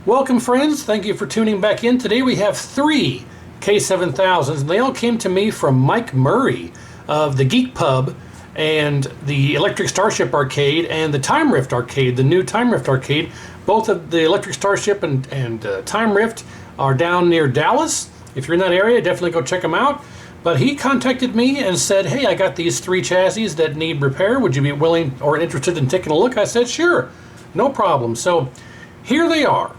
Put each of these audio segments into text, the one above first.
Welcome friends, thank you for tuning back in. Today we have three K7000s and they all came to me from Mike Murray of the Geek Pub and the Electric Starship arcade and the Time Rift arcade, the new Time Rift arcade. Both of the Electric Starship and Time Rift are down near Dallas. If you're in that area, definitely go check them out. But he contacted me and said, hey, I got these three chassis that need repair. Would you be willing or interested in taking a look? I said, sure, no problem. So here they are.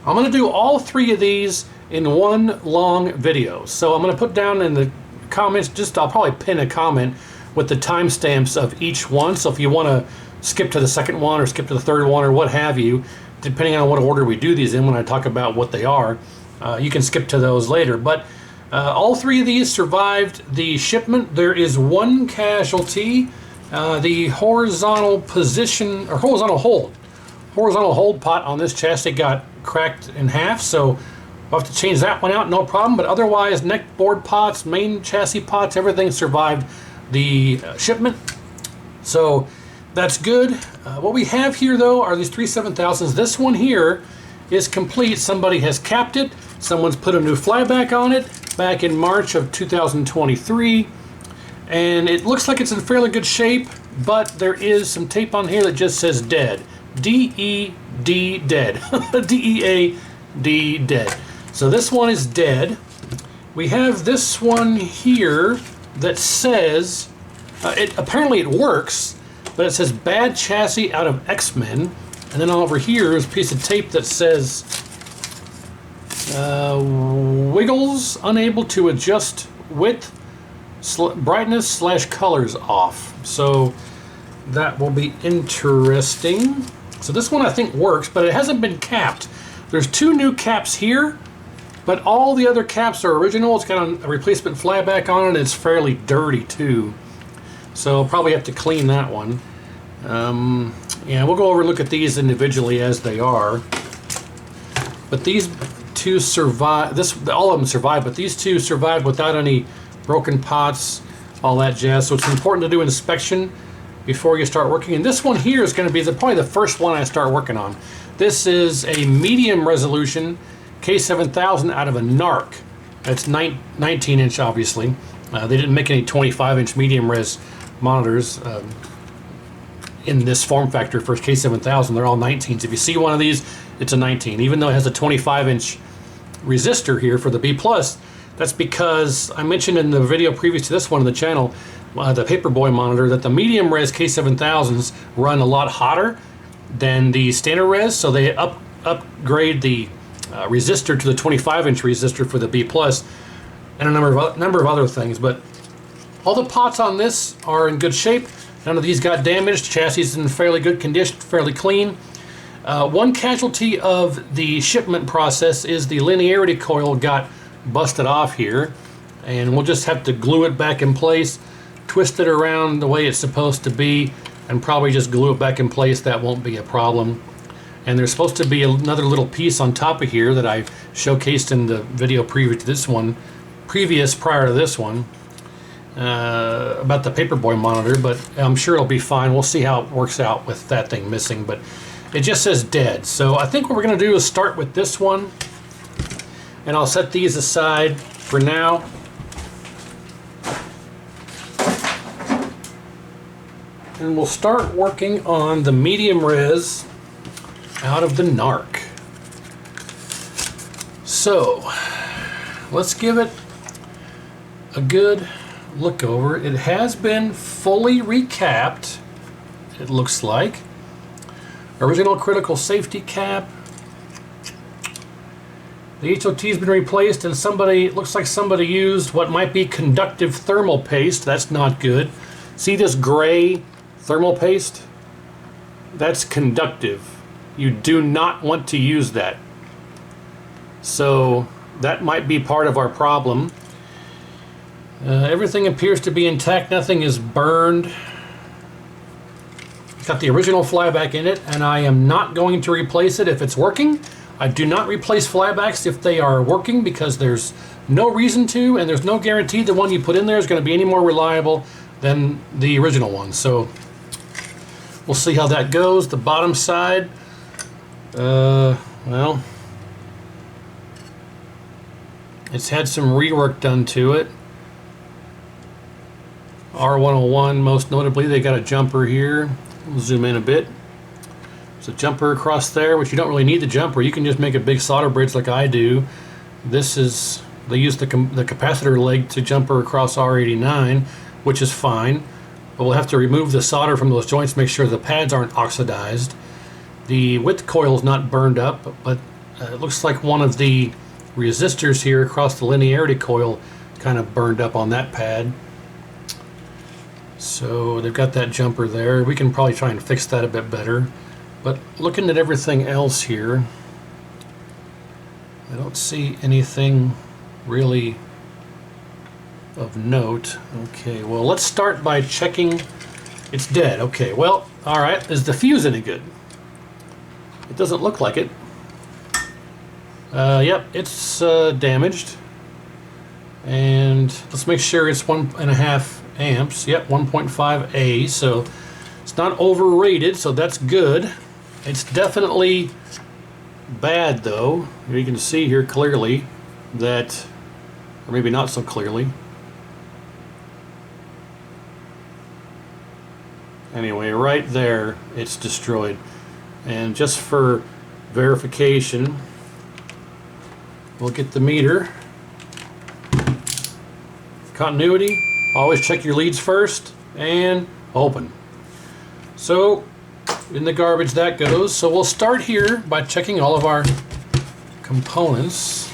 I'm going to do all three of these in one long video. So I'm going to put down in the comments, I'll probably pin a comment with the timestamps of each one. So if you want to skip to the second one or skip to the third one or what have you, depending on what order we do these in when I talk about what they are, you can skip to those later. But all three of these survived the shipment. There is one casualty, the horizontal position or horizontal hold pot on this chassis got cracked in half, so we'll have to change that one out, no problem. But otherwise, neck board pots, main chassis pots, everything survived the shipment, so that's good. What we have here though are these three 7000s. This one here is complete. Somebody has capped it, someone's put a new flyback on it back in March of 2023, and it looks like it's in fairly good shape, but there is some tape on here that just says dead. D-E-D, dead. D-E-A-D, dead. So this one is dead. We have this one here that says, apparently it works, but it says bad chassis out of X-Men. And then over here is a piece of tape that says wiggles, unable to adjust width, brightness / colors off. So that will be interesting. So this one I think works, but it hasn't been capped. There's two new caps here, but all the other caps are original. It's got a replacement flyback on it, and it's fairly dirty too. So I'll probably have to clean that one. Yeah, we'll go over and look at these individually as they are. But these two survive. All of them survived, but these two survived without any broken pots, all that jazz. So it's important to do inspection before you start working. And this one here is going to be probably the first one I start working on. This is a medium resolution K7000 out of a NARC. That's 19 inch obviously. They didn't make any 25 inch medium res monitors in this form factor for K7000. They're all 19s. If you see one of these, it's a 19. Even though it has a 25 inch resistor here for the B+, that's because I mentioned in the video previous to this one on the channel, the Paperboy monitor, that the medium res K7000s run a lot hotter than the standard res, so they upgrade the resistor to the 25 inch resistor for the B+, and a number of other things. But all the pots on this are in good shape. None of these got damaged. Chassis is in fairly good condition, fairly clean. One casualty of the shipment process is the linearity coil got busted off here, and we'll just have to glue it back in place, twist it around the way it's supposed to be, and probably just glue it back in place. That won't be a problem. And there's supposed to be another little piece on top of here that I showcased in the video prior to this one, about the Paperboy monitor, but I'm sure it'll be fine. We'll see how it works out with that thing missing, but it just says dead. So I think what we're going to do is start with this one, and I'll set these aside for now. And we'll start working on the medium res out of the NARC. So let's give it a good look over. It has been fully recapped, it looks like. Original critical safety cap. The HOT's been replaced, and it looks like somebody used what might be conductive thermal paste. That's not good. See this gray thermal paste? That's conductive. You do not want to use that. So that might be part of our problem. Everything appears to be intact. Nothing is burned. Got the original flyback in it, and I am not going to replace it if it's working. I do not replace flybacks if they are working, because there's no reason to, and there's no guarantee the one you put in there is going to be any more reliable than the original one. So we'll see how that goes. The bottom side, Well, it's had some rework done to it. R101, most notably, they got a jumper here. We'll zoom in a bit. There's a jumper across there, which you don't really need the jumper. You can just make a big solder bridge like I do. This is, they use the capacitor leg to jumper across R89, which is fine. But we'll have to remove the solder from those joints, make sure the pads aren't oxidized. The width coil is not burned up, but it looks like one of the resistors here across the linearity coil kind of burned up on that pad. So they've got that jumper there. We can probably try and fix that a bit better. But looking at everything else here, I don't see anything really of note. Okay, well, let's start by checking. It's dead. Okay, well, all right. Is the fuse any good? It doesn't look like it. Yep, it's damaged. And let's make sure it's 1.5 amps. Yep, 1.5 A. So it's not overrated, so that's good. It's definitely bad, though. You can see here clearly that, or maybe not so clearly. Anyway, right there, it's destroyed. And just for verification, we'll get the meter. Continuity, always check your leads first, and open. So, in the garbage that goes. So we'll start here by checking all of our components.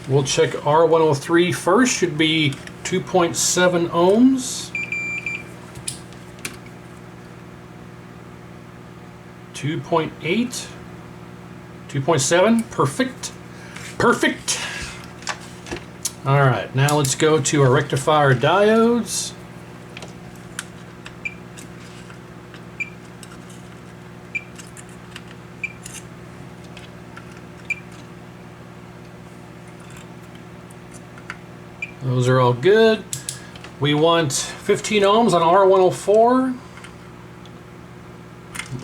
We'll check R103 first, should be 2.7 ohms. 2.8, 2.7, perfect, perfect. All right, now let's go to our rectifier diodes. Those are all good. We want 15 ohms on R104.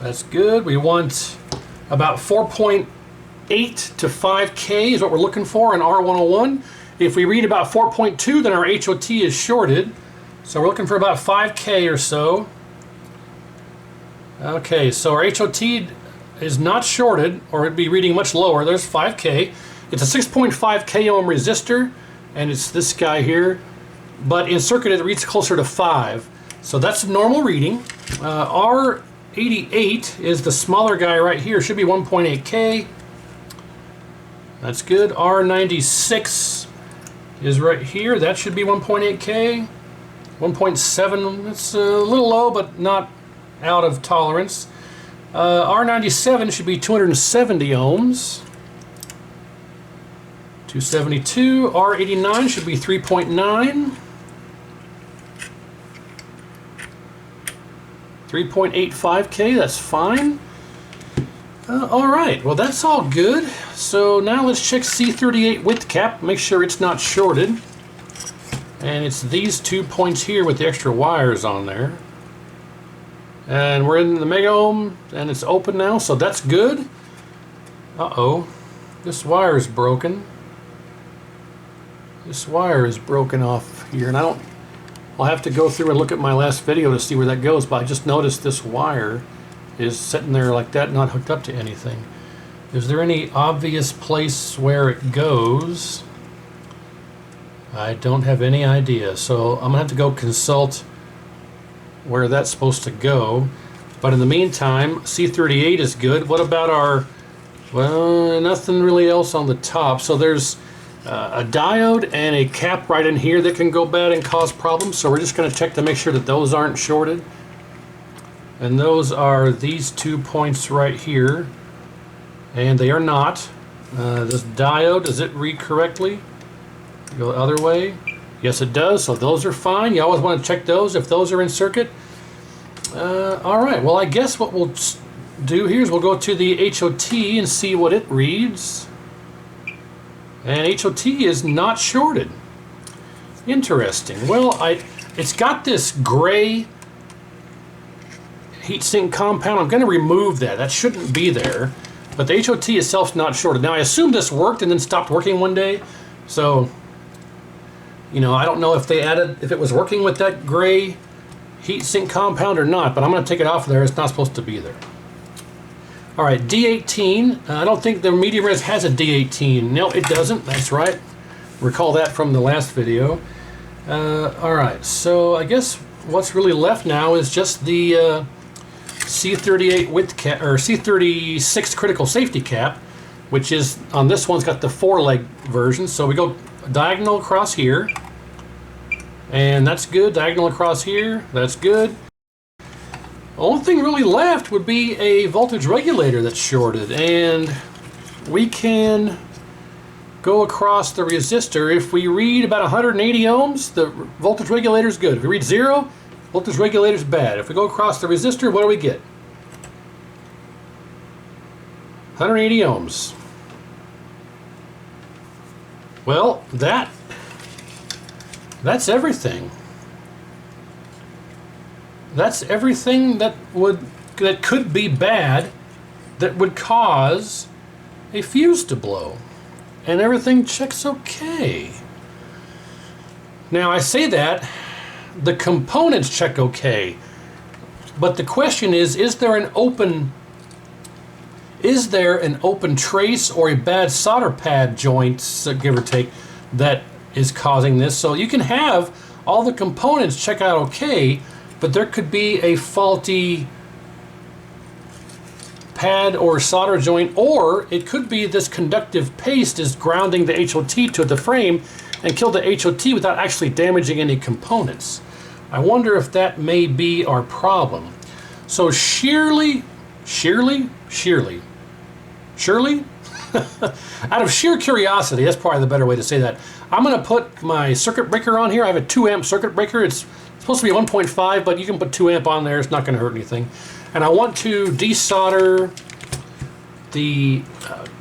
That's good. We want about 4.8 to 5K is what we're looking for in R101. If we read about 4.2, then our HOT is shorted. So we're looking for about 5K or so. Okay, so our HOT is not shorted, or it'd be reading much lower. There's 5K. It's a 6.5 K ohm resistor, and it's this guy here. But in circuit, it reads closer to 5. So that's a normal reading. R88 is the smaller guy right here. Should be 1.8K. That's good. R96 is right here. That should be 1.8K. 1.7. That's a little low, but not out of tolerance. R97 should be 270 ohms. 272. R89 should be 3.9. 3.85K, that's fine. All right, well, that's all good. So now let's check C38 width cap, make sure it's not shorted. And it's these 2 points here with the extra wires on there. And we're in the mega ohm, and it's open now, so that's good. Uh-oh, this wire is broken. This wire is broken off here, and I'll have to go through and look at my last video to see where that goes, but I just noticed this wire is sitting there like that, not hooked up to anything. Is there any obvious place where it goes? I don't have any idea, so I'm gonna have to go consult where that's supposed to go. But in the meantime, C38 is good. What about our, well, nothing really else on the top. So there's a diode and a cap right in here that can go bad and cause problems. So we're just going to check to make sure that those aren't shorted. And those are these 2 points right here. And they are not. This diode, does it read correctly? Go the other way. Yes, it does. So those are fine. You always want to check those if those are in circuit. All right. Well, I guess what we'll do here is we'll go to the HOT and see what it reads. And HOT is not shorted. Interesting. Well, it's got this gray heatsink compound. I'm going to remove that. That shouldn't be there. but the HOT itself's not shorted. Now I assume this worked and then stopped working one day, so you know, I don't know if it was working with that gray heatsink compound or not, but I'm going to take it off of there. It's not supposed to be there. All right, D18. I don't think the medium res has a D18. No, it doesn't. That's right. Recall that from the last video. All right, so I guess what's really left now is just the C38 width cap, or C36 critical safety cap, which is on this one's got the 4-leg version. So we go diagonal across here, and that's good. Diagonal across here, that's good. The only thing really left would be a voltage regulator that's shorted, and we can go across the resistor. If we read about 180 ohms, the voltage regulator is good. If we read 0, voltage regulator is bad. If we go across the resistor, what do we get? 180 ohms. Well, that's everything. That's everything that could be bad, that would cause a fuse to blow. And everything checks okay. Now I say that, the components check okay, but the question is there an open trace or a bad solder pad joint, give or take, that is causing this? So you can have all the components check out okay, but there could be a faulty pad or solder joint, or it could be this conductive paste is grounding the HOT to the frame and kill the HOT without actually damaging any components. I wonder if that may be our problem. So surely, out of sheer curiosity, that's probably the better way to say that, I'm going to put my circuit breaker on here. I have a 2 amp circuit breaker. It's supposed to be 1.5, but you can put 2 amp on there. It's not going to hurt anything. And I want to desolder the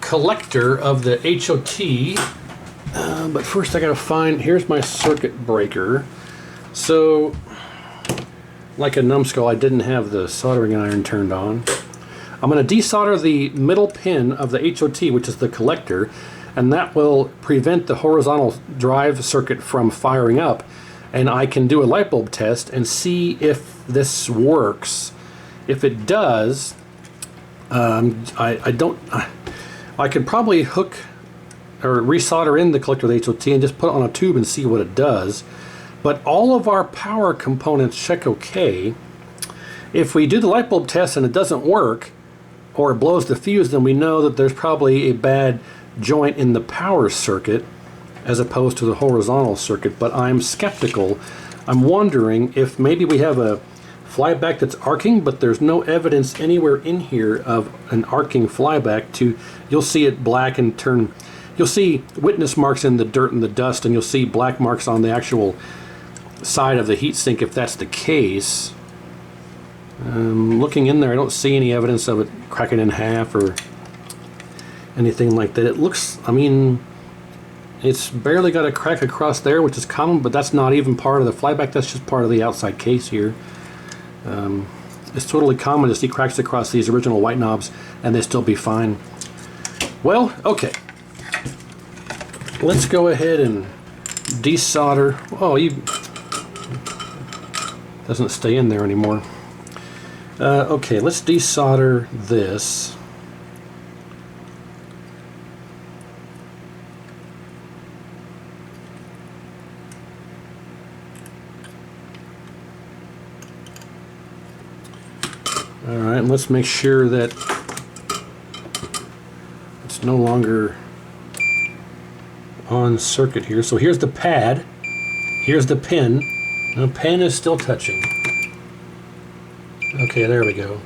collector of the HOT. But first I got to find, here's my circuit breaker. So, like a numbskull, I didn't have the soldering iron turned on. I'm going to desolder the middle pin of the HOT, which is the collector, and that will prevent the horizontal drive circuit from firing up. And I can do a light bulb test and see if this works. If it does, I could probably hook or resolder in the collector of the HOT and just put it on a tube and see what it does. But all of our power components check okay. If we do the light bulb test and it doesn't work, or it blows the fuse, then we know that there's probably a bad joint in the power circuit as opposed to the horizontal circuit. But I'm skeptical. I'm wondering if maybe we have a flyback that's arcing, but there's no evidence anywhere in here of an arcing flyback. You'll see it black and turn. You'll see witness marks in the dirt and the dust, and you'll see black marks on the actual side of the heatsink if that's the case. Looking in there, I don't see any evidence of it cracking in half or anything like that. It looks, I mean, it's barely got a crack across there, which is common, but that's not even part of the flyback. That's just part of the outside case here. It's totally common to see cracks across these original white knobs and they still be fine. Well, okay. Let's go ahead and desolder. Oh, doesn't stay in there anymore. Okay, let's desolder this. All right, let's make sure that it's no longer on circuit here. So here's the pad, here's the pin. The pin is still touching. Okay, there we go.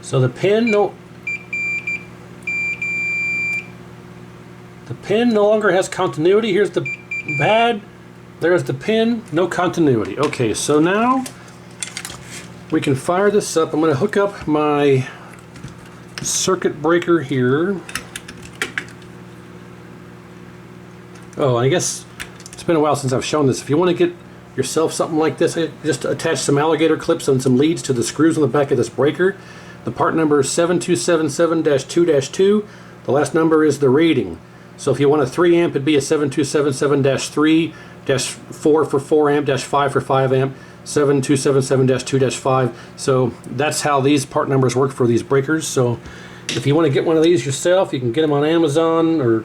So the pin no longer has continuity. Here's the pad, there's the pin, no continuity. Okay, so now we can fire this up. I'm going to hook up my circuit breaker here. Oh, I guess it's been a while since I've shown this. If you want to get yourself something like this, I just attach some alligator clips and some leads to the screws on the back of this breaker. The part number is 7277-2-2. The last number is the rating. So if you want a 3 amp, it'd be a 7277-3-4 for 4 amp, -5 for 5 amp, 7277-2-5. So that's how these part numbers work for these breakers. So if you want to get one of these yourself, you can get them on Amazon or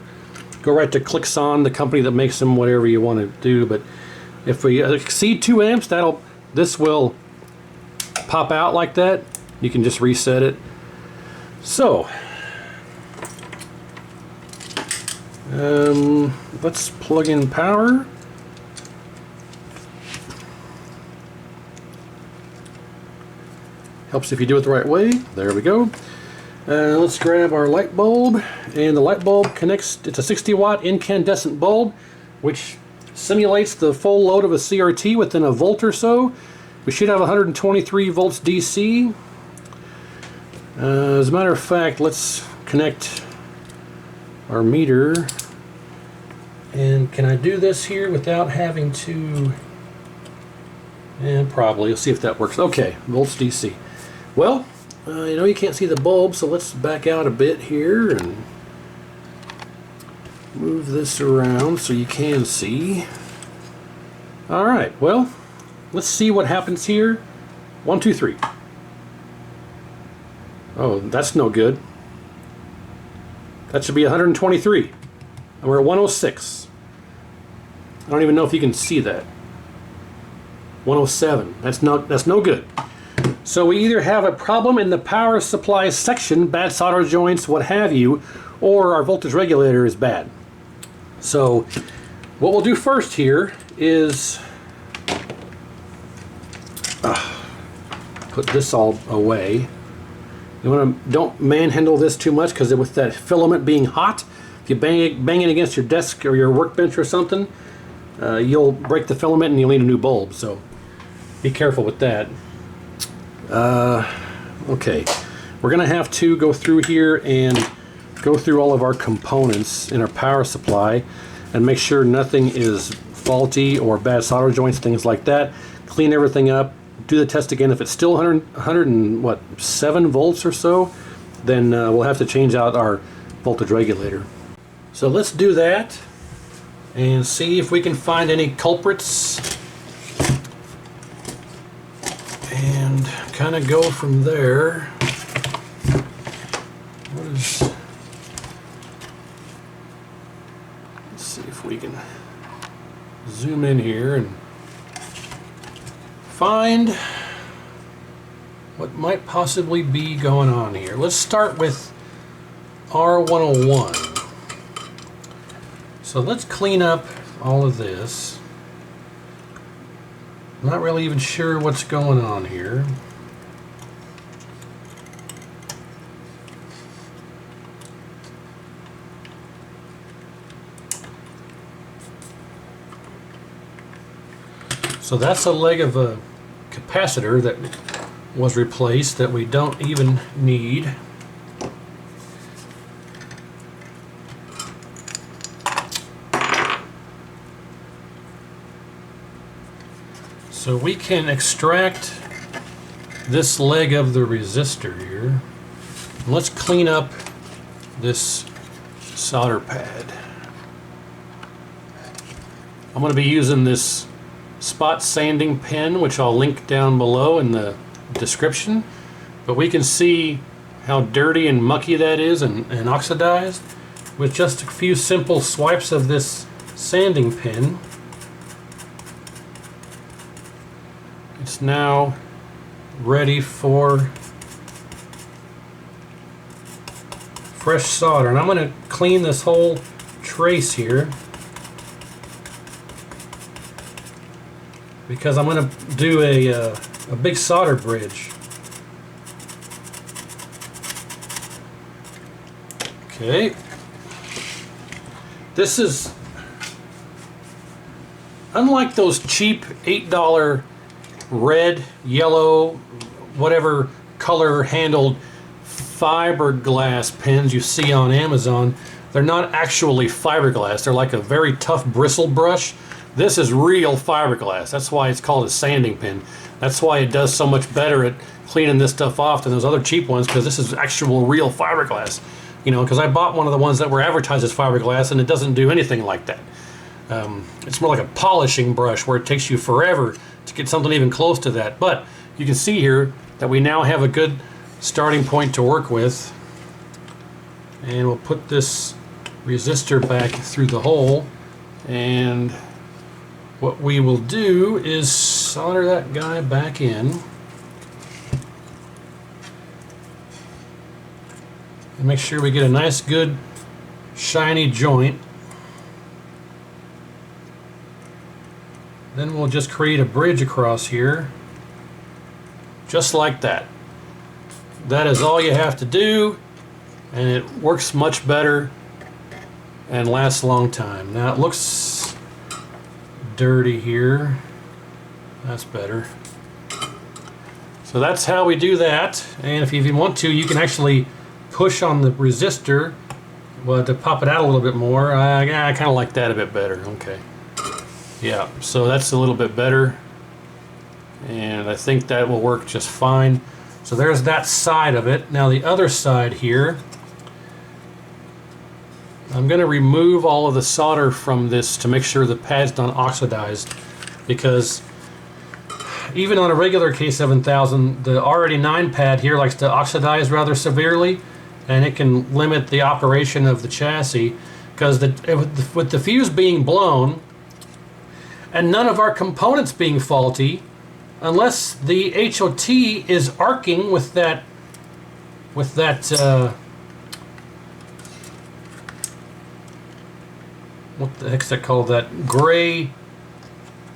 go right to Clixon, the company that makes them, whatever you want to do. But if we exceed 2 amps, this will pop out like that. You can just reset it. So let's plug in power. Helps if you do it the right way. There we go. Let's grab our light bulb, and the light bulb connects. It's a 60-watt incandescent bulb, which simulates the full load of a CRT within a volt or so. We should have 123 volts DC. As a matter of fact, let's connect our meter. And can I do this here without having to? And probably. Let's see if that works. Okay, volts DC. Well, you know you can't see the bulb, so let's back out a bit here and move this around so you can see. Alright, well, let's see what happens here. 1, 2, 3. Oh, that's no good. That should be 123. And we're at 106. I don't even know if you can see that. 107. That's no good. So we either have a problem in the power supply section, bad solder joints, what have you, or our voltage regulator is bad. So what we'll do first here is put this all away. Don't manhandle this too much, because with that filament being hot, if you bang it against your desk or your workbench or something, you'll break the filament and you'll need a new bulb. So be careful with that. Okay, we're gonna have to go through here and go through all of our components in our power supply and make sure nothing is faulty or bad solder joints, things like that. Clean everything up, do the test again. If it's still 107 volts or so, then we'll have to change out our voltage regulator. So let's do that and see if we can find any culprits and kind of go from there. Let's see if we can zoom in here and find what might possibly be going on here. Let's start with R101. So let's clean up all of this. I'm not really even sure what's going on here. So that's a leg of a capacitor that was replaced that we don't even need. So we can extract this leg of the resistor here. Let's clean up this solder pad. I'm going to be using this spot sanding pen, which I'll link down below in the description. But we can see how dirty and mucky that is and oxidized. With just a few simple swipes of this sanding pen, it's now ready for fresh solder. And I'm going to clean this whole trace here, because I'm going to do a big solder bridge. Okay. This is unlike those cheap $8 red, yellow, whatever color handled fiberglass pens you see on Amazon. They're not actually fiberglass. They're like a very tough bristle brush This is real fiberglass. That's why it's called a sanding pin. That's why it does so much better at cleaning this stuff off than those other cheap ones, because this is actual real fiberglass. You know, because I bought one of the ones that were advertised as fiberglass, and it doesn't do anything like that. It's more like a polishing brush where it takes you forever to get something even close to that. But you can see here that we now have a good starting point to work with. And we'll put this resistor back through the hole, and what we will do is solder that guy back in and make sure we get a nice good shiny joint. Then we'll just create a bridge across here just like that. That is all you have to do, and it works much better and lasts a long time. Now it looks dirty here. That's better. So that's how we do that. And if you want to, you can actually push on the resistor, well, to pop it out a little bit more. I kind of like that a bit better. Okay. Yeah, so that's a little bit better, and I think that will work just fine. So there's that side of it. Now the other side here, I'm going to remove all of the solder from this to make sure the pad's not oxidized, because even on a regular K7000, the already 9 pad here likes to oxidize rather severely, and it can limit the operation of the chassis, because with the fuse being blown and none of our components being faulty, unless the HOT is arcing with that what the heck's that called, that gray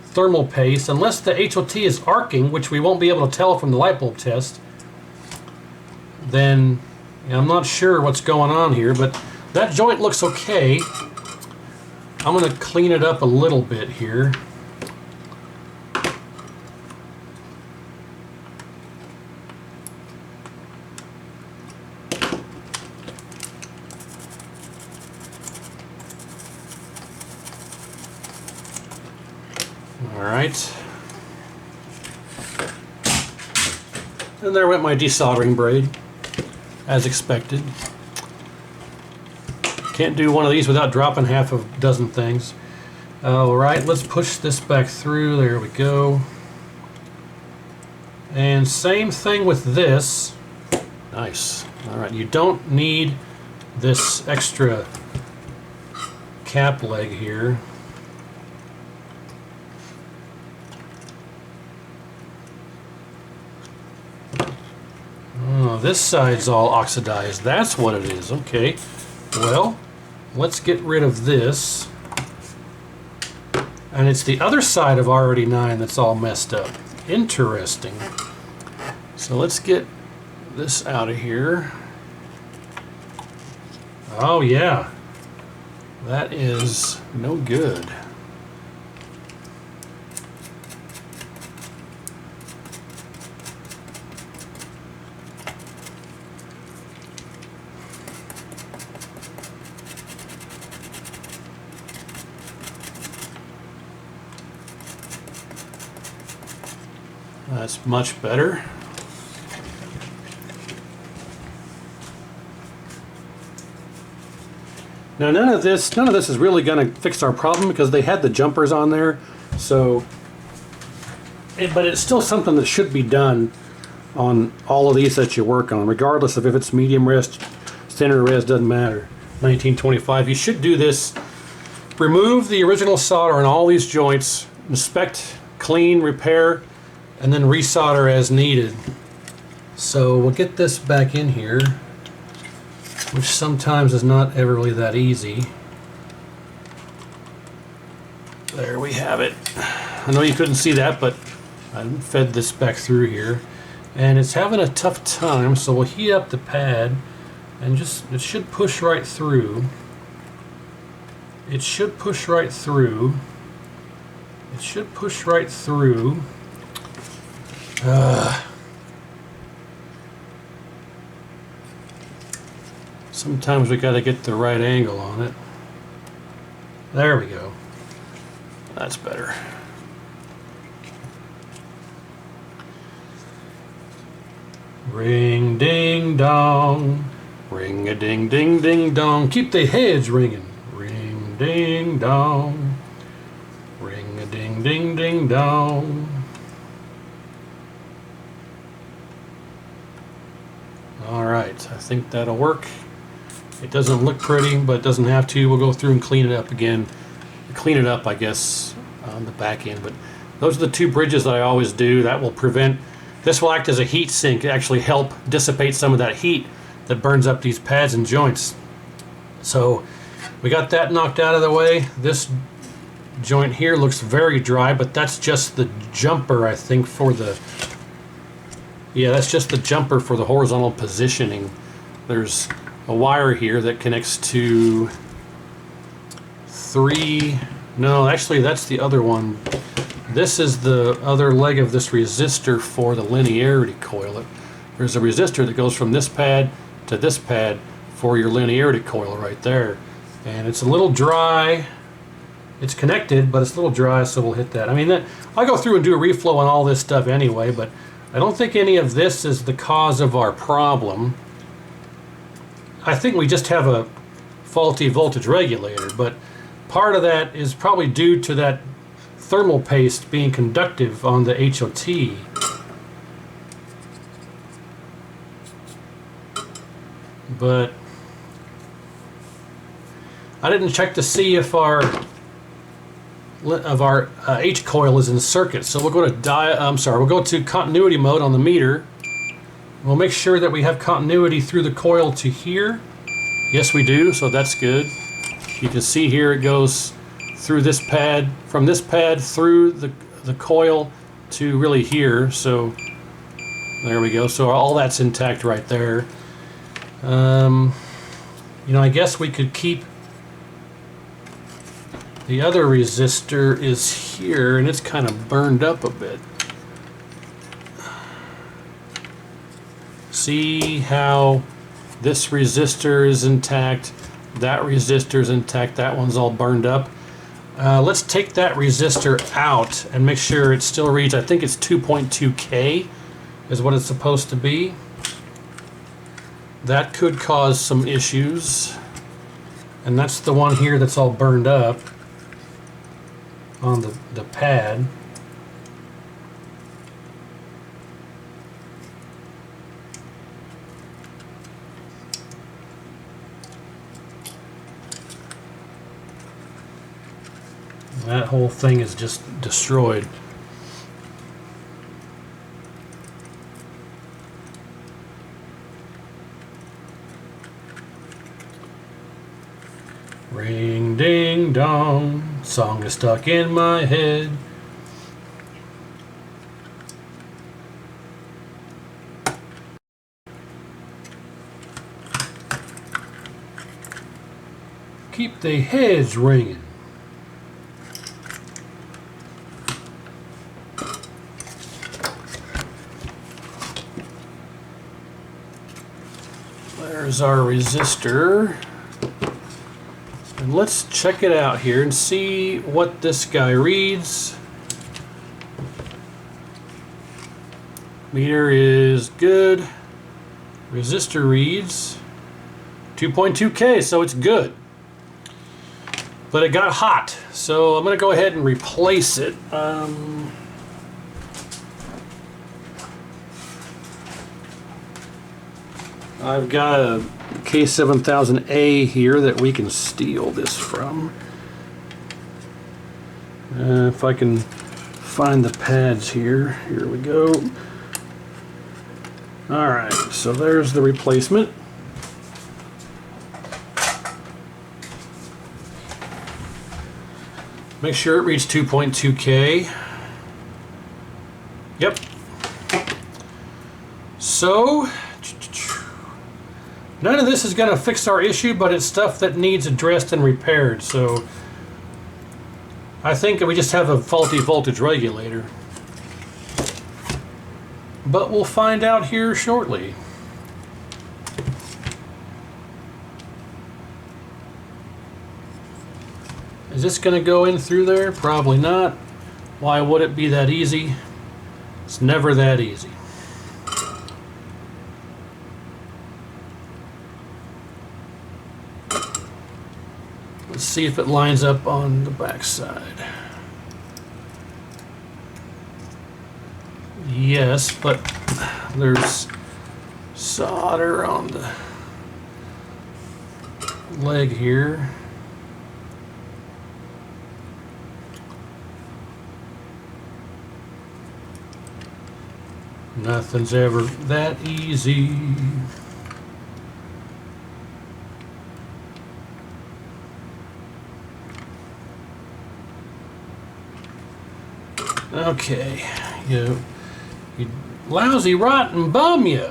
thermal paste, unless the HOT is arcing, which we won't be able to tell from the light bulb test, then I'm not sure what's going on here, but that joint looks okay. I'm going to clean it up a little bit here. Alright, and there went my desoldering braid, as expected. Can't do one of these without dropping half a dozen things. Alright, let's push this back through, there we go. And same thing with this. Nice. Alright, you don't need this extra cap leg here. This side's all oxidized. That's what it is. Okay. Well, let's get rid of this. And it's the other side of already 9 that's all messed up. Interesting. So let's get this out of here. Oh yeah. That is no good. That's much better. Now none of this is really going to fix our problem, because they had the jumpers on there. So, but it's still something that should be done on all of these that you work on, regardless of if it's medium res, standard res, doesn't matter. 1925. You should do this. Remove the original solder on all these joints. Inspect, clean, repair, and then resolder as needed. So we'll get this back in here, which sometimes is not ever really that easy. There we have it. I know you couldn't see that, but I fed this back through here, and it's having a tough time, so we'll heat up the pad, and it should push right through. It should push right through. It should push right through. Sometimes we got to get the right angle on it. There we go. That's better. Ring ding dong, ring a ding ding ding dong. Keep the heads ringing. Ring ding dong, ring a ding ding ding dong. All right, I think that'll work. It doesn't look pretty, but it doesn't have to. We'll go through and clean it up again. Clean it up, I guess, on the back end. But those are the two bridges that I always do. That will prevent. This will act as a heat sink, actually help dissipate some of that heat that burns up these pads and joints. So we got that knocked out of the way. This joint here looks very dry, but that's just the jumper, I think, for the... Yeah, that's just the jumper for the horizontal positioning. There's a wire here that connects to no, actually that's the other one. This is the other leg of this resistor for the linearity coil. There's a resistor that goes from this pad to this pad for your linearity coil right there. And it's a little dry. It's connected, but it's a little dry, so we'll hit that. I mean, I'll go through and do a reflow on all this stuff anyway, but I don't think any of this is the cause of our problem. I think we just have a faulty voltage regulator, but part of that is probably due to that thermal paste being conductive on the HOT. But I didn't check to see if our H coil is in circuit. So we'll go to we'll go to continuity mode on the meter. We'll make sure that we have continuity through the coil to here. Yes, we do, so that's good. You can see here it goes through this pad, from this pad through the coil to really here. So there we go. So all that's intact right there. You know, I guess we could keep the other resistor is here, and it's kind of burned up a bit. See how this resistor is intact, that resistor is intact, that one's all burned up. Let's take that resistor out and make sure it still reads, I think it's 2.2K is what it's supposed to be. That could cause some issues. And that's the one here that's all burned up on the pad. That whole thing is just destroyed. Ring ding dong, song is stuck in my head. Keep the heads ringing. There's our resistor. And let's check it out here and see what this guy reads. Meter is good. Resistor reads 2.2K, so it's good. But it got hot, so I'm going to go ahead and replace it. I've got a K7000A here that we can steal this from. If I can find the pads here. Here we go. Alright, so there's the replacement. Make sure it reads 2.2K. Yep. So none of this is going to fix our issue, but it's stuff that needs addressed and repaired. So I think we just have a faulty voltage regulator. But we'll find out here shortly. Is this going to go in through there? Probably not. Why would it be that easy? It's never that easy. Let's see if it lines up on the back side. Yes, but there's solder on the leg here. Nothing's ever that easy. Okay, you lousy rotten bum, you.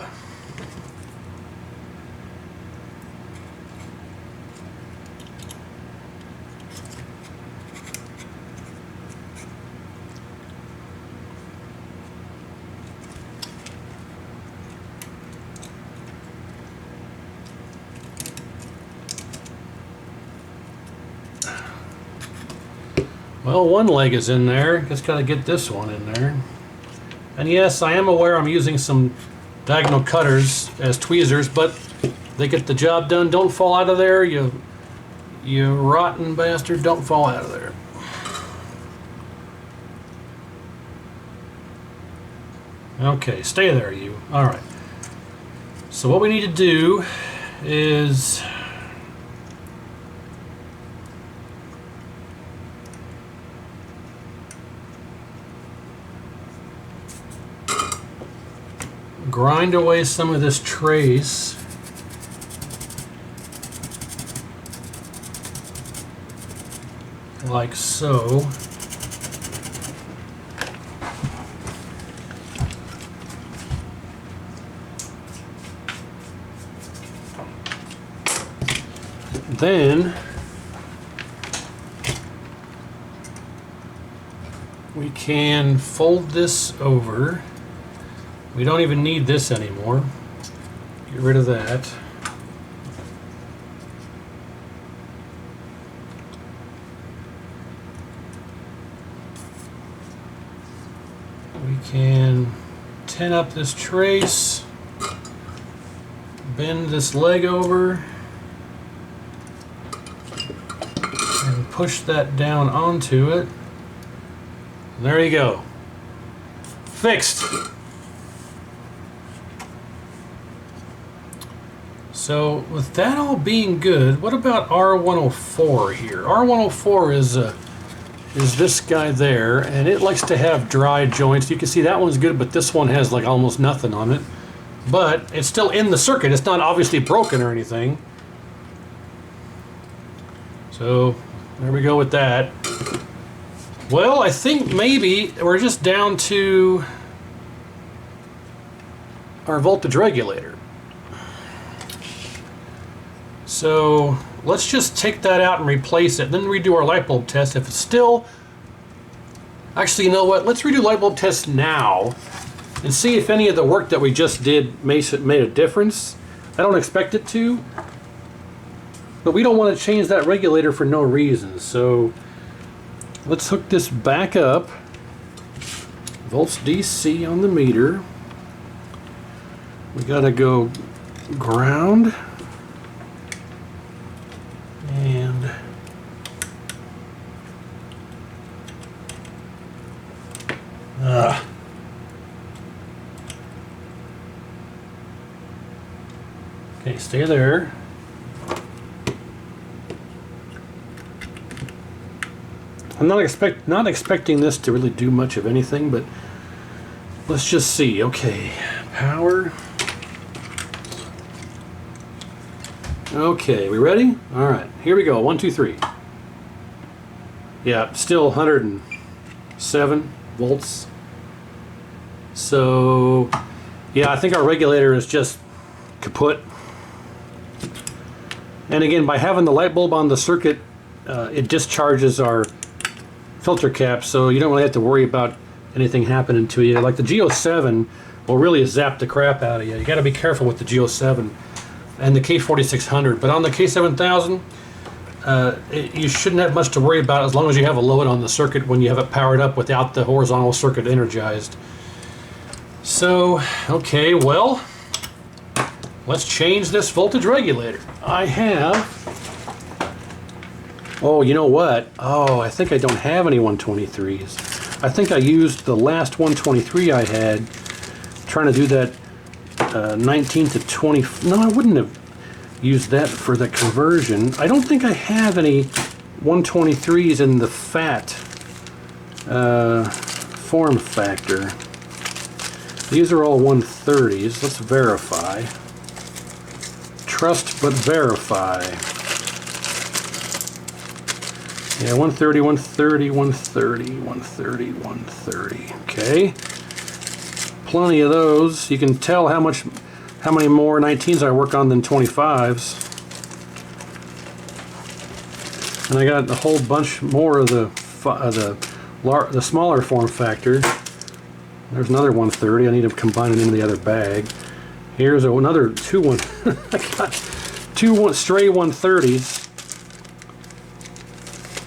Well, one leg is in there. Just got to get this one in there. And yes, I am aware I'm using some diagonal cutters as tweezers, but they get the job done. Don't fall out of there, you rotten bastard. Don't fall out of there. Okay, stay there, you. All right. So what we need to do is grind away some of this trace. Like so. Then we can fold this over. We don't even need this anymore. Get rid of that. We can tin up this trace, bend this leg over, and push that down onto it. And there you go. Fixed. So with that all being good, what about R104 here? R104 is this guy there, and it likes to have dry joints. You can see that one's good, but this one has like almost nothing on it. But it's still in the circuit. It's not obviously broken or anything. So there we go with that. Well, I think maybe we're just down to our voltage regulator. So let's just take that out and replace it. Then redo our light bulb test. If it's still... Actually, you know what? Let's redo light bulb test now and see if any of the work that we just did made a difference. I don't expect it to. But we don't want to change that regulator for no reason. So let's hook this back up. Volts DC on the meter. We got to go ground. And okay, stay there. I'm not expecting this to really do much of anything, but let's just see. Okay, power. Okay, we ready? All right, here we go. 1, 2, 3. Yeah, still 107 volts. So, yeah, I think our regulator is just kaput. And again, by having the light bulb on the circuit, it discharges our filter cap, so you don't really have to worry about anything happening to you. Like the G07 will really zap the crap out of you. You got to be careful with the G07 and the K4600. But on the K7000, you shouldn't have much to worry about as long as you have a load on the circuit when you have it powered up without the horizontal circuit energized. So, okay, well, let's change this voltage regulator. I have... Oh, you know what? Oh, I think I don't have any 123s. I think I used the last 123 I had trying to do that 19 to 20. No, I wouldn't have used that for the conversion. I don't think I have any 123s in the fat form factor. These are all 130s. Let's verify. Trust but verify. Yeah, 130, 130, 130, 130, 130. Okay. Plenty of those. You can tell how many more 19s I work on than 25s. And I got a whole bunch more of the smaller form factor. There's another 130. I need to combine it into the other bag. Here's another I got two stray 130s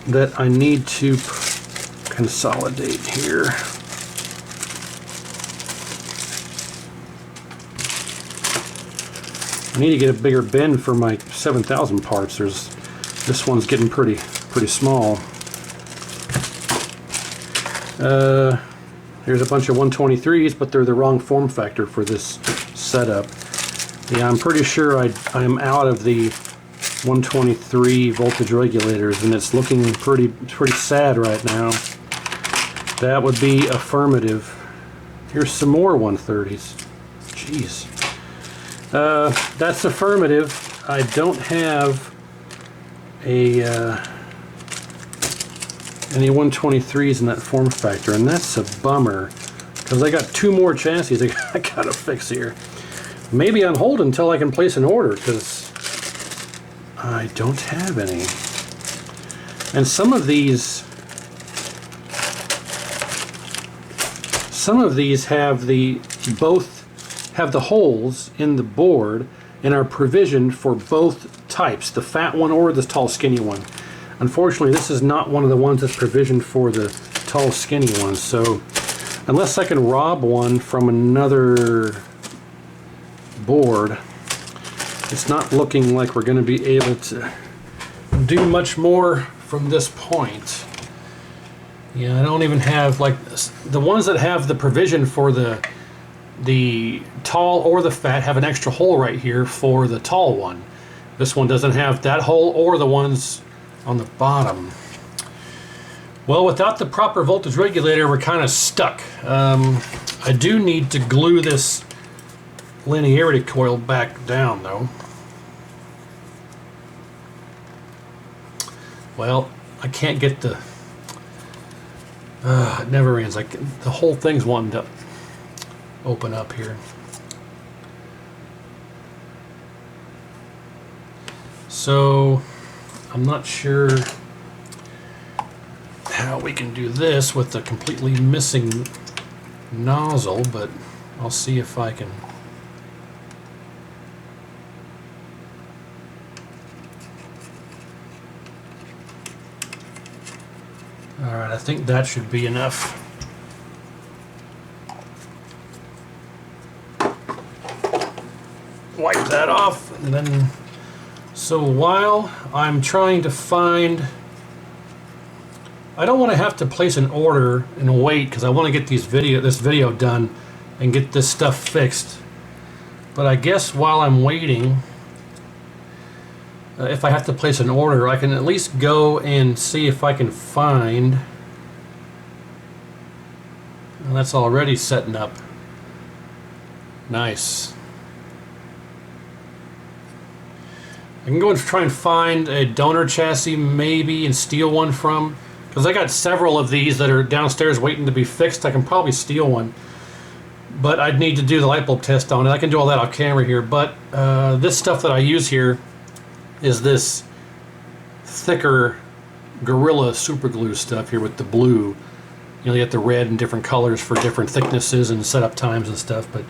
that I need to consolidate here. I need to get a bigger bin for my 7000 parts. This one's getting pretty small. Here's a bunch of 123s, but they're the wrong form factor for this setup. Yeah, I'm pretty sure I'm out of the 123 voltage regulators, and it's looking pretty sad right now. That would be affirmative. Here's some more 130s. Jeez. That's affirmative. I don't have any 123s in that form factor, and that's a bummer because I got two more chassis I gotta fix here. Maybe on hold until I can place an order because I don't have any. And some of these have the holes in the board and are provisioned for both types, the fat one or the tall skinny one. Unfortunately, this is not one of the ones that's provisioned for the tall skinny one, so unless I can rob one from another board, it's not looking like we're going to be able to do much more from this point. Yeah, I don't even have, like, the ones that have the provision for the tall or the fat have an extra hole right here for the tall one. This one doesn't have that hole or the ones on the bottom. Well, without the proper voltage regulator, we're kind of stuck. I do need to glue this linearity coil back down, though. Well, I can't get the... it never ends. Like, the whole thing's wanting to open up here. So I'm not sure how we can do this with a completely missing nozzle, but I'll see if I can. Alright, I think that should be enough. Wipe that off, and then so while I'm trying to find, I don't want to have to place an order and wait because I want to get this video done and get this stuff fixed. But I guess while I'm waiting, if I have to place an order, I can at least go and see if I can find. And that's already setting up. Nice. I can go and try and find a donor chassis maybe and steal one from, because I got several of these that are downstairs waiting to be fixed. I can probably steal one, but I'd need to do the light bulb test on it. I can do all that off camera here, but this stuff that I use here is this thicker Gorilla super glue stuff here with the blue. You know, you get the red and different colors for different thicknesses and setup times and stuff, but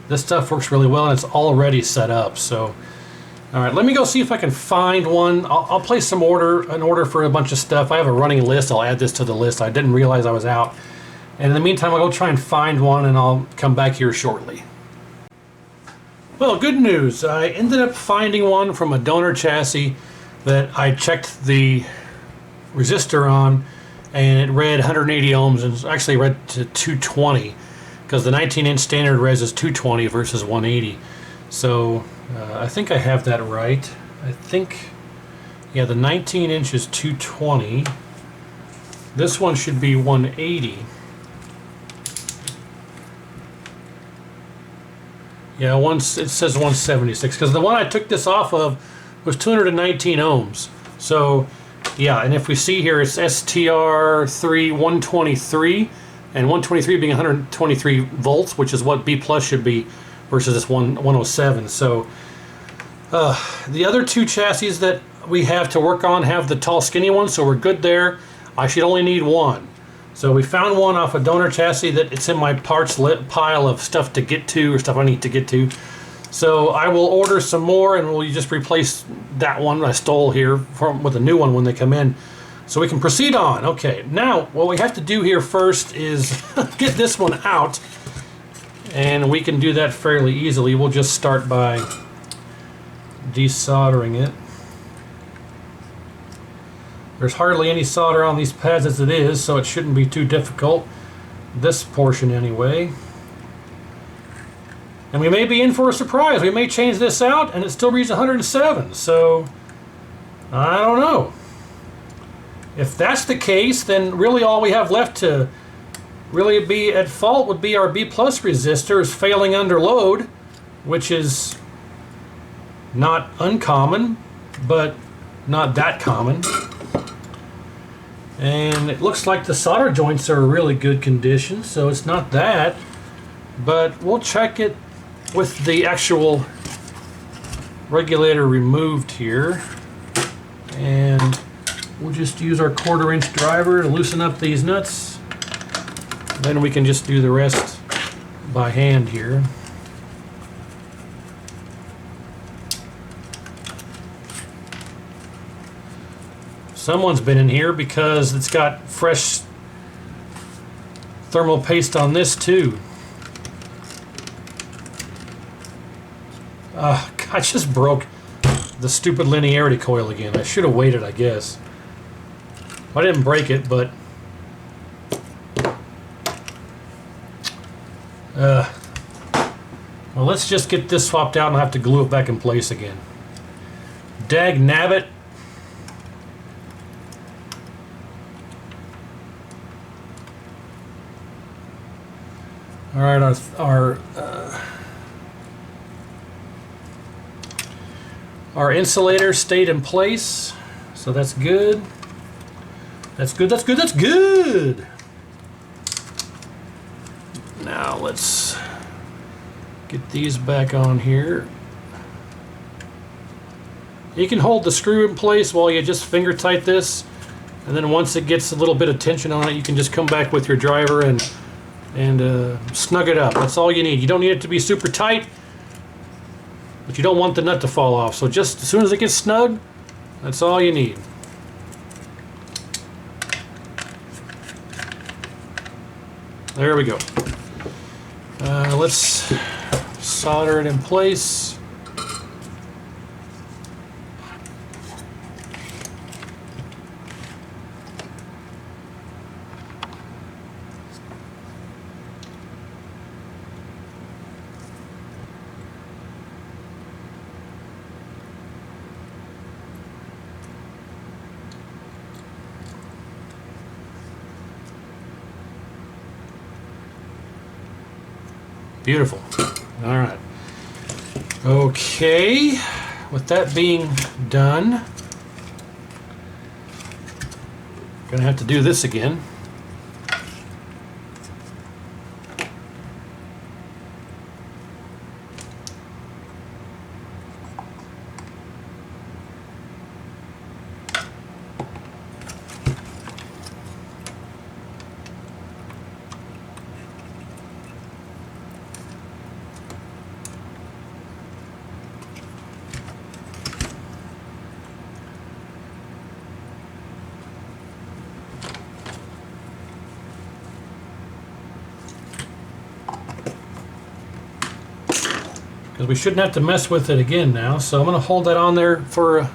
this stuff works really well and it's already set up. So All right, let me go see if I can find one. I'll place an order for a bunch of stuff. I have a running list. I'll add this to the list. I didn't realize I was out. And in the meantime, I'll go try and find one, and I'll come back here shortly. Well, good news. I ended up finding one from a donor chassis that I checked the resistor on, and it read 180 ohms, and actually read to 220, because the 19-inch standard res is 220 versus 180. So I think I have that right. I think, yeah, the 19-inch is 220. This one should be 180. Yeah, it says 176, because the one I took this off of was 219 ohms. So, yeah, and if we see here, it's STR3 123, and 123 being 123 volts, which is what B plus should be, versus this 107. So, the other two chassis that we have to work on have the tall, skinny one, so we're good there. I should only need one. So we found one off a donor chassis that it's in my parts pile of stuff to get to, or stuff I need to get to. So I will order some more, and we'll just replace that one I stole here with a new one when they come in, so we can proceed on. Okay, now what we have to do here first is get this one out, and we can do that fairly easily. We'll just start by desoldering it. There's hardly any solder on these pads as it is, so it shouldn't be too difficult. This portion anyway. And we may be in for a surprise. We may change this out and it still reads 107. So, I don't know. If that's the case, then really all we have left to really be at fault would be our B plus resistor is failing under load, which is not uncommon, but not that common. And it looks like the solder joints are in really good condition, so it's not that. But we'll check it with the actual regulator removed here. And we'll just use our 1/4-inch driver to loosen up these nuts. Then we can just do the rest by hand here. Someone's been in here because it's got fresh thermal paste on this too. I just broke the stupid linearity coil again. I should have waited, I guess. I didn't break it, but well, let's just get this swapped out and I'll have to glue it back in place again. Dag nabbit. All right, our insulator stayed in place, so that's good. That's good, that's good, that's good! Now let's get these back on here. You can hold the screw in place while you just finger tight this, and then once it gets a little bit of tension on it, you can just come back with your driver and snug it up. That's all you need. You don't need it to be super tight, but you don't want the nut to fall off. So just as soon as it gets snug, that's all you need. There we go. Let's solder it in place. Beautiful. All right. Okay. With that being done, gonna have to do this again. because we shouldn't have to mess with it again now. So I'm going to hold that on there for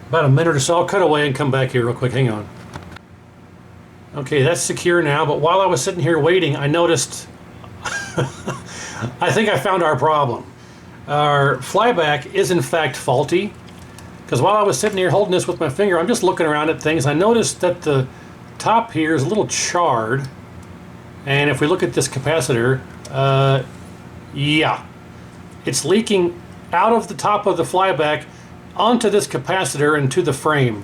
about a minute or so. I'll cut away and come back here real quick. Hang on. Okay, that's secure now, but while I was sitting here waiting, I noticed I think I found our problem. Our flyback is in fact faulty, because while I was sitting here holding this with my finger, I'm just looking around at things. I noticed that the top here is a little charred, and if we look at this capacitor, yeah, it's leaking out of the top of the flyback onto this capacitor and to the frame.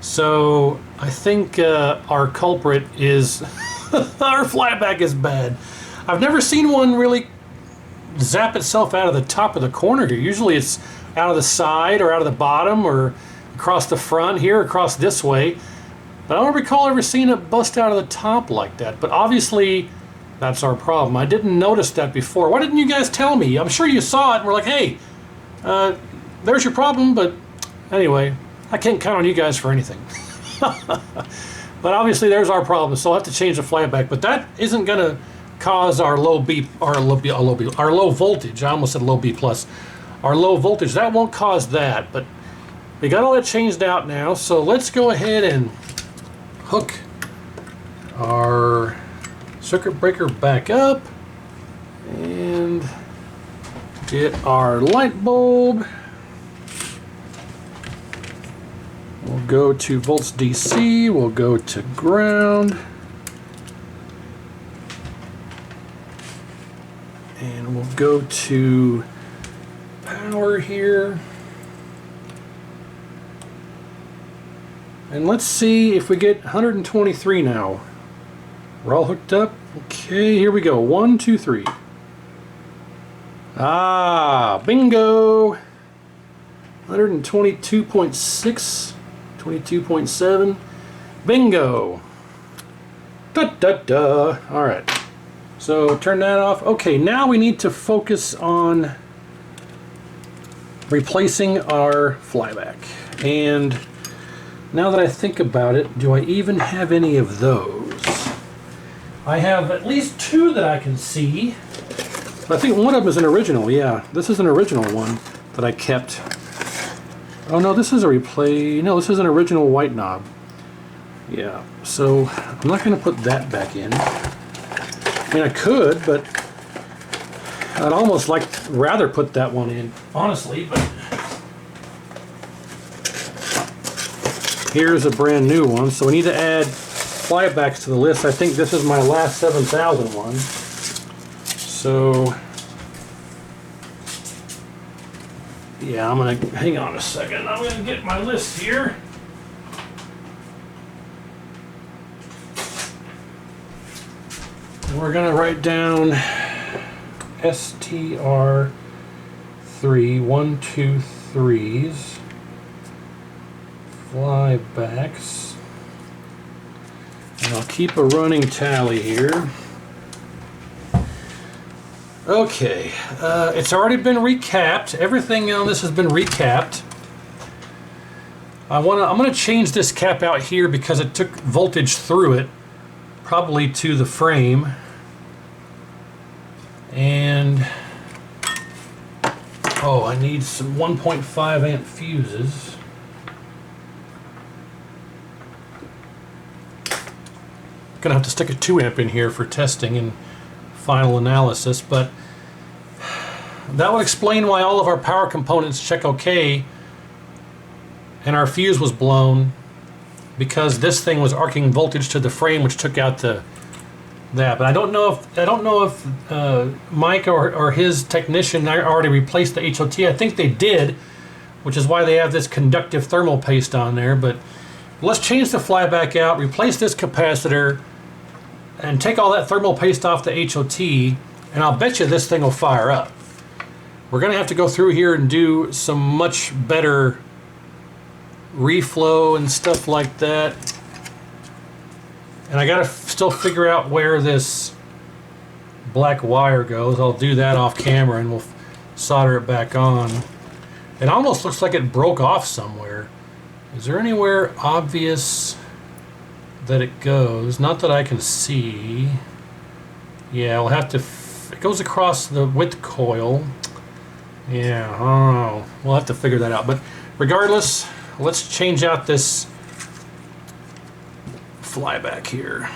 So I think our culprit is our flyback is bad. I've never seen one really zap itself out of the top of the corner here. Usually it's out of the side or out of the bottom or across the front here, across this way. But I don't recall ever seeing it bust out of the top like that. But obviously that's our problem. I didn't notice that before. Why didn't you guys tell me? I'm sure you saw it and were like, hey, there's your problem. But anyway, I can't count on you guys for anything. But obviously there's our problem, so I'll have to change the flyback. But that isn't going to cause our low voltage. I almost said low B plus. Our low voltage, that won't cause that. But we got all that changed out now, so let's go ahead and hook our circuit breaker back up and get our light bulb. We'll go to volts DC, we'll go to ground, and we'll go to power here. And let's see if we get 123 now. We're all hooked up. Okay, here we go. 1, 2, 3. Ah, bingo! 122.6. 22.7. Bingo. Da da da. Alright. So turn that off. Okay, now we need to focus on replacing our flyback. And now that I think about it, do I even have any of those? I have at least 2 that I can see. I think one of them is an original. Yeah, this is an original one that I kept. Oh no, this is a replay. No, this is an original white knob. Yeah, so I'm not going to put that back in. I mean, I could, but I'd almost rather put that one in, honestly. But here's a brand new one, so we need to add flybacks to the list. I think this is my last 7000 one. So yeah, I'm going to, hang on a second, I'm going to get my list here. And we're going to write down STR 1, 2, 3s, flybacks, and I'll keep a running tally here. Okay, it's already been recapped. Everything on this has been recapped. I'm gonna change this cap out here because it took voltage through it, probably to the frame. And oh, I need some 1.5 amp fuses. Gonna have to stick a 2 amp in here for testing and final analysis, but that would explain why all of our power components check okay and our fuse was blown, because this thing was arcing voltage to the frame, which took out that. But I don't know if Mike or his technician already replaced the HOT. I think they did, which is why they have this conductive thermal paste on there. But let's change the flyback out, replace this capacitor, and take all that thermal paste off the HOT, and I'll bet you this thing will fire up. We're going to have to go through here and do some much better reflow and stuff like that. And I got to still figure out where this black wire goes. I'll do that off camera and we'll solder it back on. It almost looks like it broke off somewhere. Is there anywhere obvious that it goes? Not that I can see. Yeah, we'll have to, it goes across the width coil. Yeah, I don't know. We'll have to figure that out. But regardless, let's change out this flyback here.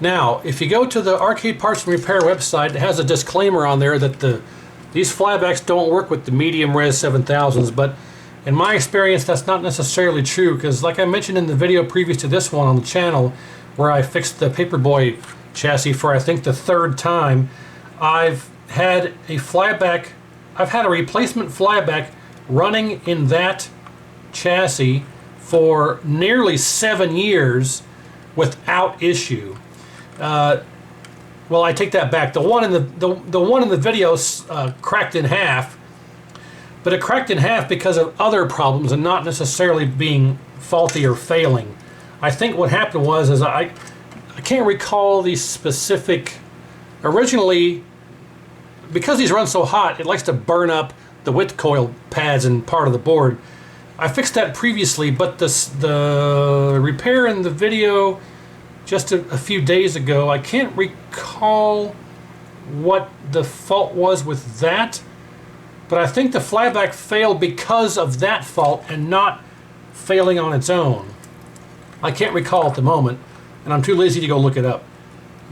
Now, if you go to the Arcade Parts and Repair website, it has a disclaimer on there that these flybacks don't work with the medium res 7000s, but in my experience, that's not necessarily true, because like I mentioned in the video previous to this one on the channel, where I fixed the Paperboy chassis for I think the third time, I've had a replacement flyback running in that chassis for nearly 7 years without issue. Well, I take that back. The one in the video cracked in half, but it cracked in half because of other problems and not necessarily being faulty or failing. I think what happened was I can't recall the specific. Originally, because these run so hot, it likes to burn up the width coil pads and part of the board. I fixed that previously, but the repair in the video just a few days ago, I can't recall what the fault was with that, but I think the flyback failed because of that fault and not failing on its own. I can't recall at the moment, and I'm too lazy to go look it up.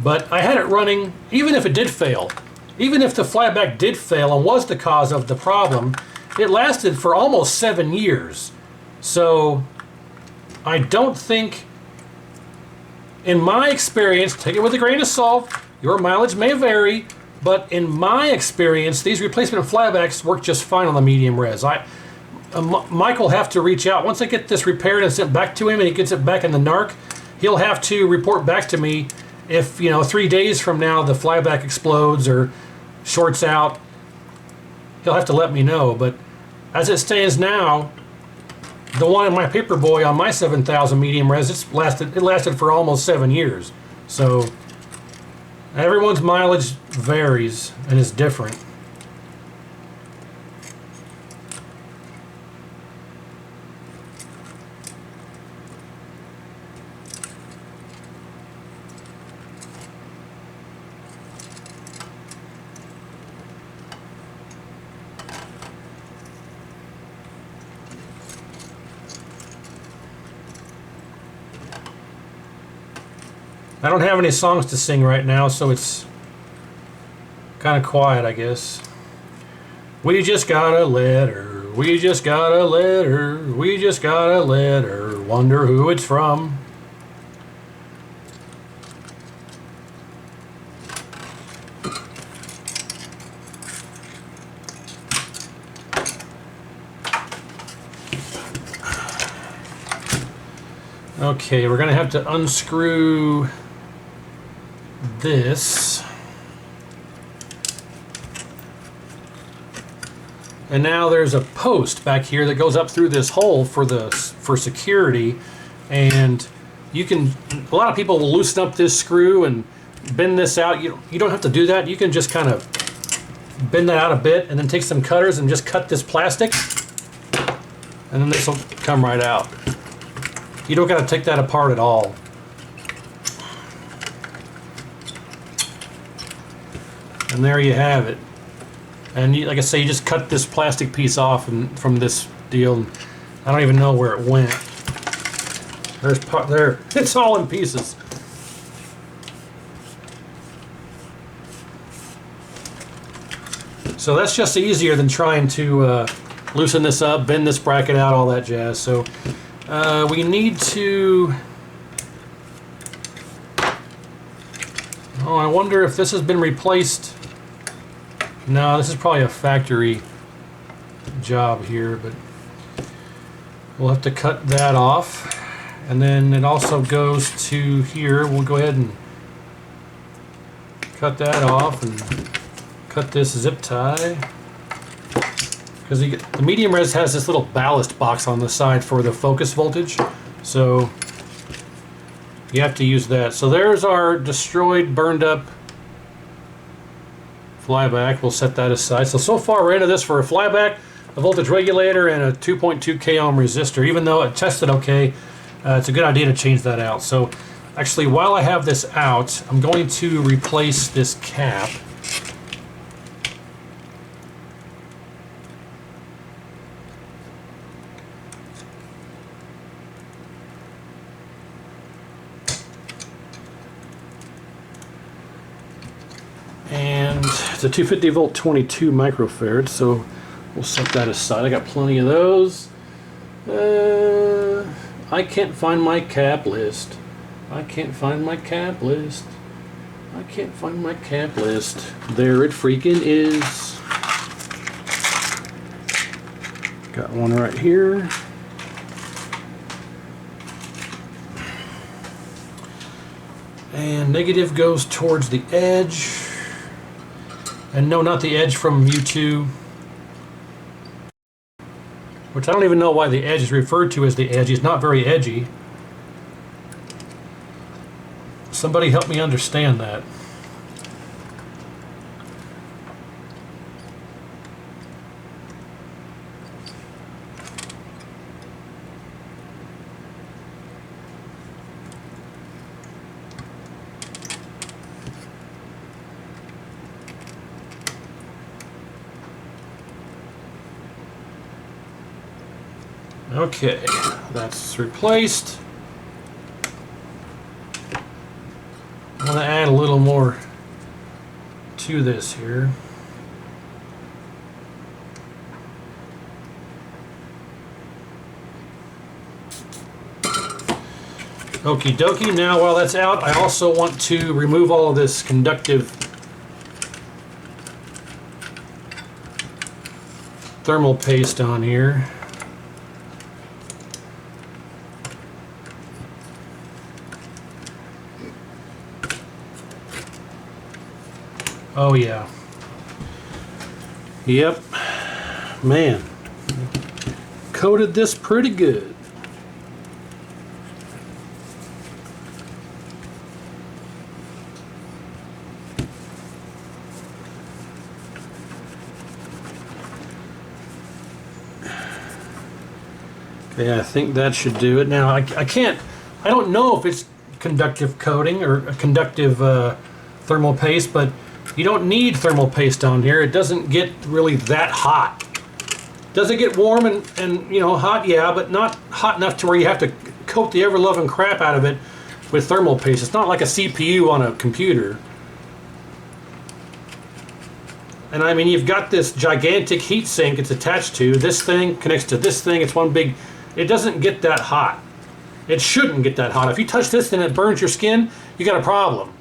But I had it running, even if it did fail, even if the flyback did fail and was the cause of the problem, it lasted for almost 7 years. So I don't think, in my experience, take it with a grain of salt, your mileage may vary, but in my experience, these replacement flybacks work just fine on the medium res. Mike will have to reach out. Once I get this repaired and sent back to him and he gets it back in the NARC, he'll have to report back to me if, 3 days from now the flyback explodes or shorts out. He'll have to let me know, but as it stands now, the one in my Paperboy on my 7000 medium res, it lasted for almost 7 years. So everyone's mileage varies and is different. I don't have any songs to sing right now, so it's kind of quiet, I guess. We just got a letter, we just got a letter, we just got a letter, wonder who it's from. Okay, we're going to have to unscrew this. And now there's a post back here that goes up through this hole for security, and a lot of people will loosen up this screw and bend this out. You don't have to do that. You can just kind of bend that out a bit and then take some cutters and just cut this plastic, and then this will come right out. You don't got to take that apart at all. And there you have it. And like I say, you just cut this plastic piece off from this deal. And I don't even know where it went. There. It's all in pieces. So that's just easier than trying to loosen this up, bend this bracket out, all that jazz. So we need to... Oh, I wonder if this has been replaced. No, this is probably a factory job here, but we'll have to cut that off. And then it also goes to here. We'll go ahead and cut that off and cut this zip tie. Because the medium res has this little ballast box on the side for the focus voltage. So you have to use that. So there's our destroyed, burned up flyback. We'll set that aside. So far we're into this for a flyback, a voltage regulator, and a 2.2 k ohm resistor. Even though it tested okay, it's a good idea to change that out. So actually, while I have this out, I'm going to replace this cap. It's a 250 volt 22 microfarad, so we'll set that aside. I got plenty of those. I can't find my cap list. I can't find my cap list. I can't find my cap list. There it freaking is. Got one right here. And negative goes towards the edge. And no, not the edge from U2. Which I don't even know why the edge is referred to as the edge. He's not very edgy. Somebody help me understand that. Okay, that's replaced. I'm going to add a little more to this here. Okie dokie. Now while that's out, I also want to remove all of this conductive thermal paste on here. Oh yeah. Yep. Man. Coated this pretty good. Okay, I think that should do it. Now I don't know if it's conductive coating or a conductive thermal paste, but you don't need thermal paste on here. It doesn't get really that hot. Does it get warm and you know, hot? Yeah, but not hot enough to where you have to coat the ever-loving crap out of it with thermal paste. It's not like a CPU on a computer. And I mean, you've got this gigantic heat sink it's attached to. This thing connects to this thing. It's one big... It doesn't get that hot. It shouldn't get that hot. If you touch this and it burns your skin, you got a problem.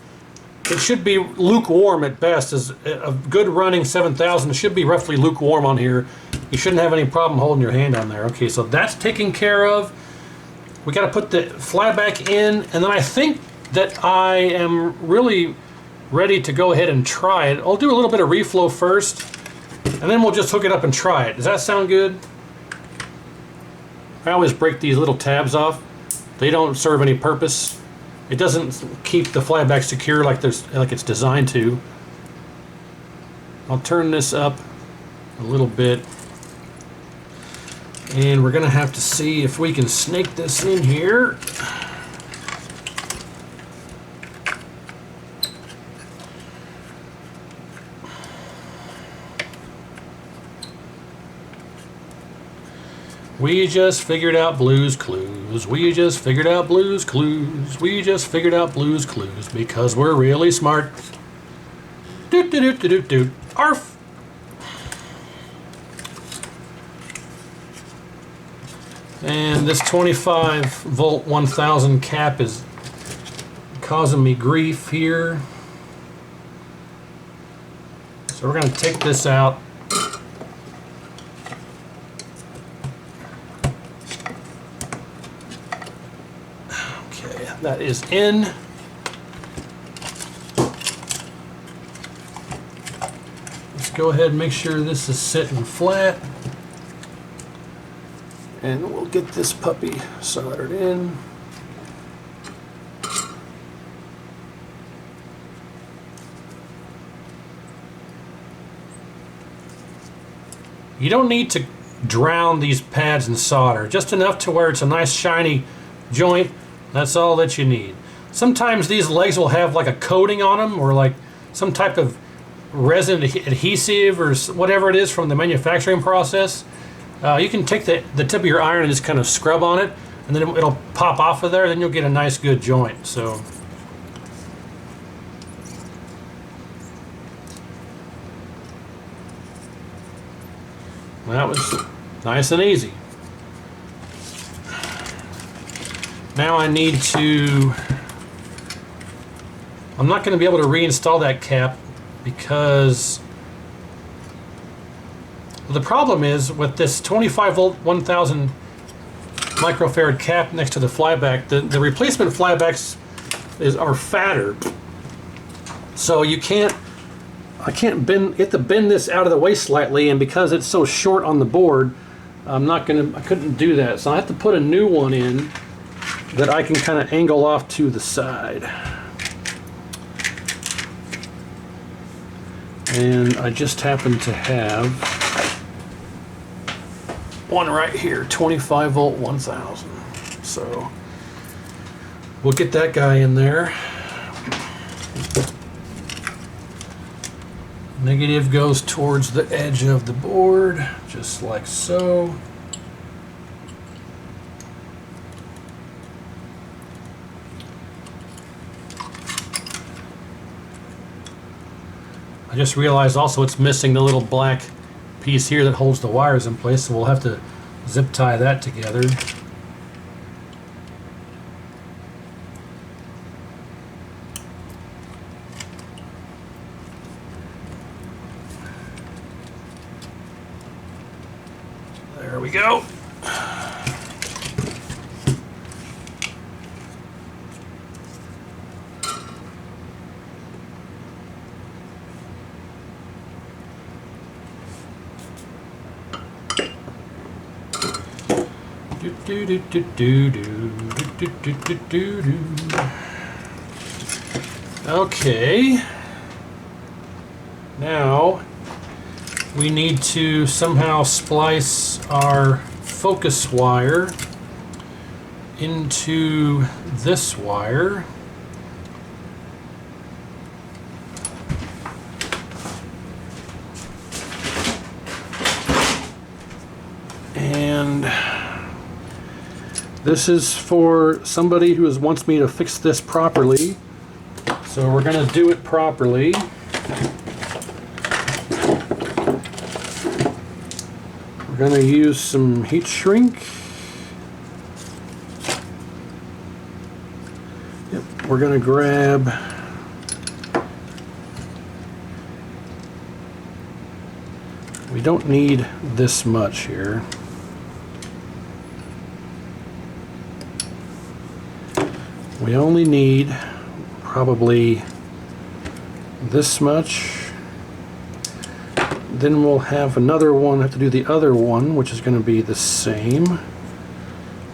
It should be lukewarm at best. As a good running 7000, it should be roughly lukewarm on here. You shouldn't have any problem holding your hand on there. Okay, so that's taken care of. We got to put the flat back in, and then I think that I am really ready to go ahead and try it. I'll do a little bit of reflow first, and then we'll just hook it up and try it. Does that sound good? I always break these little tabs off. They don't serve any purpose. It doesn't keep the flyback secure like it's designed to. I'll turn this up a little bit, and we're gonna have to see if we can snake this in here. We just figured out Blue's Clues. We just figured out Blue's Clues. We just figured out Blue's Clues because we're really smart. Doot doot doot doot doot. Arf. And this 25 volt 1000 cap is causing me grief here. So we're going to take this out. Okay, that is in. Let's go ahead and make sure this is sitting flat. And we'll get this puppy soldered in. You don't need to drown these pads in solder, just enough to where it's a nice shiny joint. That's all that you need. Sometimes these legs will have like a coating on them, or like some type of resin adhesive or whatever it is from the manufacturing process. You can take the tip of your iron and just kind of scrub on it, and then it'll pop off of there. Then you'll get a nice good joint. So That was nice and easy. Now I need to... I'm not going to be able to reinstall that cap because the problem is with this 25 volt 1000 microfarad cap next to the flyback, the replacement flybacks are fatter, so I can't bend. You have to bend this out of the way slightly, and because it's so short on the board, I couldn't do that, so I have to put a new one in that I can kind of angle off to the side. And I just happen to have one right here, 25 volt 1000. So we'll get that guy in there. Negative goes towards the edge of the board, just like so. I just realized also it's missing the little black piece here that holds the wires in place, so we'll have to zip tie that together. There we go. Okay, now we need to somehow splice our focus wire into this wire. And this is for somebody who wants me to fix this properly. So we're going to do it properly. We're going to use some heat shrink. Yep, we're going to grab we don't need this much here. We only need probably this much. Then we'll have another one, have to do the other one, which is going to be the same.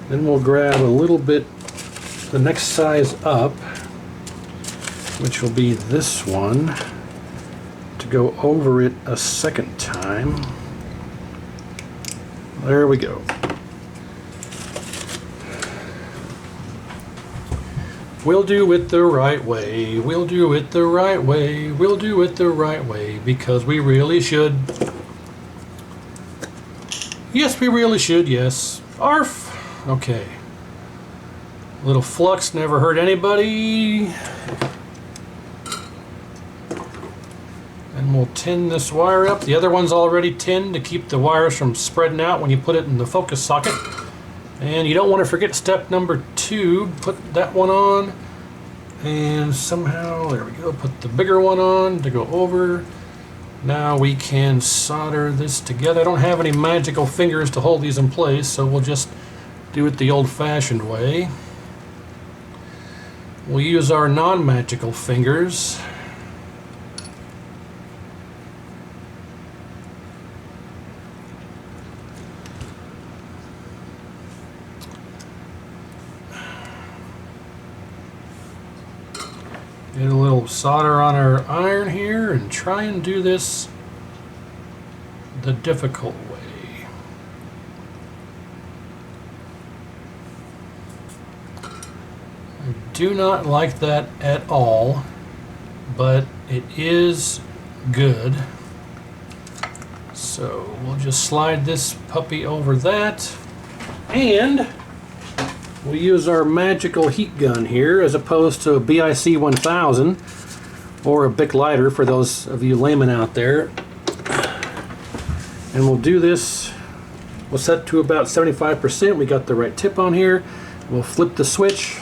Then we'll grab a little bit the next size up, which will be this one, to go over it a second time. There we go. We'll do it the right way, we'll do it the right way, we'll do it the right way, because we really should. Yes, we really should, yes. Arf! Okay. Little flux never hurt anybody. And we'll tin this wire up. The other one's already tinned to keep the wires from spreading out when you put it in the focus socket. And you don't want to forget step number 2. Put that one on, and somehow, there we go, put the bigger one on to go over. Now we can solder this together. I don't have any magical fingers to hold these in place, so we'll just do it the old-fashioned way. We'll use our non-magical fingers. Get a little solder on our iron here and try and do this the difficult way. I do not like that at all, but it is good. So we'll just slide this puppy over that, and we'll use our magical heat gun here as opposed to a BIC 1000 or a Bic lighter for those of you laymen out there. And we'll do this, we'll set to about 75%. We got the right tip on here. We'll flip the switch.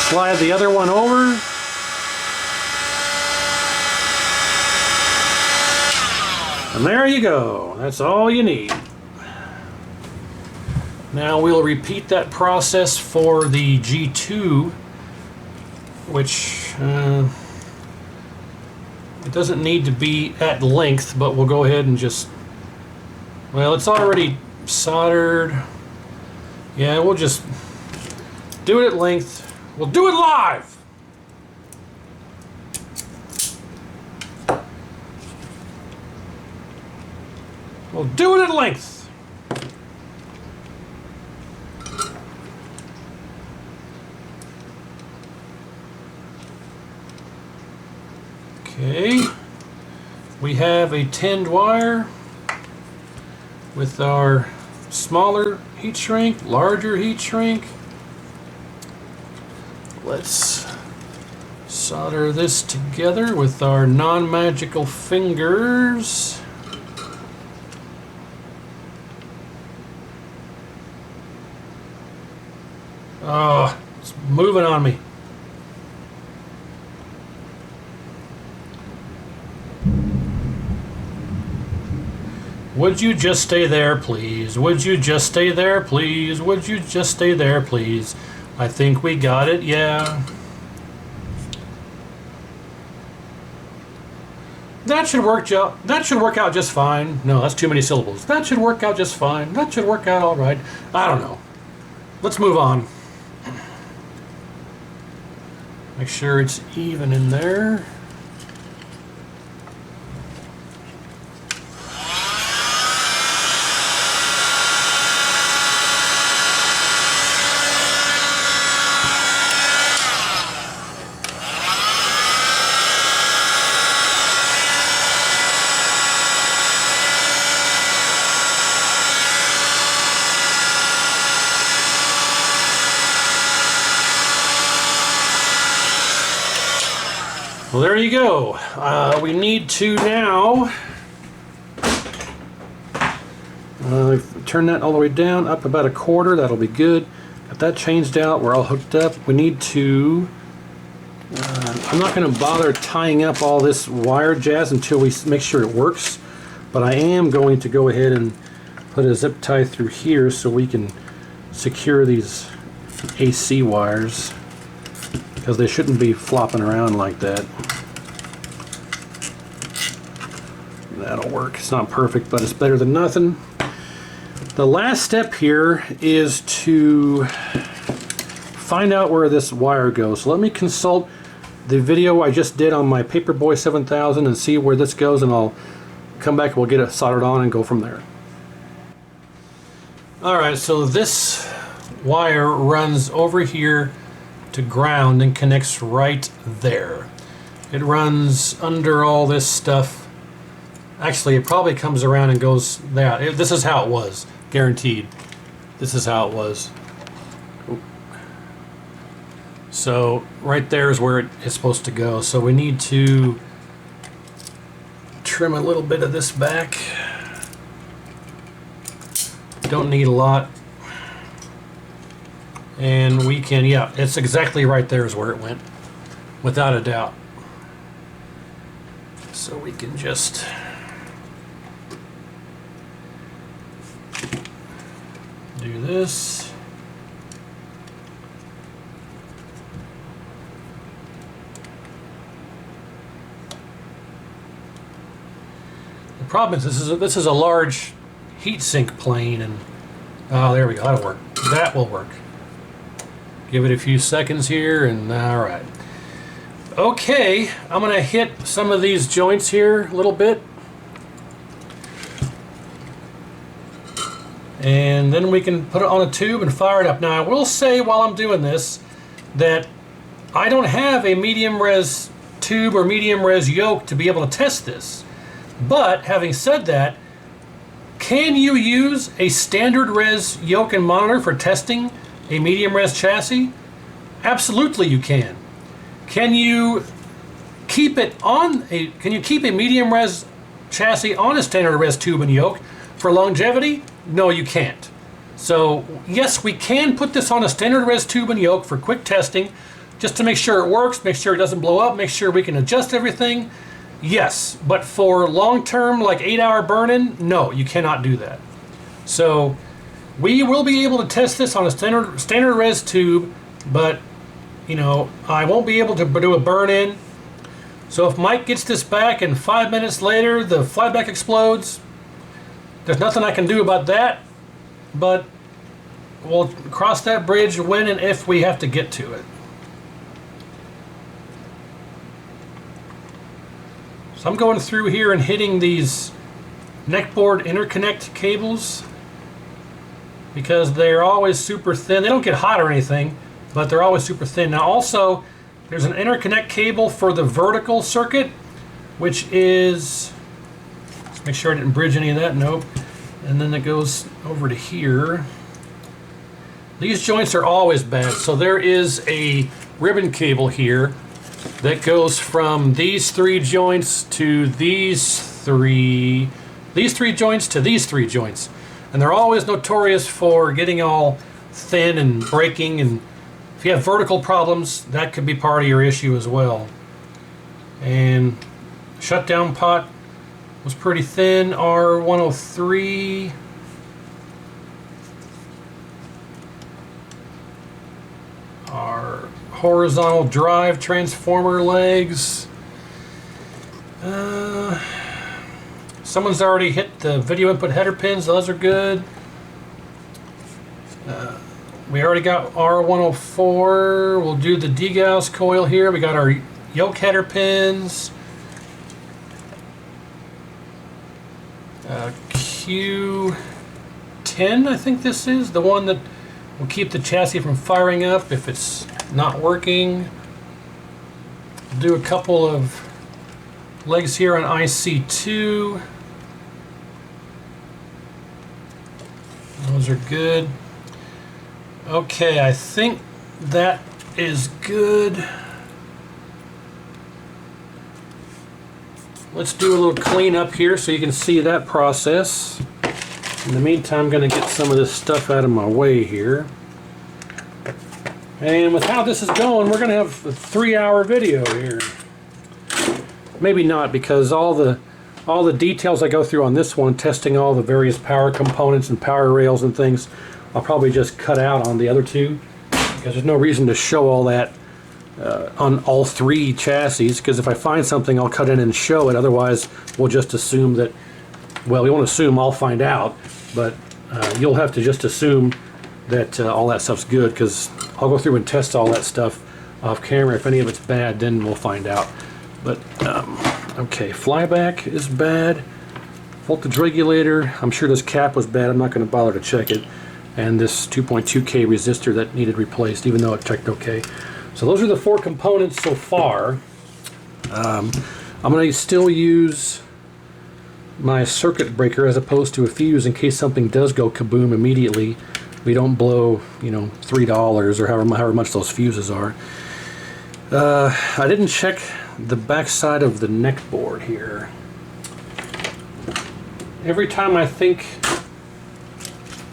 Slide the other one over. And there you go. That's all you need. Now we'll repeat that process for the G2, which it doesn't need to be at length, but we'll go ahead and just, well, it's already soldered. Yeah, we'll just do it at length. We'll do it live. We'll do it at length. Okay, we have a tinned wire with our smaller heat shrink, larger heat shrink. Let's solder this together with our non-magical fingers. Oh, it's moving on me. Would you just stay there, please? Would you just stay there, please? Would you just stay there, please? I think we got it, yeah. That should work out just fine. No, that's too many syllables. That should work out just fine. That should work out all right. I don't know. Let's move on. Make sure it's even in there. Well, there you go. We need to now turn that all the way down, up about a quarter. That'll be good. Got that changed out. We're all hooked up. We need to, I'm not going to bother tying up all this wire jazz until we make sure it works, but I am going to go ahead and put a zip tie through here so we can secure these AC wires, because they shouldn't be flopping around like that. That'll work. It's not perfect, but it's better than nothing. The last step here is to find out where this wire goes. So let me consult the video I just did on my Paperboy 7000 and see where this goes, and I'll come back and we'll get it soldered on and go from there. Alright, so this wire runs over here to ground and connects right there. It runs under all this stuff. Actually, it probably comes around and goes there. This is how it was, guaranteed. This is how it was. So right there is where it is supposed to go. So we need to trim a little bit of this back. Don't need a lot. And we can, yeah, it's exactly right there is where it went, without a doubt. So we can just do this. The problem is this is a large heatsink plane, and oh, there we go. That'll work. That will work. Give it a few seconds here, and all right. Okay, I'm gonna hit some of these joints here a little bit, and then we can put it on a tube and fire it up. Now, I will say while I'm doing this that I don't have a medium res tube or medium res yoke to be able to test this. But having said that, can you use a standard res yoke and monitor for testing a medium res chassis? Absolutely you can. Can you keep it on a medium res chassis on a standard res tube and yoke for longevity? No, you can't. So yes, we can put this on a standard res tube and yoke for quick testing, just to make sure it works, make sure it doesn't blow up, make sure we can adjust everything. Yes, but for long-term, like 8-hour burn-in, no, you cannot do that. So we will be able to test this on a standard res tube, but you know, I won't be able to do a burn-in. So if Mike gets this back and 5 minutes later the flyback explodes, there's nothing I can do about that, but we'll cross that bridge when and if we have to get to it. So I'm going through here and hitting these neckboard interconnect cables because they're always super thin. They don't get hot or anything, but they're always super thin. Now also, there's an interconnect cable for the vertical circuit, which is, let's make sure I didn't bridge any of that, nope. And then it goes over to here. These joints are always bad, so there is a ribbon cable here that goes from these three joints to these three joints to these three joints. And they're always notorious for getting all thin and breaking, and if you have vertical problems, that could be part of your issue as well. And shutdown pot was pretty thin, R103. Our horizontal drive transformer legs. Someone's already hit the video input header pins, those are good. We already got R104. We'll do the degauss coil here. We got our yoke header pins. Q10, I think this is the one that will keep the chassis from firing up if it's not working. Do a couple of legs here on IC2. Those are good. Okay, I think that is good. Let's do a little cleanup here so you can see that process. In the meantime, I'm going to get some of this stuff out of my way here. And with how this is going, we're going to have a 3-hour video here. Maybe not, because all the details I go through on this one, testing all the various power components and power rails and things, I'll probably just cut out on the other two, because there's no reason to show all that on all three chassis, because if I find something I'll cut in and show it, otherwise we'll just assume that, well, we won't assume, I'll find out, but you'll have to just assume that all that stuff's good, because I'll go through and test all that stuff off camera. If any of it's bad, then we'll find out. But okay, flyback is bad, voltage regulator, I'm sure this cap was bad, I'm not going to bother to check it, and this 2.2K resistor that needed replaced, even though it checked okay. So those are the 4 components so far. I'm going to still use my circuit breaker as opposed to a fuse in case something does go kaboom immediately. We don't blow, you know, $3 or however much those fuses are. I didn't check the back side of the neck board here. Every time I think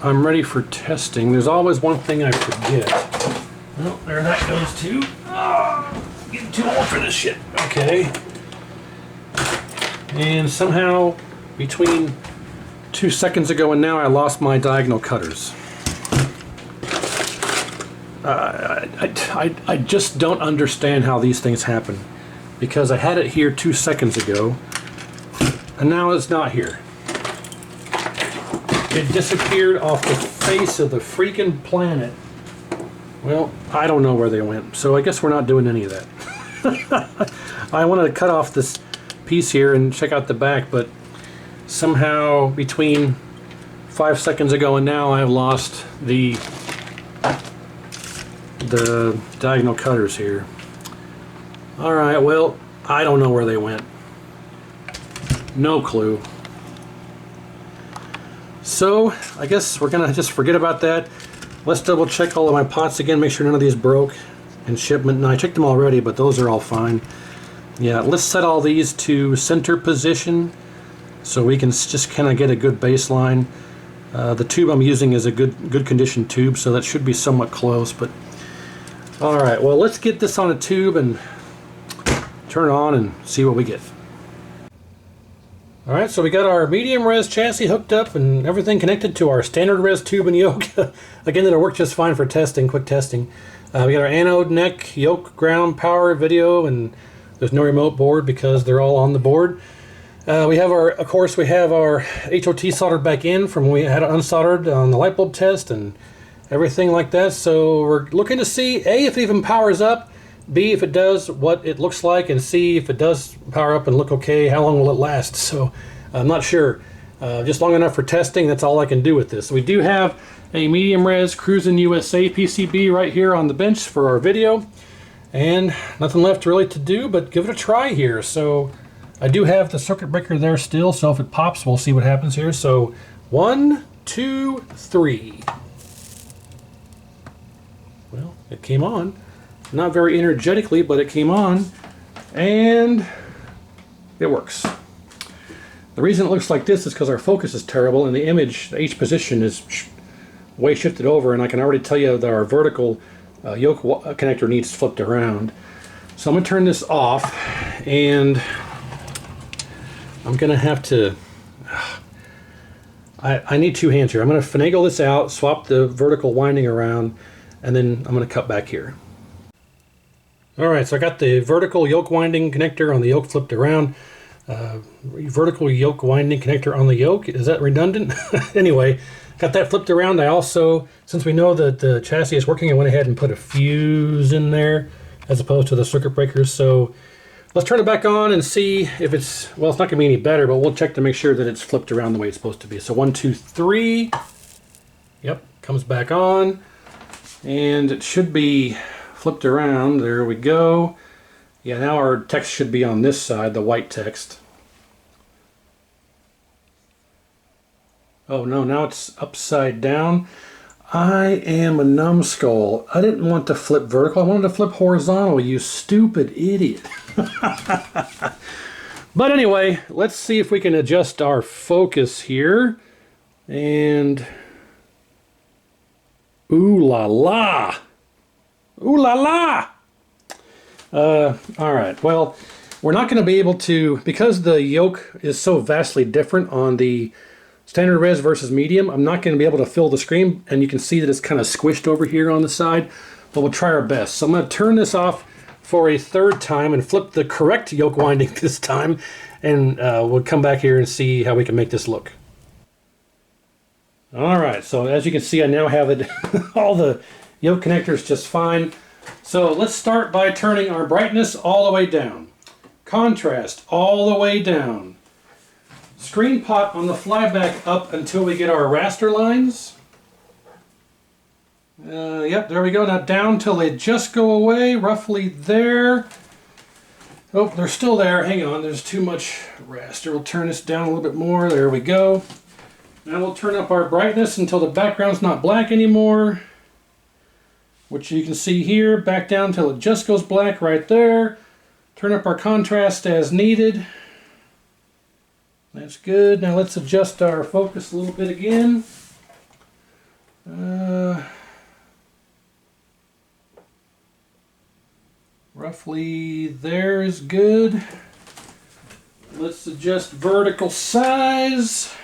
I'm ready for testing, there's always one thing I forget. Oh, there that goes too. Oh, getting too old for this shit. Okay. And somehow, between 2 seconds ago and now, I lost my diagonal cutters. I just don't understand how these things happen, because I had it here 2 seconds ago, and now it's not here. It disappeared off the face of the freaking planet. Well, I don't know where they went, so I guess we're not doing any of that. I wanted to cut off this piece here and check out the back, but somehow between 5 seconds ago and now I've lost the diagonal cutters here. Alright, well, I don't know where they went. No clue. So, I guess we're gonna just forget about that. Let's double check all of my pots again, make sure none of these broke in shipment. No, I checked them already, but those are all fine. Yeah, let's set all these to center position so we can just kind of get a good baseline. The tube I'm using is a good condition tube, so that should be somewhat close. But all right, well, let's get this on a tube and turn it on and see what we get. All right, so we got our medium res chassis hooked up and everything connected to our standard res tube and yoke. Again, that'll work just fine for testing, quick testing. We got our anode, neck, yoke, ground, power, video, and there's no remote board because they're all on the board. We have our, of course, we have our HOT soldered back in from when we had it unsoldered on the light bulb test and everything like that. So we're looking to see, A, if it even powers up, B, if it does, what it looks like, and C, if it does power up and look okay, how long will it last? So I'm not sure. Just long enough for testing, that's all I can do with this. We do have a medium res Cruisin' USA PCB right here on the bench for our video. And nothing left really to do but give it a try here. So I do have the circuit breaker there still, so if it pops, we'll see what happens here. So 1, 2, 3. Well, it came on. Not very energetically, but it came on, and it works. The reason it looks like this is because our focus is terrible, and the image, the H position, is way shifted over, and I can already tell you that our vertical yoke connector needs flipped around. So I'm going to turn this off, and I'm going to have to... I need two hands here. I'm going to finagle this out, swap the vertical winding around, and then I'm going to cut back here. Alright, so I got the vertical yoke winding connector on the yoke flipped around. Vertical yoke winding connector on the yoke. Is that redundant? Anyway, got that flipped around. I also, since we know that the chassis is working, I went ahead and put a fuse in there as opposed to the circuit breakers. So let's turn it back on and see if it's, well, it's not going to be any better, but we'll check to make sure that it's flipped around the way it's supposed to be. So 1, 2, 3. Yep, comes back on. And it should be flipped around. There we go. Yeah, now our text should be on this side, the white text. Oh no, now it's upside down. I am a numbskull. I didn't want to flip vertical. I wanted to flip horizontal, you stupid idiot. But anyway, let's see if we can adjust our focus here. And ooh la la. Ooh la la! Alright, well, we're not going to be able to, because the yoke is so vastly different on the standard res versus medium, I'm not going to be able to fill the screen, and you can see that it's kind of squished over here on the side, but we'll try our best. So I'm going to turn this off for a third time and flip the correct yoke winding this time, and we'll come back here and see how we can make this look. Alright, so as you can see, I now have it all the yoke connectors just fine. So let's start by turning our brightness all the way down. Contrast all the way down. Screen pot on the flyback up until we get our raster lines. Yep, there we go. Now down till they just go away, roughly there. Oh, they're still there. Hang on, there's too much raster. We'll turn this down a little bit more. There we go. Now we'll turn up our brightness until the background's not black anymore, which you can see here, back down until it just goes black right there. Turn up our contrast as needed. That's good. Now let's adjust our focus a little bit again. Roughly there is good. Let's adjust vertical size.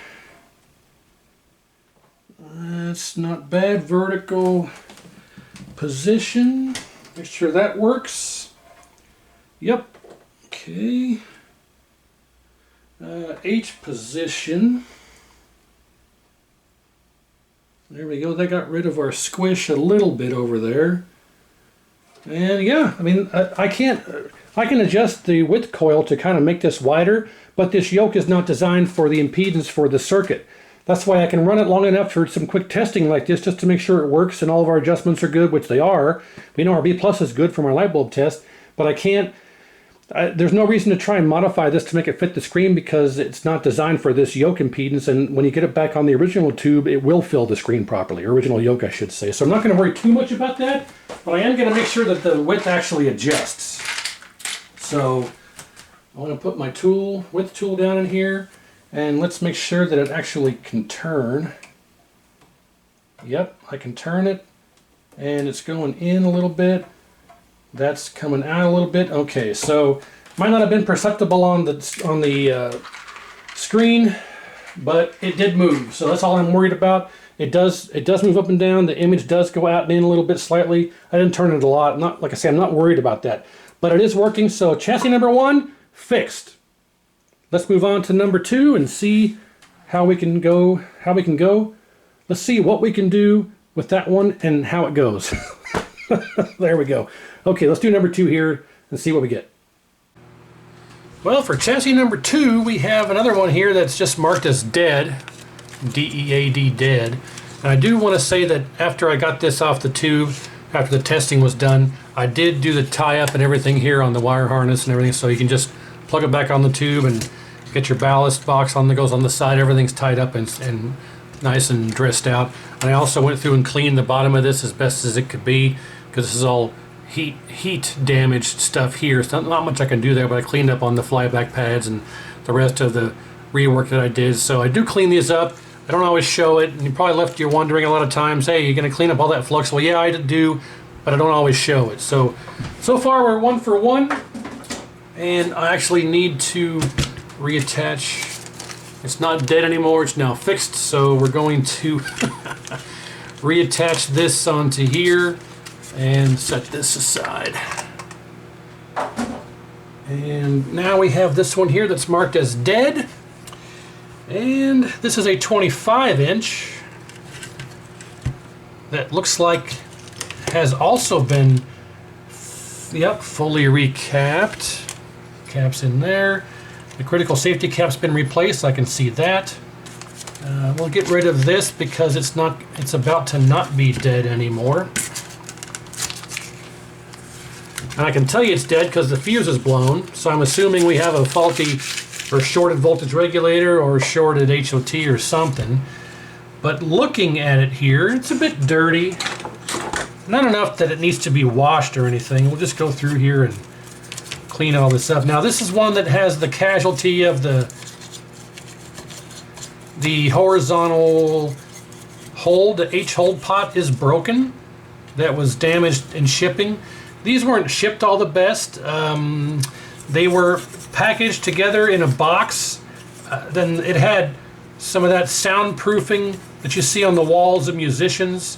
That's not bad. Vertical position, make sure that works. Yep. Okay. H position. There we go. That got rid of our squish a little bit over there. And yeah, I mean, I can adjust the width coil to kind of make this wider, but this yoke is not designed for the impedance for the circuit. That's why I can run it long enough for some quick testing like this just to make sure it works and all of our adjustments are good, which they are. We know our B+ is good from our light bulb test, but I can't there's no reason to try and modify this to make it fit the screen because it's not designed for this yoke impedance, and when you get it back on the original tube, it will fill the screen properly, original yoke I should say. So I'm not going to worry too much about that, but I am going to make sure that the width actually adjusts. So I'm going to put my width tool down in here, and let's make sure that it actually can turn. Yep, I can turn it, and it's going in a little bit. That's coming out a little bit. Okay, so might not have been perceptible on the screen, but it did move. So that's all I'm worried about. It does move up and down. The image does go out and in a little bit slightly. I didn't turn it a lot. Not like I say, I'm not worried about that, but it is working. So chassis number 1 fixed. Let's move on to number 2 and see how we can go. Let's see what we can do with that one and how it goes. There we go. Okay, let's do number 2 here and see what we get. Well, for chassis number 2, we have another one here that's just marked as dead. D-E-A-D, dead. And I do want to say that after I got this off the tube, after the testing was done, I did do the tie-up and everything here on the wire harness and everything, so you can just plug it back on the tube and get your ballast box that goes on the side. Everything's tied up and nice and dressed out. And I also went through and cleaned the bottom of this as best as it could be, because this is all heat damaged stuff here. So not much I can do there, but I cleaned up on the flyback pads and the rest of the rework that I did. So I do clean these up. I don't always show it, and you probably left you wondering a lot of times, hey, you're going to clean up all that flux? Well, yeah, I do, but I don't always show it. So far we're 1 for 1, and I actually need to reattach. It's not dead anymore, it's now fixed, so we're going to reattach this onto here and set this aside. And now we have this one here that's marked as dead, and this is a 25-inch that looks like has also been fully recapped. Cap's in there. The critical safety cap's been replaced. I can see that. We'll get rid of this because it's about to not be dead anymore. And I can tell you it's dead because the fuse is blown, so I'm assuming we have a faulty or shorted voltage regulator or shorted HOT or something. But looking at it here, it's a bit dirty. Not enough that it needs to be washed or anything. We'll just go through here and clean all this up. Now this is one that has the casualty of the horizontal hold. The H-hold pot is broken. That was damaged in shipping. These weren't shipped all the best. They were packaged together in a box. Then it had some of that soundproofing that you see on the walls of musicians,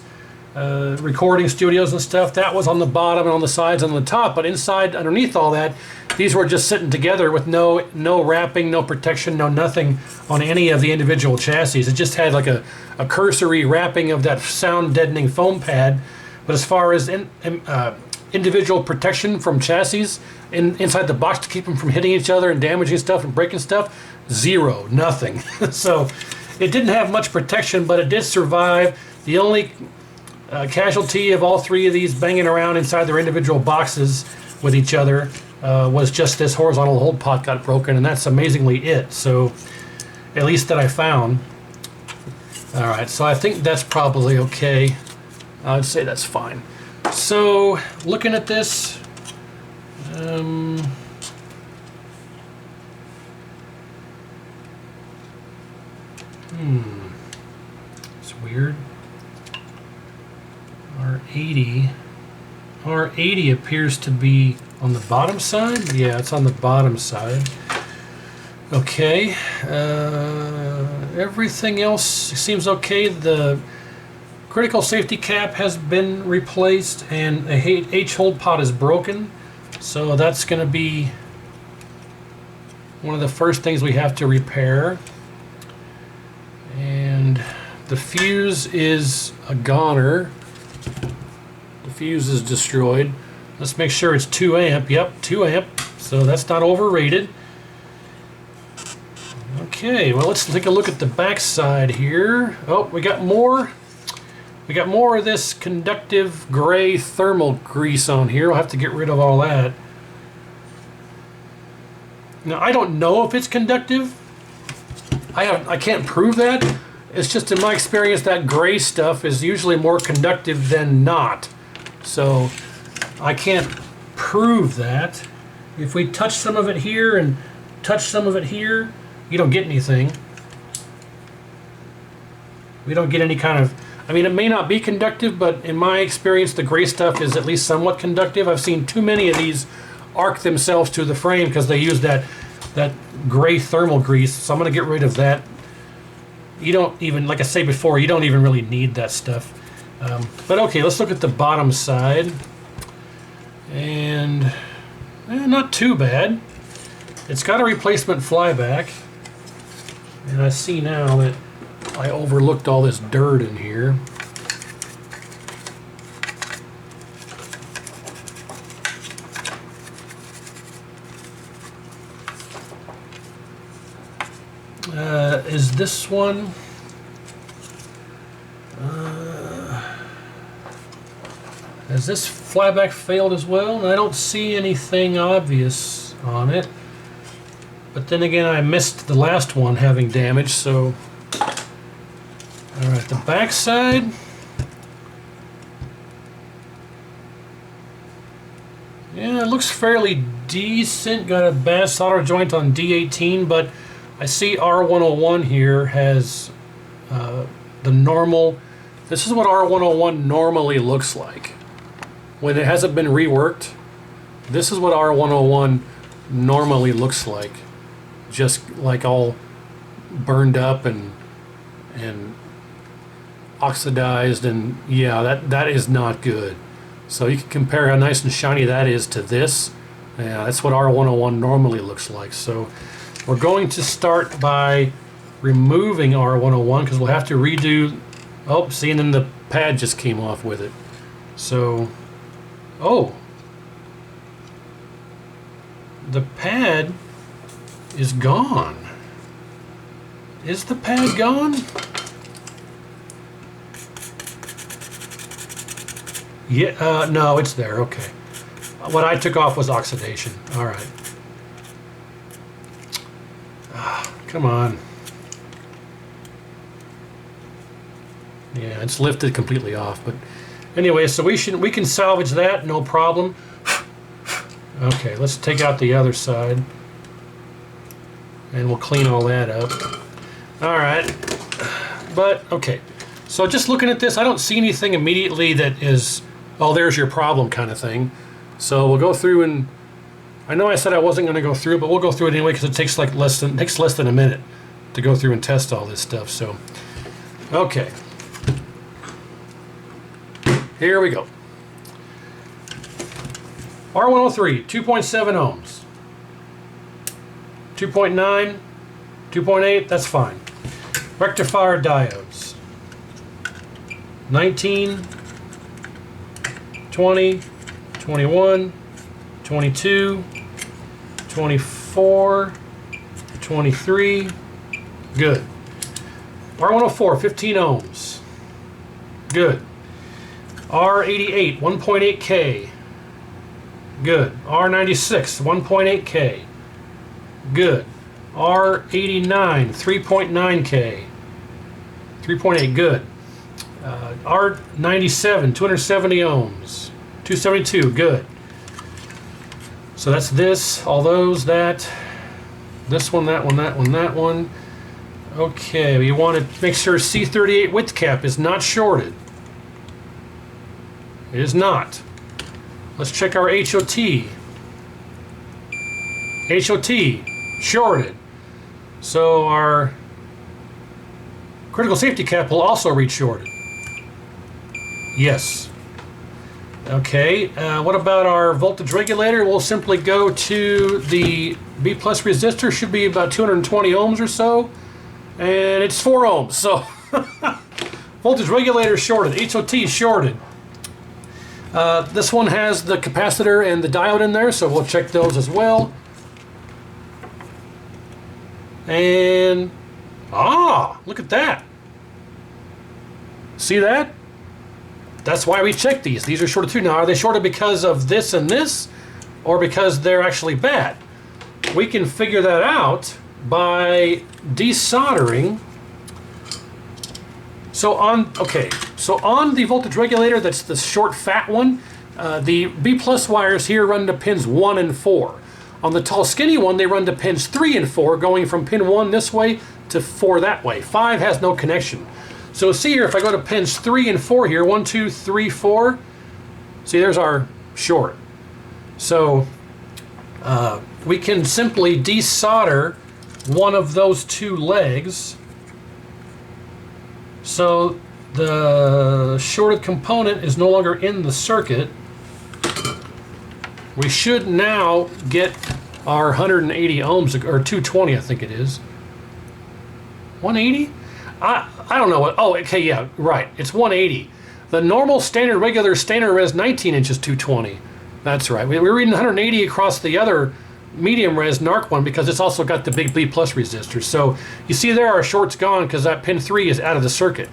recording studios and stuff. That was on the bottom and on the sides and on the top, but inside, underneath all that, these were just sitting together with no wrapping, no protection, no nothing on any of the individual chassis. It just had like a cursory wrapping of that sound deadening foam pad, but as far as individual protection from chassis inside the box to keep them from hitting each other and damaging stuff and breaking stuff, zero, nothing. So it didn't have much protection, but it did survive. The only casualty of all 3 of these banging around inside their individual boxes with each other was just this horizontal hold pot got broken, and that's amazingly it. So at least that I found. All right, so I think that's probably okay. I'd say that's fine. So looking at this, it's weird. R80 appears to be on the bottom side. Yeah, it's on the bottom side. Okay, everything else seems okay. The critical safety cap has been replaced, and the H-hold pot is broken, so that's going to be one of the first things we have to repair. And the fuse is a goner. The fuse is destroyed. Let's make sure it's 2 amp. Yep, 2 amp, so that's not overrated. Okay, well, let's take a look at the back side here. Oh, we got more of this conductive gray thermal grease on here. We'll have to get rid of all that. Now, I don't know if it's conductive. I can't prove that. It's just in my experience that gray stuff is usually more conductive than not. So I can't prove that. If we touch some of it here and touch some of it here, you don't get anything. We don't get any kind of, I mean, it may not be conductive, but in my experience, the gray stuff is at least somewhat conductive. I've seen too many of these arc themselves to the frame because they use that gray thermal grease. So I'm going to get rid of that. You don't even, like I said before, you don't even really need that stuff. But okay, let's look at the bottom side. And not too bad. It's got a replacement flyback. And I see now that I overlooked all this dirt in here. Is this one? Has this flyback failed as well? I don't see anything obvious on it. But then again, I missed the last one having damage, so... Alright, the back side. Yeah, it looks fairly decent. Got a bad solder joint on D18, but I see R101 here has the normal. This is what R101 normally looks like. When it hasn't been reworked, this is what R101 normally looks like. Just like all burned up and oxidized, and yeah, that is not good. So you can compare how nice and shiny that is to this. Yeah, that's what R101 normally looks like. So we're going to start by removing R101 because we'll have to redo. Oh, see, and then the pad just came off with it. So, oh, the pad is gone. Is the pad gone? Yeah, no, it's there. Okay. What I took off was oxidation. All right. Come on. Yeah, it's lifted completely off. But anyway, so we can salvage that, no problem. Okay, let's take out the other side, and we'll clean all that up. All right. But okay. So just looking at this, I don't see anything immediately that is, oh, there's your problem kind of thing. So we'll go through, and I know I said I wasn't going to go through, but we'll go through it anyway because it takes like less than a minute to go through and test all this stuff. So, okay, here we go. R103, 2.7 ohms, 2.9, 2.8. That's fine. Rectifier diodes. 19, 20, 21, 22, 24, 23. Good. R104, 15 ohms. Good. R88, 1.8K. Good. R96, 1.8K. Good. R89, 3.9K. 3.8, good. R97, 270 ohms. 272, good. So that's this, all those, that, this one, that one, that one, that one. Okay, you want to make sure C38 width cap is not shorted. It is not. Let's check our HOT. HOT, shorted. So our critical safety cap will also read shorted. Yes. Okay, what about our voltage regulator? We'll simply go to the B plus resistor, should be about 220 ohms or so, and it's 4 ohms, so voltage regulator shorted, HOT shorted. This one has the capacitor and the diode in there, so we'll check those as well. And, look at that. See that? That's why we check these. These are shorted too. Now, are they shorted because of this and this, or because they're actually bad? we can figure that out by desoldering. So on the voltage regulator, that's the short fat one, the B+ wires here run to pins 1 and 4. On the tall skinny one, they run to pins 3 and 4, going from pin 1 this way to 4 that way. 5 has no connection. So see here, if I go to pins 3 and 4 here, 1, 2, 3, 4, see there's our short. So we can simply desolder one of those two legs. So the shorted component is no longer in the circuit. We should now get our 180 ohms, or 220 I think it is. 180? I don't know what, oh, okay, yeah, right, it's 180. The normal standard regular standard res 19 inches 220. That's right. We're reading 180 across the other medium res NARC one because it's also got the big B+ resistor. So you see there our short's gone because that pin 3 is out of the circuit.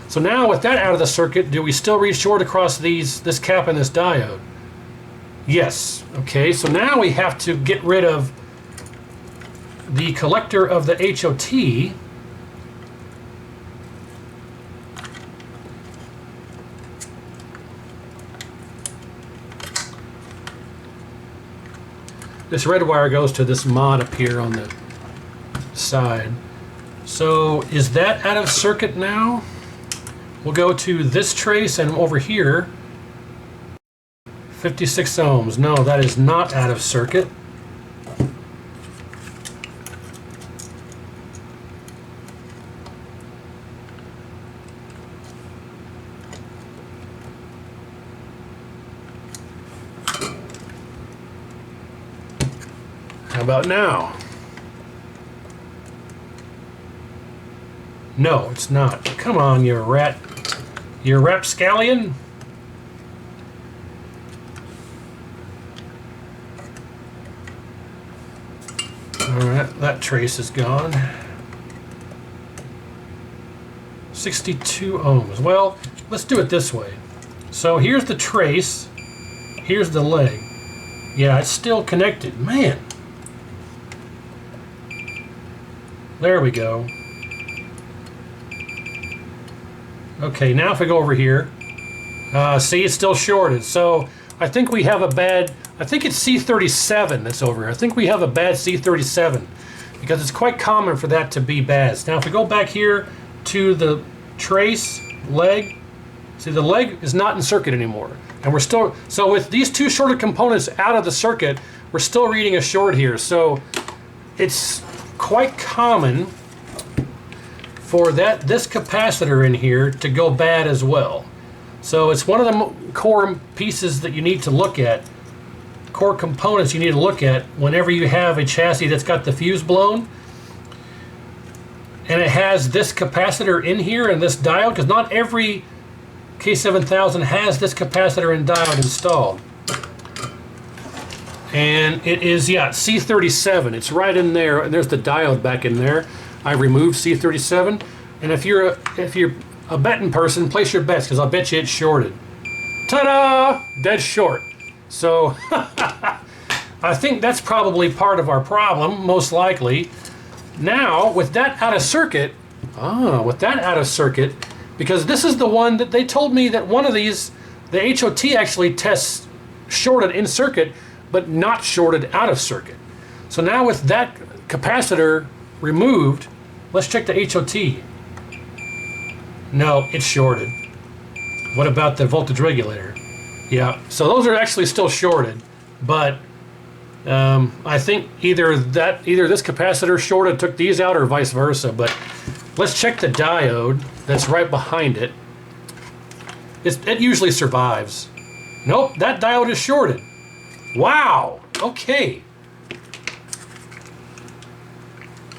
So now with that out of the circuit, do we still read short across this cap and this diode? Yes. Okay, so now we have to get rid of the collector of the HOT. This red wire goes to this mod up here on the side. So is that out of circuit now? We'll go to this trace and over here, 56 ohms. No, that is not out of circuit. How about now? No, it's not. Come on, you rat. You rapscallion. Alright, that trace is gone. 62 ohms. Well, let's do it this way. So here's the trace. Here's the leg. Yeah, it's still connected. Man. There we go. Okay, now if I go over here, see, it's still shorted. So I think we have a bad, I think it's C37 that's over here. I think we have a bad C37 because it's quite common for that to be bad. Now if we go back here to the trace leg, see the leg is not in circuit anymore. And we're still, so with these two shorted components out of the circuit, we're still reading a short here. So it's quite common for this capacitor in here to go bad as well. So it's one of the core pieces that you need to look at, core components you need to look at whenever you have a chassis that's got the fuse blown and it has this capacitor in here and this diode, because not every K7000 has this capacitor and diode installed. And it is, yeah, C37. It's right in there, and there's the diode back in there. I removed C37, and if you're a betting person, place your bets because I'll bet you it's shorted. Ta-da! Dead short. So I think that's probably part of our problem, most likely. Now with that out of circuit, because this is the one that they told me that one of these, the HOT actually tests shorted in circuit, but not shorted out of circuit. So now with that capacitor removed, let's check the HOT. No, it's shorted. What about the voltage regulator? Yeah, so those are actually still shorted, but I think either this capacitor shorted, took these out, or vice versa. But let's check the diode that's right behind it. It usually survives. Nope, that diode is shorted. Wow, okay.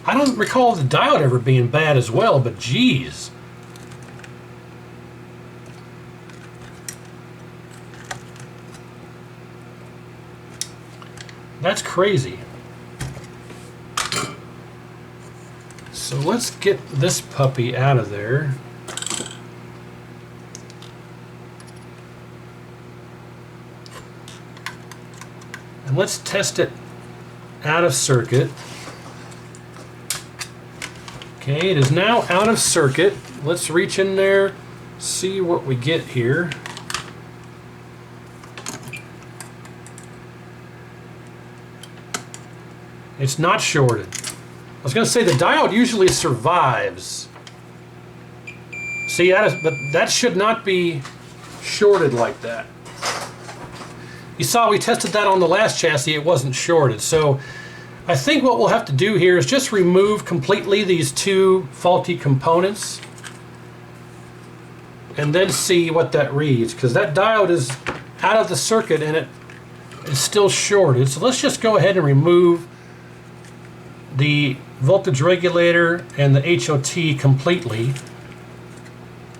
I don't recall the diode ever being bad as well, but geez. That's crazy. So let's get this puppy out of there. And let's test it out of circuit. Okay, it is now out of circuit. Let's reach in there, see what we get here. It's not shorted. I was going to say the diode usually survives. See, but that should not be shorted like that. You saw we tested that on the last chassis, it wasn't shorted. So I think what we'll have to do here is just remove completely these two faulty components and then see what that reads, because that diode is out of the circuit and it is still shorted. So let's just go ahead and remove the voltage regulator and the HOT completely.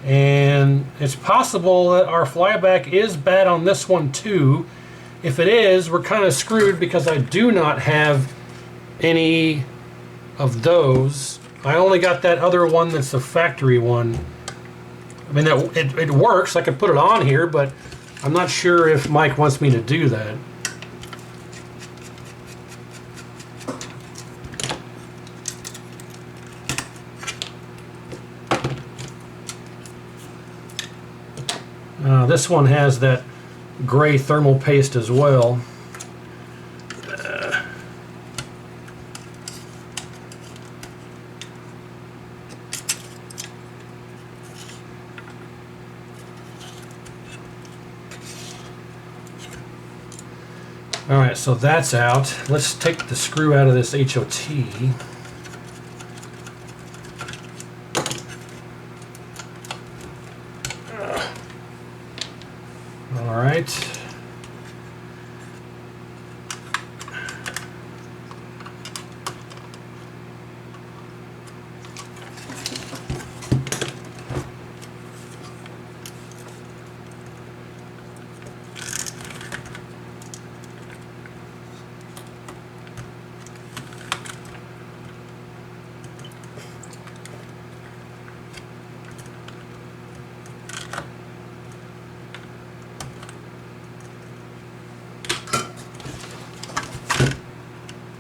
And it's possible that our flyback is bad on this one too. If it is, we're kind of screwed because I do not have any of those. I only got that other one that's the factory one. I mean, it works. I could put it on here, but I'm not sure if Mike wants me to do that. This one has that gray thermal paste as well. Alright, so that's out. Let's take the screw out of this HOT. Alright.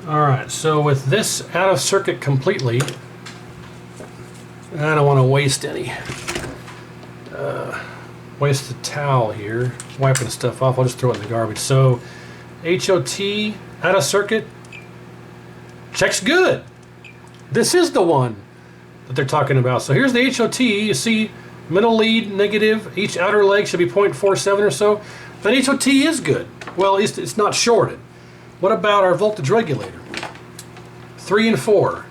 Alright, so with this out of circuit completely, I don't want to waste any. Waste the towel here, wiping stuff off. I'll just throw it in the garbage. So HOT out of circuit, checks good. This is the one that they're talking about. So here's the HOT. You see middle lead negative, each outer leg should be 0.47 or so. That HOT is good. Well, at least it's not shorted. What about our voltage regulator? 3 and 4.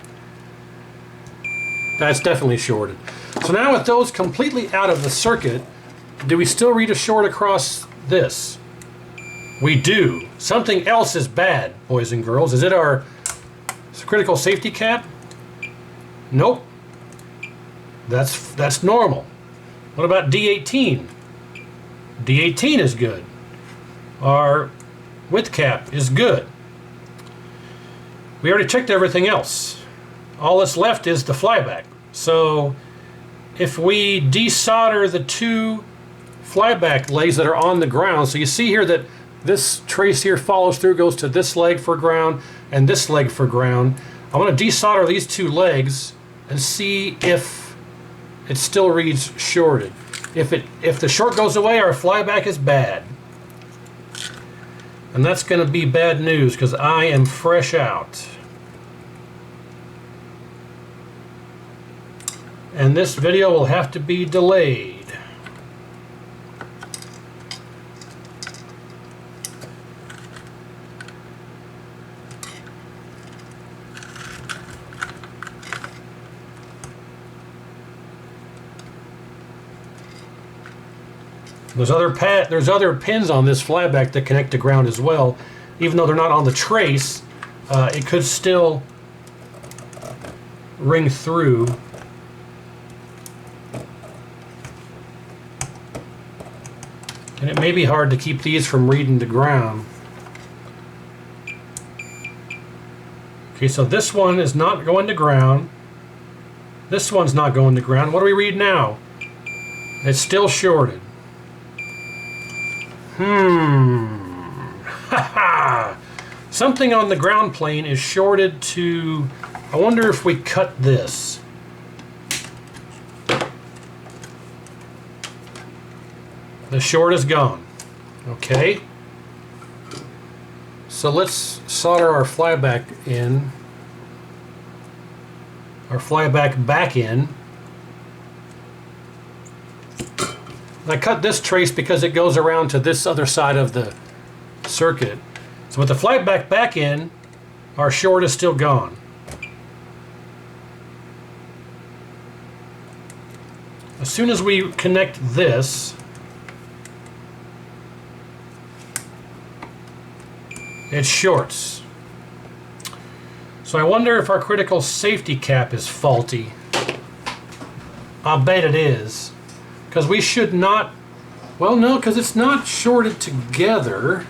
That's definitely shorted. So now with those completely out of the circuit, do we still read a short across this? We do. Something else is bad, boys and girls. Is it our critical safety cap? Nope. That's normal. What about D18? D18 is good. Our width cap is good. We already checked everything else. All that's left is the flyback. So if we desolder the two flyback legs that are on the ground, so you see here that this trace here follows through, goes to this leg for ground and this leg for ground. I want to desolder these two legs and see if it still reads shorted. If the short goes away, our flyback is bad. And that's going to be bad news because I am fresh out. And this video will have to be delayed. There's other pins on this flyback that connect to ground as well. Even though they're not on the trace, it could still ring through. And it may be hard to keep these from reading to ground. Okay, so this one is not going to ground. This one's not going to ground. What do we read now? It's still shorted. something on the ground plane is shorted to, I wonder if we cut this. The short is gone. Okay. So let's solder our flyback in. Our flyback back in. And I cut this trace because it goes around to this other side of the circuit. So with the flyback back in, our short is still gone. As soon as we connect this, it shorts. So I wonder if our critical safety cap is faulty. I'll bet it is. Because we should not, well no, because it's not shorted together.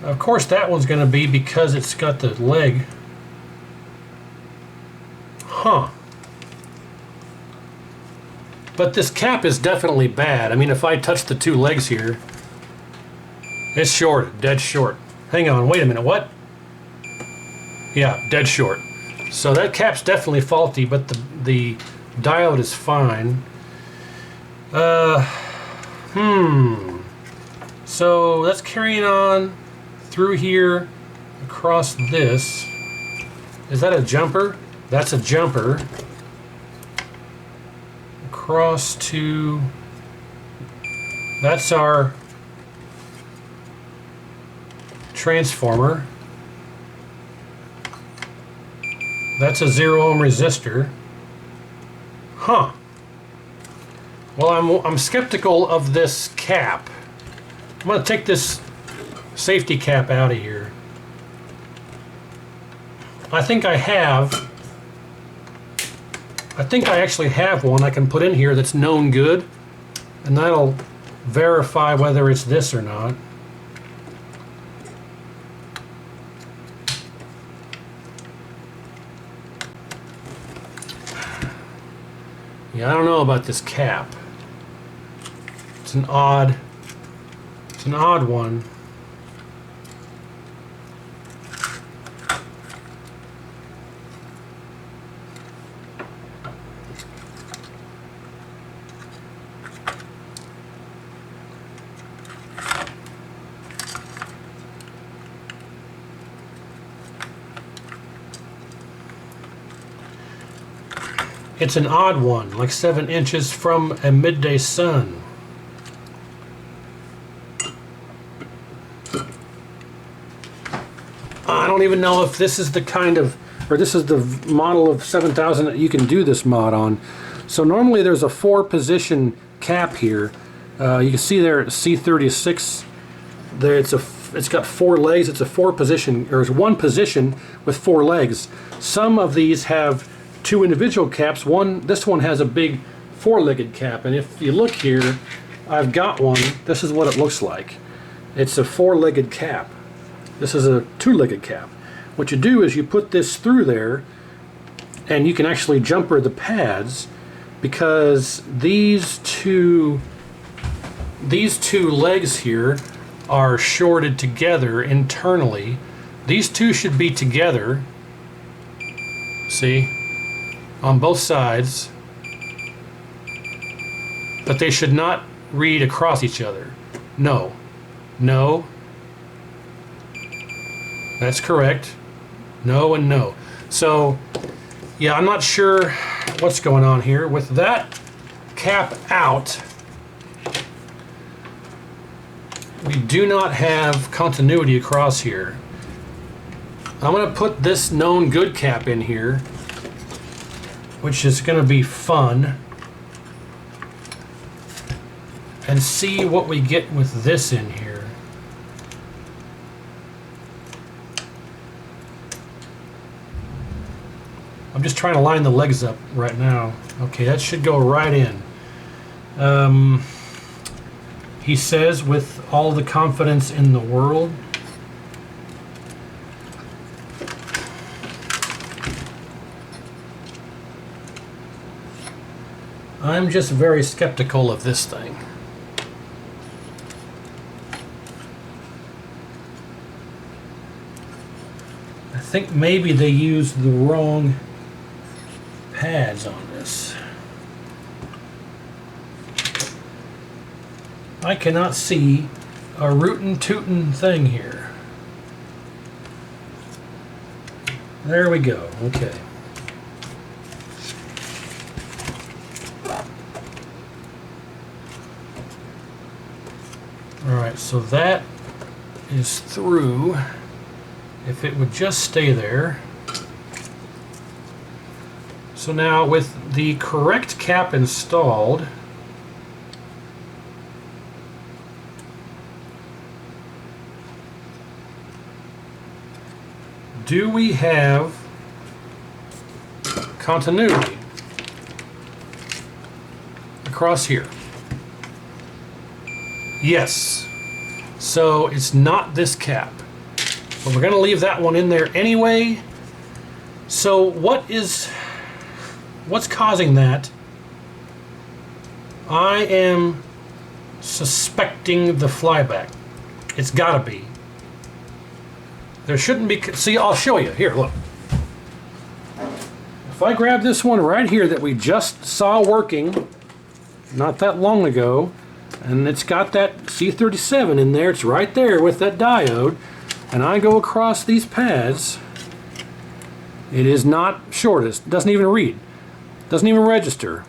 Of course that one's going to be because it's got the leg. Huh. But this cap is definitely bad. I mean, if I touch the two legs here, it's short, dead short. Hang on, wait a minute, what? Yeah, dead short. So that cap's definitely faulty, but the diode is fine. So that's carrying on through here, across this. Is that a jumper? That's a jumper. Across to, that's our transformer. That's a 0 ohm resistor. Huh. Well, I'm skeptical of this cap. I'm going to take this safety cap out of here. I think I actually have one I can put in here that's known good, and that'll verify whether it's this or not. Yeah, I don't know about this cap. It's an odd one. It's an odd one, like 7 inches from a midday sun. I don't even know if this is the kind of, or this is the model of 7000 that you can do this mod on. So normally there's a 4-position cap here. You can see there at C36, there it's got 4 legs. It's a 4-position, or it's 1 position with 4 legs. Some of these have 2 individual caps. This one has a big 4-legged cap, and if you look here, I've got one. This is what it looks like. It's a 4-legged cap. This is a 2-legged cap. What you do is you put this through there, and you can actually jumper the pads, because these two legs here are shorted together internally. These two should be together. See? On both sides, but they should not read across each other. No. No. That's correct. No and no. So, yeah, I'm not sure what's going on here. With that cap out, we do not have continuity across here. I'm going to put this known good cap in here, which is going to be fun, and see what we get with this in here. I'm just trying to line the legs up right now. Okay, that should go right in. He says, with all the confidence in the world. I'm just very skeptical of this thing. I think maybe they used the wrong pads on this. I cannot see a rootin' tootin' thing here. There we go. Okay. Alright, so that is through. If it would just stay there. So now with the correct cap installed, do we have continuity across here? Yes. So it's not this cap. But we're going to leave that one in there anyway. So what's causing that? I am suspecting the flyback. It's got to be. There shouldn't be. See, I'll show you. Here, look. If I grab this one right here that we just saw working not that long ago, and it's got that C37 in there, it's right there with that diode, and I go across these pads, it is not shorted. It doesn't even read. Doesn't even register.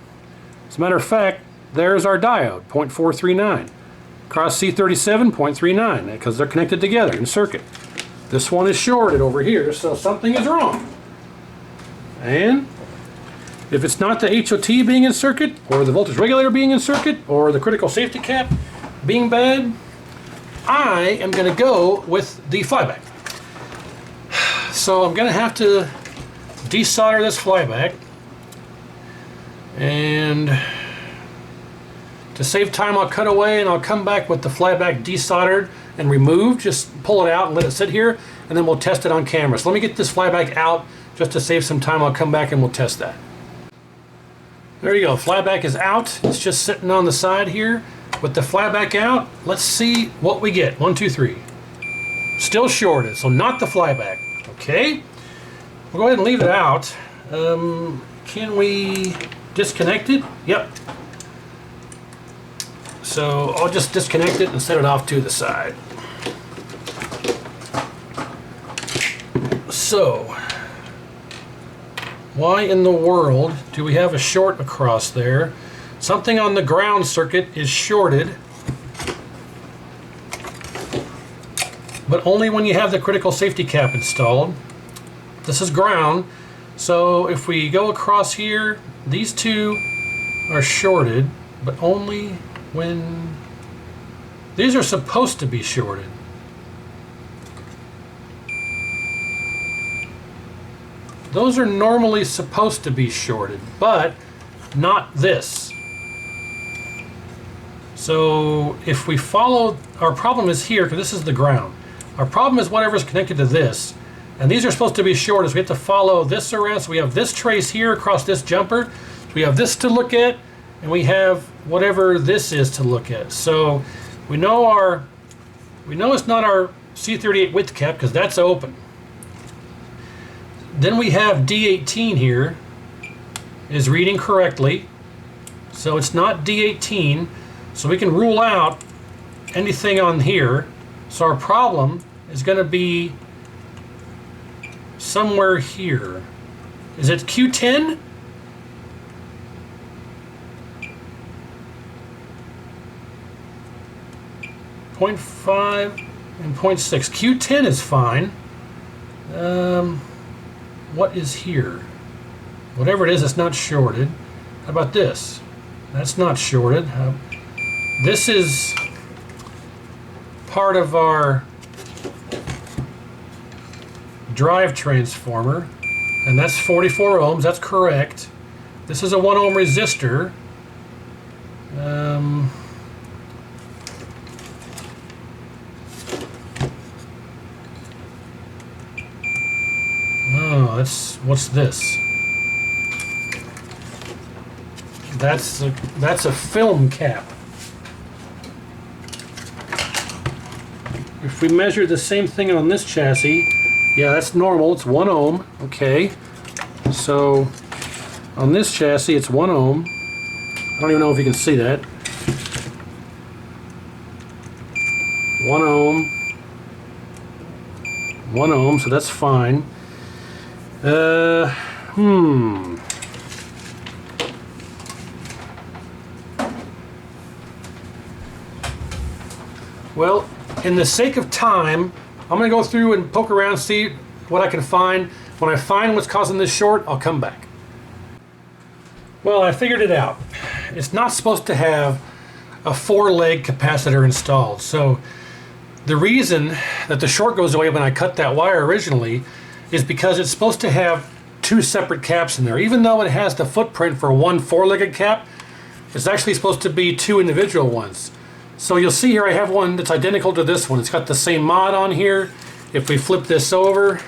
As a matter of fact, there's our diode, 0.439. Across C37, 0.39, because they're connected together in circuit. This one is shorted over here, so something is wrong. And if it's not the HOT being in circuit, or the voltage regulator being in circuit, or the critical safety cap being bad, I am going to go with the flyback. So I'm going to have to desolder this flyback. And to save time, I'll cut away and I'll come back with the flyback desoldered and removed. Just pull it out and let it sit here, and then we'll test it on camera. So let me get this flyback out just to save some time. I'll come back and we'll test that. There you go. Flyback is out. It's just sitting on the side here. With the flyback out, let's see what we get. 1, 2, 3. Still shorted, so not the flyback. Okay. We'll go ahead and leave it out. Can we disconnect it? Yep. So I'll just disconnect it and set it off to the side. So, why in the world do we have a short across there? Something on the ground circuit is shorted, but only when you have the critical safety cap installed. This is ground, so if we go across here, these two are shorted, but only when these are supposed to be shorted. Those are normally supposed to be shorted, but not this. So if we follow, our problem is here, because this is the ground. Our problem is whatever's connected to this. And these are supposed to be shorted, so we have to follow this around. So we have this trace here across this jumper. So we have this to look at, and we have whatever this is to look at. So we know it's not our C38 width cap, because that's open. Then we have D18 here is reading correctly. So it's not D18. So we can rule out anything on here. So our problem is going to be somewhere here. Is it Q10? .5 and 0.6. Q10 is fine. What is here? Whatever it is, it's not shorted. How about this? That's not shorted. This is part of our drive transformer, and that's 44 ohms. That's correct. This is a 1 ohm resistor. Oh, what's this? That's a film cap. If we measure the same thing on this chassis, Yeah, that's normal. It's 1 ohm. Okay. So on this chassis, it's 1 ohm. I don't even know if you can see that. 1 ohm. 1 ohm, so that's fine. Well, in the sake of time, I'm going to go through and poke around, see what I can find. When I find what's causing this short, I'll come back. Well, I figured it out. It's not supposed to have a 4-leg capacitor installed. So the reason that the short goes away when I cut that wire originally is because it's supposed to have 2 separate caps in there. Even though it has the footprint for 1 4-legged cap, it's actually supposed to be 2 individual ones. So you'll see here I have one that's identical to this one. It's got the same mod on here. If we flip this over,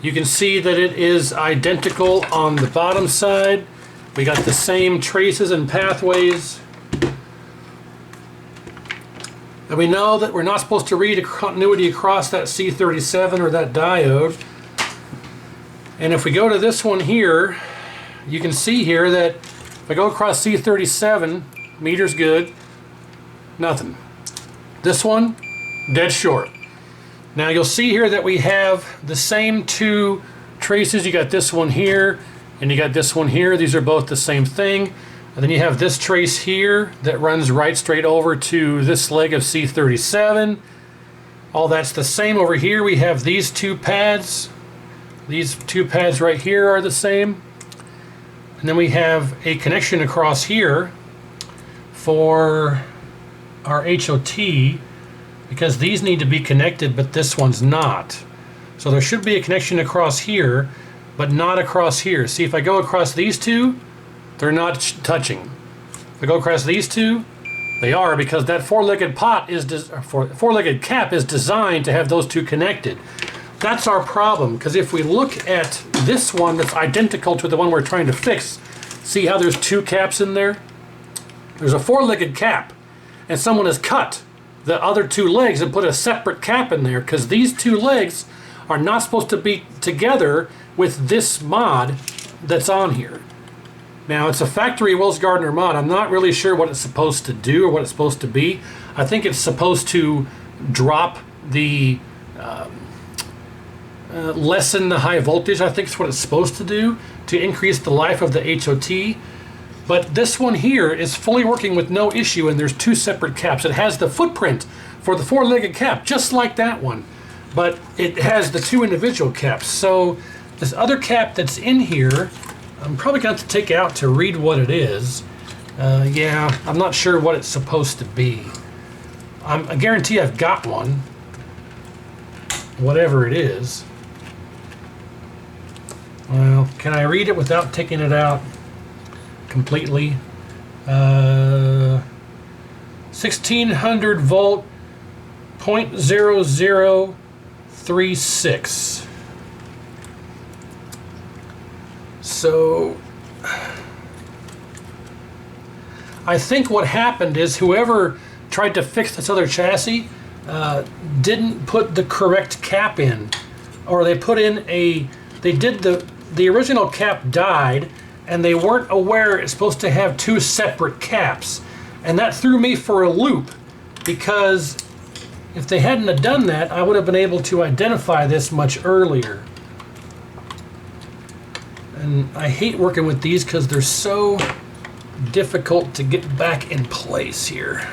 you can see that it is identical on the bottom side. We got the same traces and pathways. And we know that we're not supposed to read a continuity across that C37 or that diode. And if we go to this one here, you can see here that if I go across C37, meter's good, nothing. This one, dead short. Now you'll see here that we have the same 2 traces. You got this one here, and you got this one here. These are both the same thing. And then you have this trace here that runs right straight over to this leg of C37. All that's the same over here. We have these 2 pads. These 2 pads right here are the same. And then we have a connection across here for our HOT, because these need to be connected, but this one's not. So there should be a connection across here, but not across here. See, if I go across these 2, they're not touching. If I go across these 2, they are, because that 4-legged pot is 4-legged cap is designed to have those 2 connected. That's our problem, because if we look at this one that's identical to the one we're trying to fix, see how there's 2 caps in there? There's a 4-legged cap, and someone has cut the other 2 legs and put a separate cap in there, because these 2 legs are not supposed to be together with this mod that's on here. Now, it's a factory Wills Gardner mod. I'm not really sure what it's supposed to do or what it's supposed to be. I think it's supposed to drop the lessen the high voltage. I think it's what it's supposed to do to increase the life of the HOT. But this one here is fully working with no issue, and there's 2 separate caps. It has the footprint for the 4-legged cap, just like that one, but it has the 2 individual caps. So this other cap that's in here, I'm probably going to have to take out to read what it is. Yeah, I'm not sure what it's supposed to be. I guarantee I've got one, whatever it is. Well, can I read it without taking it out completely? 1600 volt 0.0036. So I think what happened is whoever tried to fix this other chassis didn't put the correct cap in, or they put in the original cap died, and they weren't aware it's supposed to have 2 separate caps, and that threw me for a loop, because if they hadn't have done that, I would have been able to identify this much earlier. And I hate working with these because they're so difficult to get back in place here.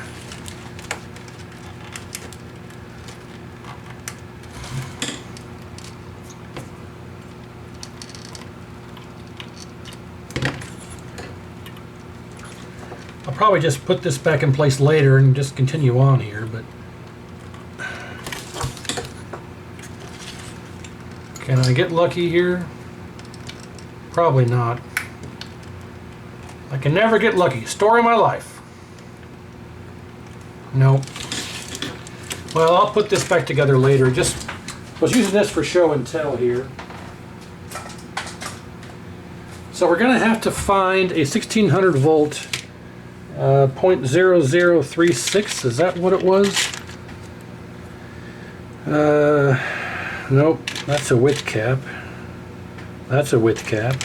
I'll probably just put this back in place later and just continue on here, but can I get lucky here? Probably not. I can never get lucky. Story of my life. Nope. Well, I'll put this back together later. Just was using this for show and tell here. So we're going to have to find a 1600 volt 0.0036. Is that what it was? Nope, that's a width cap. That's a width cap.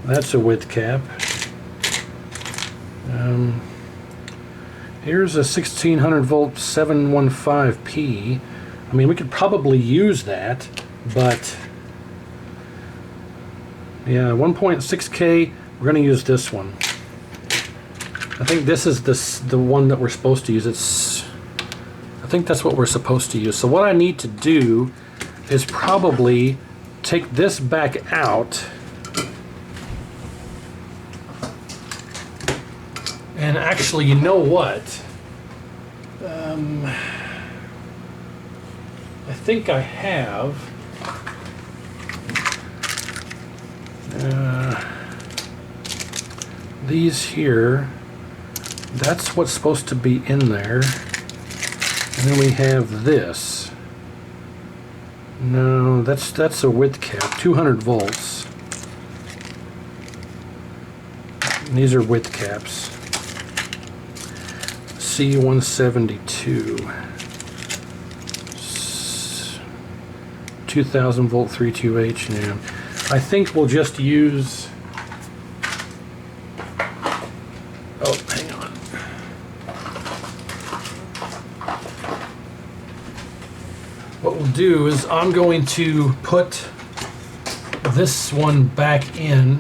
That's a width cap. Here's a 1600 volt 715P. I mean, we could probably use that, but yeah, 1.6K, we're going to use this one. I think this is the one that we're supposed to use. I think that's what we're supposed to use. So what I need to do is probably take this back out and actually, you know what? I think I have these here. That's what's supposed to be in there. And then we have this. No, that's a width cap, 200 volts. And these are width caps. C172. 2000 volt 32H. Yeah. I think we'll just use. Oh, hang on. What we'll do is I'm going to put this one back in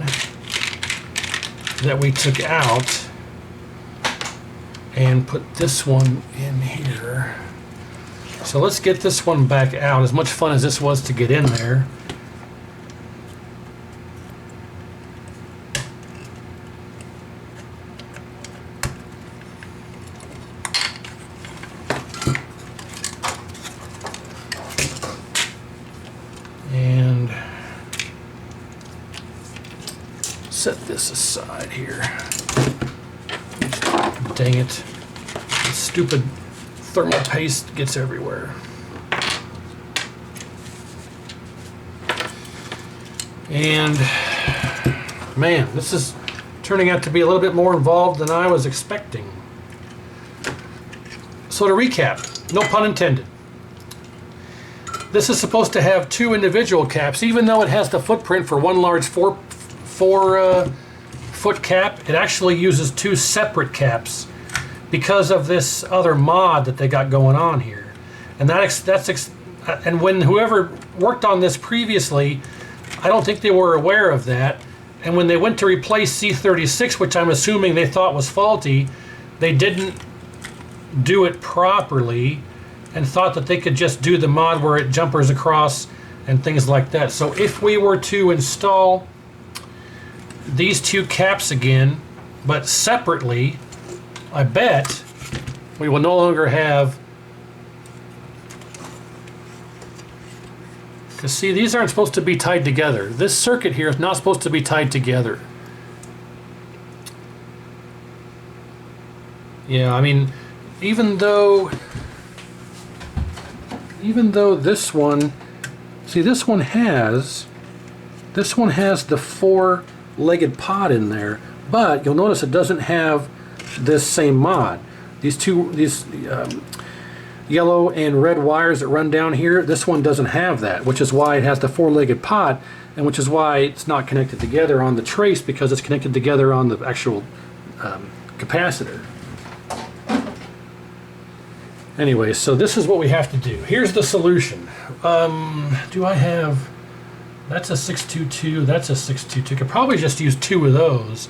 that we took out and put this one in here. So let's get this one back out. As much fun as this was to get in there. And set this aside here. Dang it. This stupid thermal paste gets everywhere. And man, this is turning out to be a little bit more involved than I was expecting. So to recap, no pun intended. This is supposed to have two individual caps, even though it has the footprint for one large four foot cap. It actually uses two separate caps because of this other mod that they got going on here. And and when whoever worked on this previously, I don't think they were aware of that. And when they went to replace C36, which I'm assuming they thought was faulty, they didn't do it properly and thought that they could just do the mod where it jumpers across and things like that. So if we were to install these two caps again, but separately, I bet we will no longer have, because see, these aren't supposed to be tied together. This circuit here is not supposed to be tied together. Yeah, I mean, even though this one, see, this one has the four-legged pod in there, but you'll notice it doesn't have this same mod. These yellow and red wires that run down here, this one doesn't have that, which is why it has the four-legged pod, and which is why it's not connected together on the trace, because it's connected together on the actual capacitor. Anyway, so this is what we have to do. Here's the solution. Do I have... That's a 622, that's a 622. Could probably just use two of those.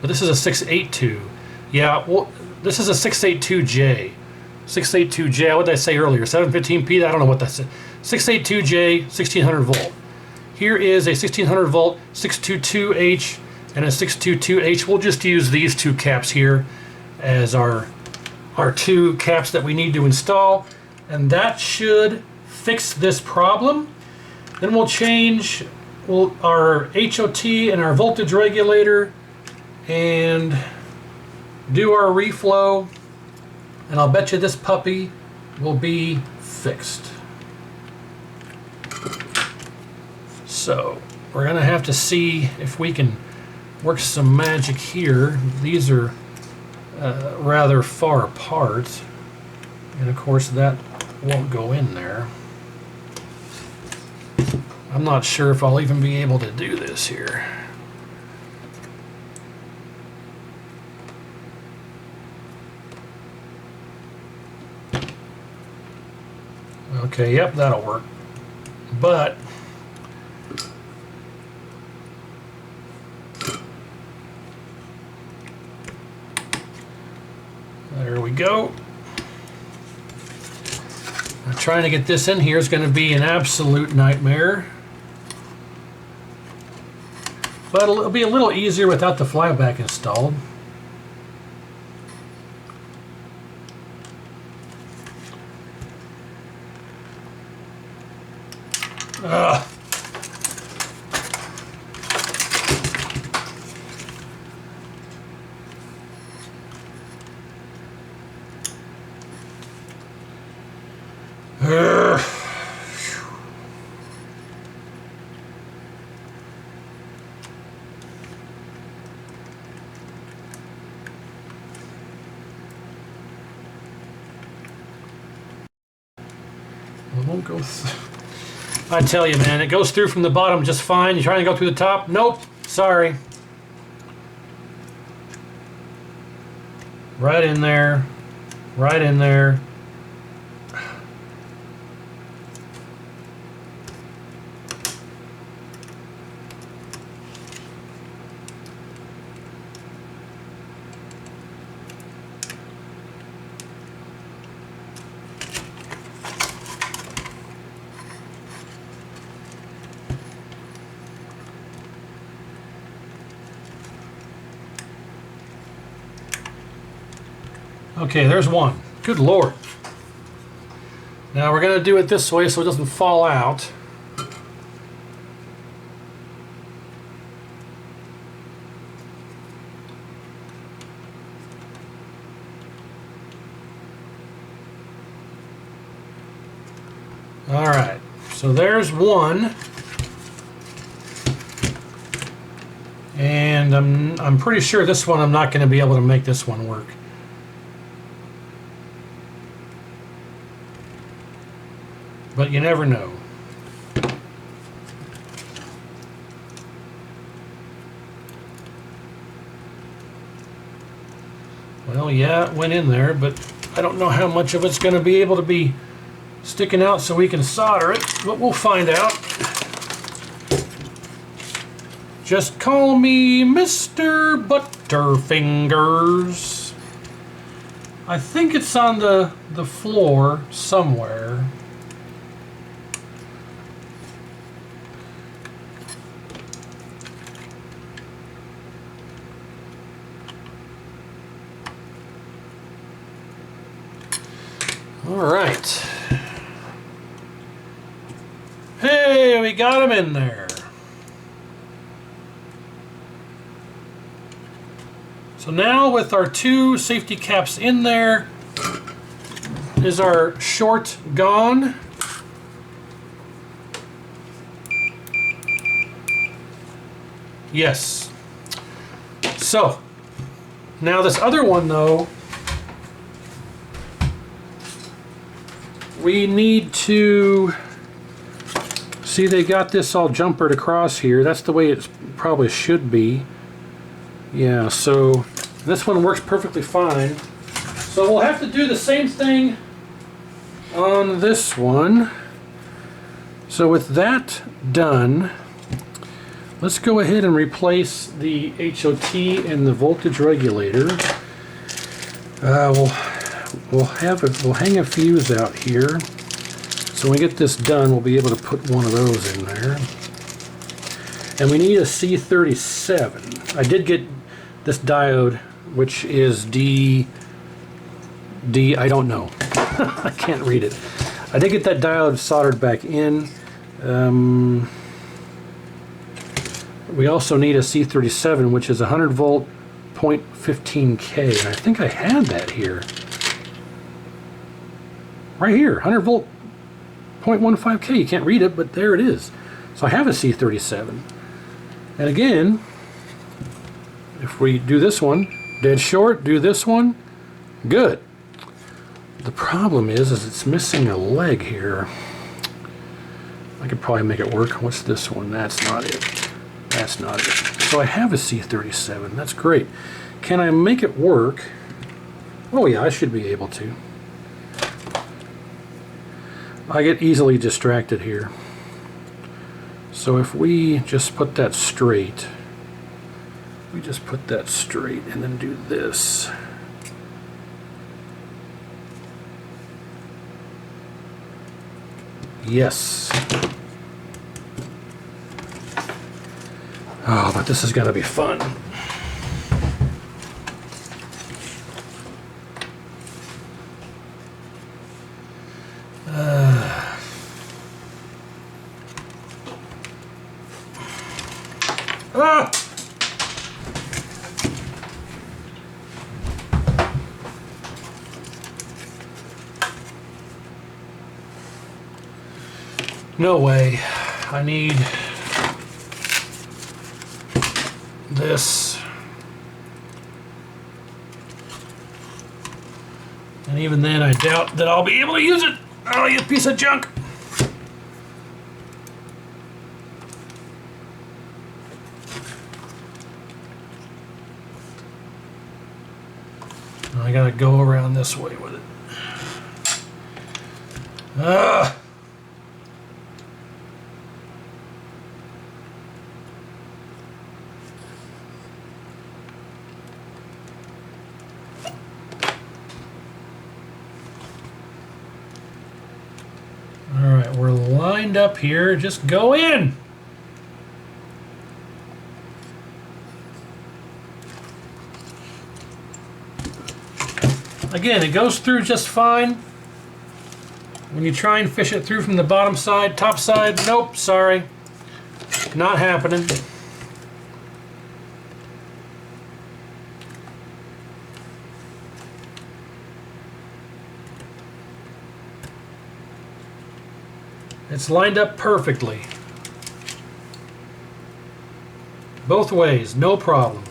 But this is a 682. Yeah, well, this is a 682J. 682J, what did I say earlier? 715P? I don't know what that said. 682J, 1600 volt. Here is a 1600 volt 622H and a 622H. We'll just use these two caps here as our two caps that we need to install. And that should fix this problem. Then we'll change our HOT and our voltage regulator and do our reflow, and I'll bet you this puppy will be fixed. So we're gonna have to see if we can work some magic here. These are rather far apart, and of course that won't go in there. I'm not sure if I'll even be able to do this here. Okay, yep, that'll work. But there we go. Now, trying to get this in here is going to be an absolute nightmare. But it'll be a little easier without the flyback installed. Ugh. It won't go through. I tell you, man, it goes through from the bottom just fine. You're trying to go through the top? Nope. Sorry. Right in there. Right in there. Okay, there's one. Good Lord. Now we're going to do it this way so it doesn't fall out. All right, so there's one. And I'm pretty sure this one I'm not going to be able to make this one work. But you never know. Well, yeah, it went in there, but I don't know how much of it's going to be able to be sticking out so we can solder it, but we'll find out. Just call me Mr. Butterfingers. I think it's on the floor somewhere. All right. Hey, we got him in there. So now with our two safety caps in there, is our short gone? Yes. So, now this other one though, we need to see, they got this all jumpered across here. That's the way it probably should be. Yeah, so this one works perfectly fine. So we'll have to do the same thing on this one. So with that done, let's go ahead and replace the HOT and the voltage regulator. We'll hang a fuse out here. So when we get this done, we'll be able to put one of those in there. And we need a C37. I did get this diode, which is D, I don't know. I can't read it. I did get that diode soldered back in. We also need a C37, which is 100 volt 0.15K. And I think I had that here. Right here, 100 volt 0.15K. You can't read it, but there it is. So I have a C37. And again, if we do this one, dead short, do this one, good. The problem is it's missing a leg here. I could probably make it work. What's this one? That's not it. That's not it. So I have a C37. That's great. Can I make it work? Oh yeah, I should be able to. I get easily distracted here. So if we just put that straight, and then do this. Yes. Oh, but this is gonna be fun. Ah! No way. I need this. And even then, I doubt that I'll be able to use it. Oh, you piece of junk. I gotta go around this way with it. Ah! Alright, we're lined up here. Just go in! Again, it goes through just fine. When you try and fish it through from the bottom side, top side, nope, sorry. Not happening. It's lined up perfectly. Both ways, no problem.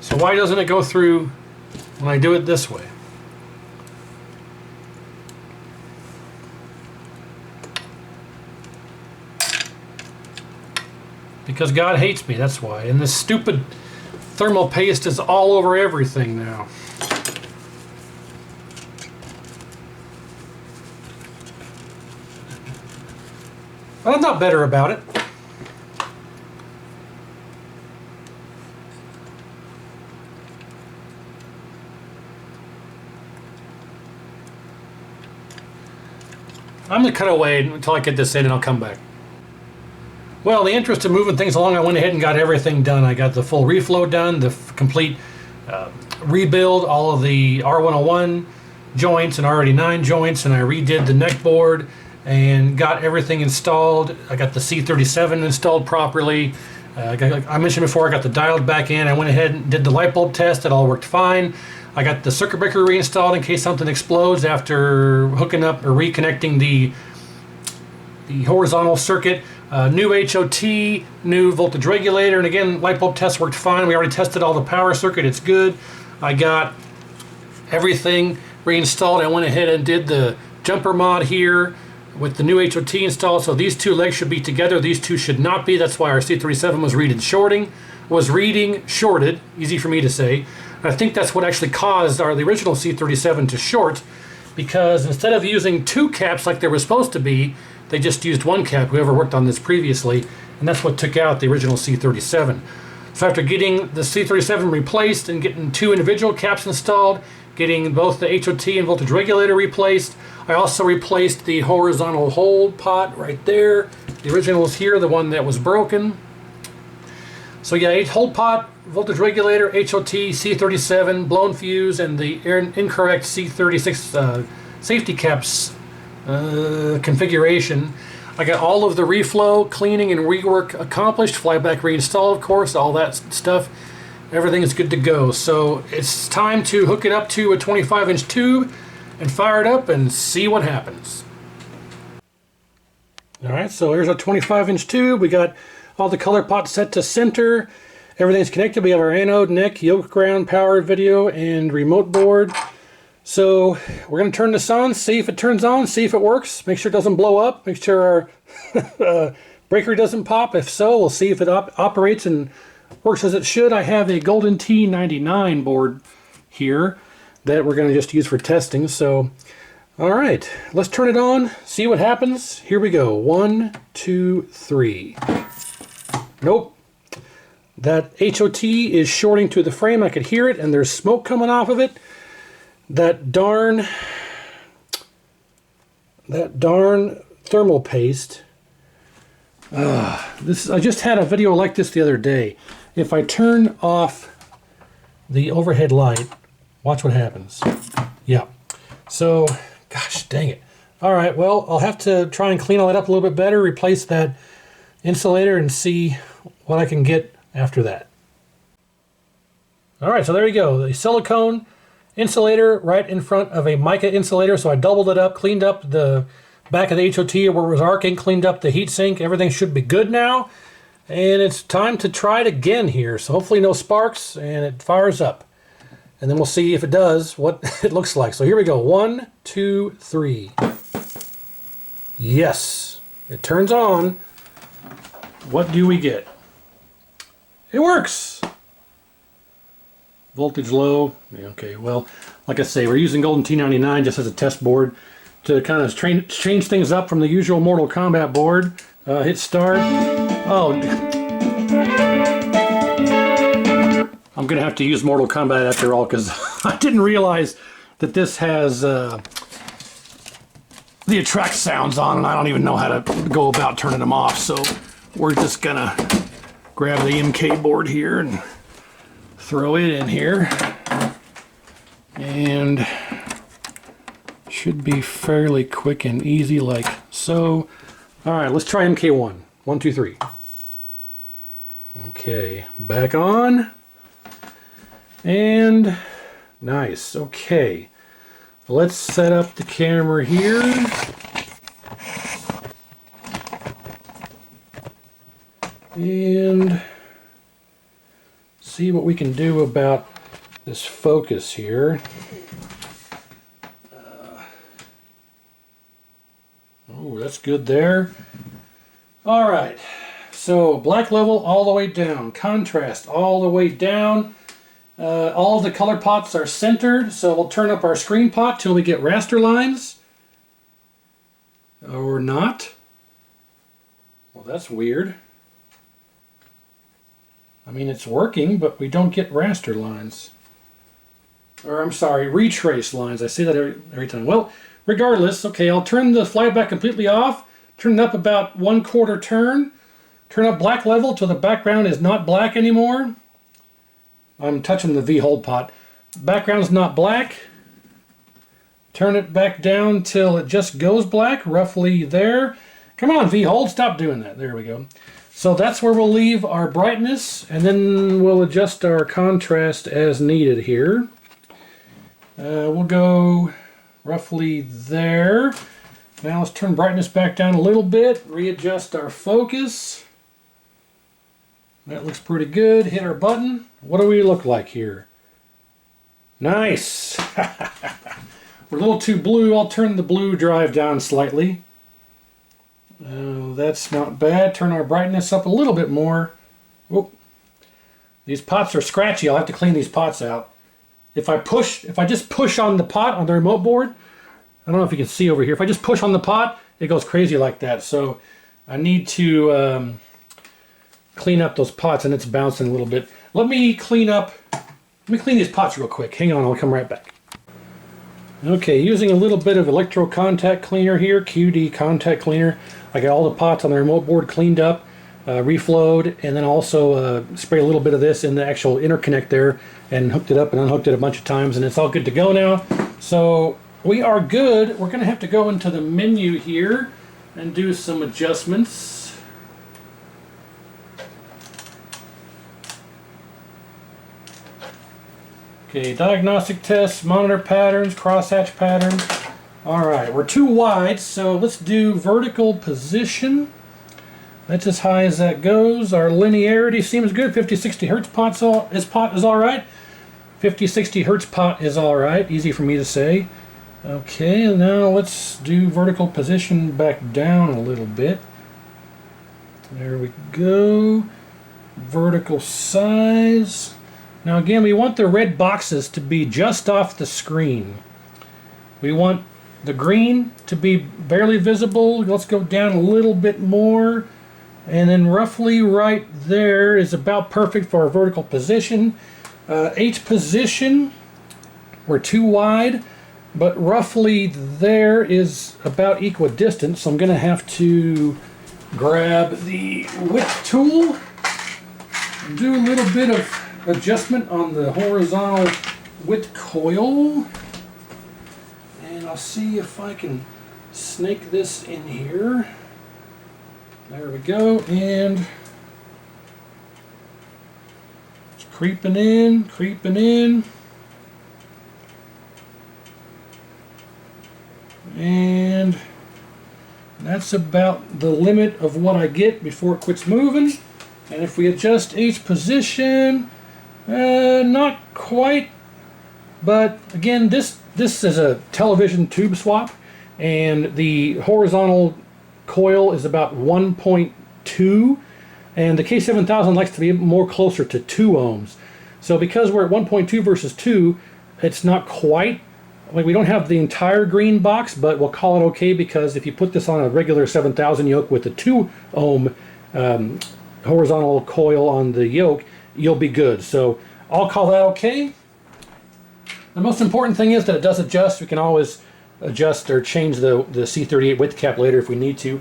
So why doesn't it go through when I do it this way? Because God hates me, that's why. And this stupid thermal paste is all over everything now. But I'm not better about it. I'm going to cut away until I get this in and I'll come back. Well, in the interest of moving things along, I went ahead and got everything done. I got the full reflow done, the complete rebuild, all of the R101 joints and R89 joints, and I redid the neck board and got everything installed. I got the C37 installed properly. I mentioned before, I got the dialed back in. I went ahead and did the light bulb test. It all worked fine. I got the circuit breaker reinstalled in case something explodes after hooking up or reconnecting the horizontal circuit. New HOT, new voltage regulator, and again, light bulb test worked fine. We already tested all the power circuit. It's good. I got everything reinstalled. I went ahead and did the jumper mod here with the new HOT installed. So these two legs should be together. These two should not be. That's why our C37 was reading shorted. Easy for me to say. And I think that's what actually caused the original C37 to short, because instead of using two caps like they were supposed to be, they just used one cap, whoever worked on this previously, and that's what took out the original C37. So after getting the C37 replaced and getting two individual caps installed, getting both the HOT and voltage regulator replaced, I also replaced the horizontal hold pot right there. The original was here, the one that was broken. So yeah, hold pot, voltage regulator, HOT, C37, blown fuse, and the incorrect C36 safety caps configuration. I got all of the reflow, cleaning, and rework accomplished. Flyback reinstalled, of course, all that stuff. Everything is good to go. So it's time to hook it up to a 25-inch tube and fire it up and see what happens. Alright, so here's our 25-inch tube. We got all the color pots set to center. Everything's connected. We have our anode, neck, yoke ground, power, video, and remote board. So we're going to turn this on, see if it turns on, see if it works, make sure it doesn't blow up, make sure our breaker doesn't pop. If so, we'll see if it operates and works as it should. I have a Golden T99 board here that we're going to just use for testing. So, all right, let's turn it on, see what happens. Here we go. 1, 2, 3. Nope. That HOT is shorting to the frame. I could hear it, and there's smoke coming off of it. That darn thermal paste. I just had a video like this the other day. If I turn off the overhead light, watch what happens. Yeah. So, gosh dang it. All right, well, I'll have to try and clean all that up a little bit better, replace that insulator, and see what I can get after that. All right, so there you go. The silicone insulator right in front of a mica insulator. So I doubled it up, cleaned up the back of the HOT where it was arcing, cleaned up the heatsink. Everything should be good now. And it's time to try it again here. So hopefully no sparks and it fires up. And then we'll see if it does what it looks like. So here we go. 1, 2, 3. Yes, it turns on. What do we get? It works. Voltage low. Yeah, okay, well, like I say, we're using Golden T99 just as a test board to kind of change things up from the usual Mortal Kombat board. Hit start. Oh, I'm going to have to use Mortal Kombat after all because I didn't realize that this has the attract sounds on, and I don't even know how to go about turning them off. So we're just going to grab the MK board here and throw it in here, and should be fairly quick and easy like so. All right, let's try MK1. 1, 2, 3. Okay, back on, and nice. Okay, let's set up the camera here. And see what we can do about this focus here. Oh, that's good there. All right, so black level all the way down, contrast all the way down. All of the color pots are centered, so we'll turn up our screen pot till we get raster lines. Or not. Well, that's weird. I mean, it's working, but we don't get raster lines. Or, I'm sorry, retrace lines. I say that every time. Well, regardless, okay, I'll turn the flyback completely off, turn it up about 1/4 turn, turn up black level till the background is not black anymore. I'm touching the V-hold pot. Background's not black. Turn it back down till it just goes black, roughly there. Come on, V-hold, stop doing that. There we go. So that's where we'll leave our brightness, and then we'll adjust our contrast as needed here. We'll go roughly there. Now let's turn brightness back down a little bit, readjust our focus. That looks pretty good. Hit our button. What do we look like here? Nice! We're a little too blue. I'll turn the blue drive down slightly. That's not bad. Turn our brightness up a little bit more. Whoop. These pots are scratchy. I'll have to clean these pots out. If I just push on the pot on the remote board, I don't know if you can see over here. If I just push on the pot, it goes crazy like that. So I need to clean up those pots, and it's bouncing a little bit. Let me clean these pots real quick. Hang on, I'll come right back. Okay, using a little bit of electro contact cleaner here, QD contact cleaner. I got all the pots on the remote board cleaned up, reflowed, and then also spray a little bit of this in the actual interconnect there and hooked it up and unhooked it a bunch of times, and it's all good to go now. So we are good. We're going to have to go into the menu here and do some adjustments. Okay, diagnostic tests, monitor patterns, crosshatch patterns. All right, we're too wide, so let's do vertical position. That's as high as that goes. Our linearity seems good. 50-60 hertz pot is all right. 50, 60 hertz pot is all right. Easy for me to say. Okay, now let's do vertical position back down a little bit. There we go. Vertical size. Now again, we want the red boxes to be just off the screen. We want the green to be barely visible. Let's go down a little bit more. And then roughly right there is about perfect for our vertical position. H position, we're too wide, but roughly there is about equidistant. So I'm going to have to grab the width tool and do a little bit of adjustment on the horizontal width coil. And I'll see if I can snake this in here. There we go, and it's creeping in, creeping in. And that's about the limit of what I get before it quits moving. And if we adjust H position, not quite, but again, this is a television tube swap, and the horizontal coil is about 1.2, and the K7000 likes to be more closer to 2 ohms. So because we're at 1.2 versus 2, it's not quite, like we don't have the entire green box, but we'll call it okay, because if you put this on a regular 7000 yoke with a 2 ohm horizontal coil on the yoke, you'll be good. So I'll call that okay. The most important thing is that it does adjust. We can always adjust or change the C38 width cap later if we need to.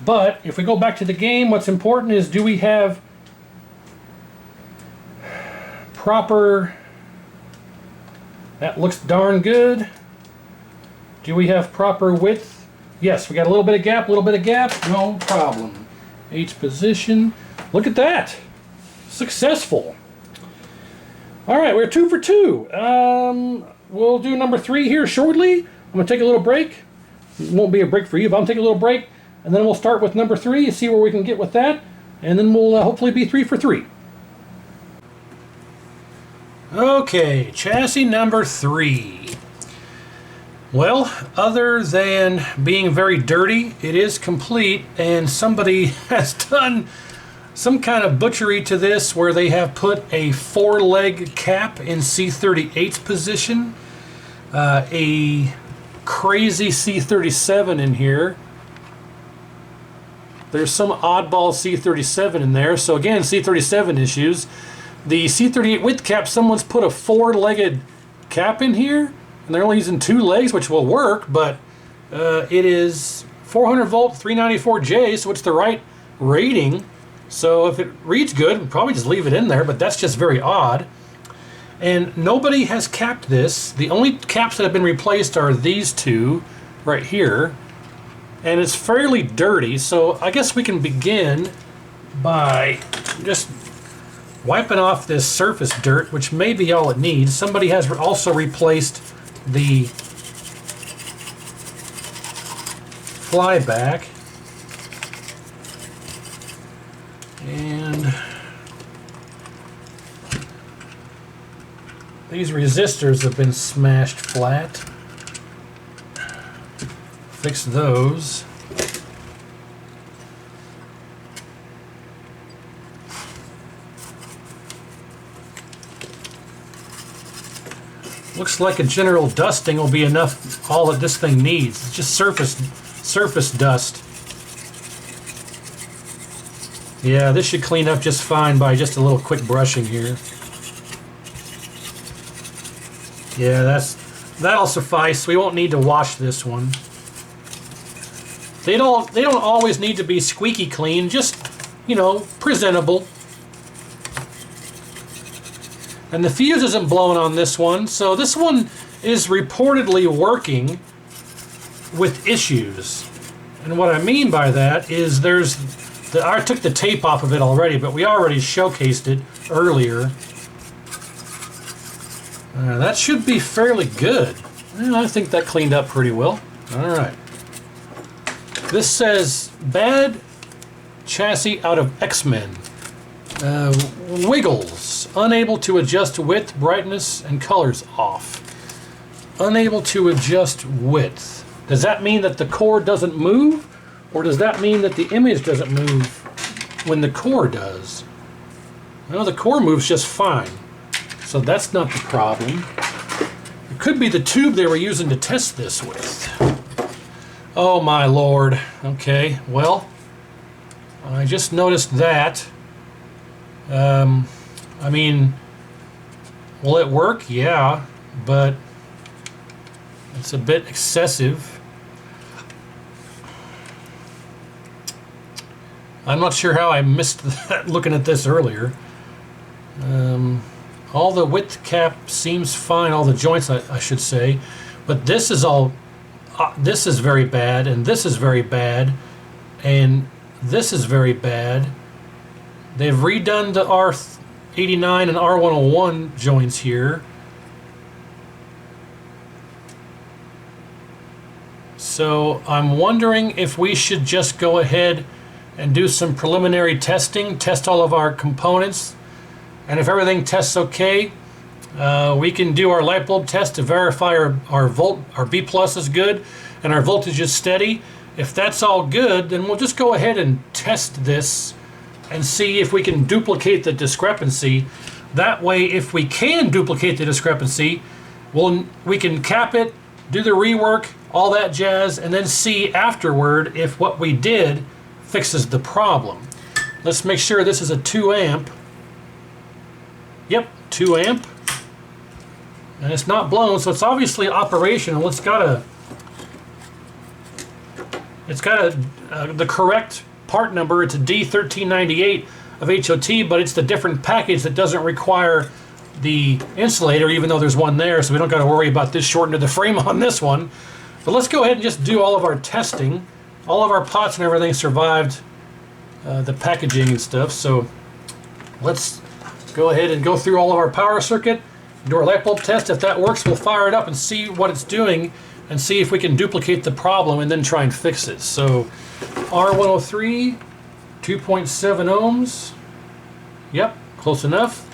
But if we go back to the game, what's important is, do we have proper, that looks darn good. Do we have proper width? Yes, we got a little bit of gap, no problem. H position, look at that, successful. All right, we're 2 for 2. We'll do number 3 here shortly. I'm going to take a little break. It won't be a break for you, but I'm going to take a little break, and then we'll start with number 3 and see where we can get with that, and then we'll hopefully be 3 for 3. Okay, chassis number 3. Well, other than being very dirty, it is complete, and somebody has done some kind of butchery to this where they have put a 4-leg cap in C38's position, a crazy C37 in here. There's some oddball C37 in there. So again, C37 issues. The C38 width cap, someone's put a 4-legged cap in here, and they're only using 2 legs, which will work, but it is 400 volt 394J, so it's the right rating. So if it reads good, we'll probably just leave it in there, but that's just very odd. And nobody has capped this. The only caps that have been replaced are these 2 right here. And it's fairly dirty, so I guess we can begin by just wiping off this surface dirt, which may be all it needs. Somebody has also replaced the flyback. And these resistors have been smashed flat. Fix those. Looks like a general dusting will be enough, all that this thing needs. It's just surface dust. Yeah, this should clean up just fine by just a little quick brushing here. Yeah, that'll suffice. We won't need to wash this one. They don't always need to be squeaky clean, just, you know, presentable. And the fuse isn't blown on this one, so this one is reportedly working with issues. And what I mean by that is I took the tape off of it already, but we already showcased it earlier. That should be fairly good. Well, I think that cleaned up pretty well. All right. This says bad chassis out of X-Men. Wiggles. unable to adjust width, brightness, and colors off. Unable to adjust width. Does that mean that the core doesn't move? Or does that mean that the image doesn't move when the core does? Well, the core moves just fine. So that's not the problem. It could be the tube they were using to test this with. Oh my lord. Okay, well, I just noticed that. I mean, will it work? Yeah, but it's a bit excessive. I'm not sure how I missed that looking at this earlier. All the width cap seems fine, all the joints I should say, but this is all, this is very bad, and this is very bad, and this is very bad. They've redone the R89 and R101 joints here. So I'm wondering if we should just go ahead and do some preliminary testing, test all of our components, and if everything tests okay, we can do our light bulb test to verify our B plus is good and our voltage is steady. If that's all good, then we'll just go ahead and test this and see if we can duplicate the discrepancy. That way, if we can duplicate the discrepancy, we can cap it, do the rework, all that jazz, and then see afterward if what we did fixes the problem. Let's make sure this is a 2 amp. Yep, 2 amp. And it's not blown, so it's obviously operational. It's got the correct part number. It's a D1398 of HOT, but it's the different package that doesn't require the insulator, even though there's one there, so we don't got to worry about this shorting to the frame on this one. But let's go ahead and just do all of our testing. All of our pots and everything survived the packaging and stuff, so let's go ahead and go through all of our power circuit, do our light bulb test. If that works, we'll fire it up and see what it's doing and see if we can duplicate the problem and then try and fix it. So R103, 2.7 ohms. Yep, close enough.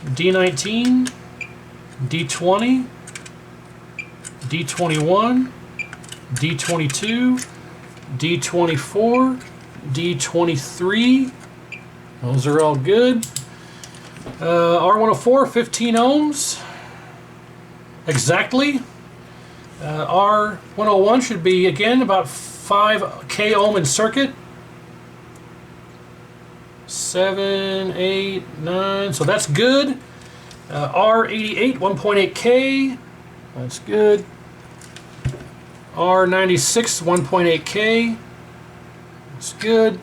D19, D20, D21, D22, D24, D23. Those are all good. R104, 15 ohms. Exactly. R101 should be, again, about 5K ohm in circuit. 7, 8, 9. So that's good. R88, 1.8K. That's good. R96, 1.8K. That's good.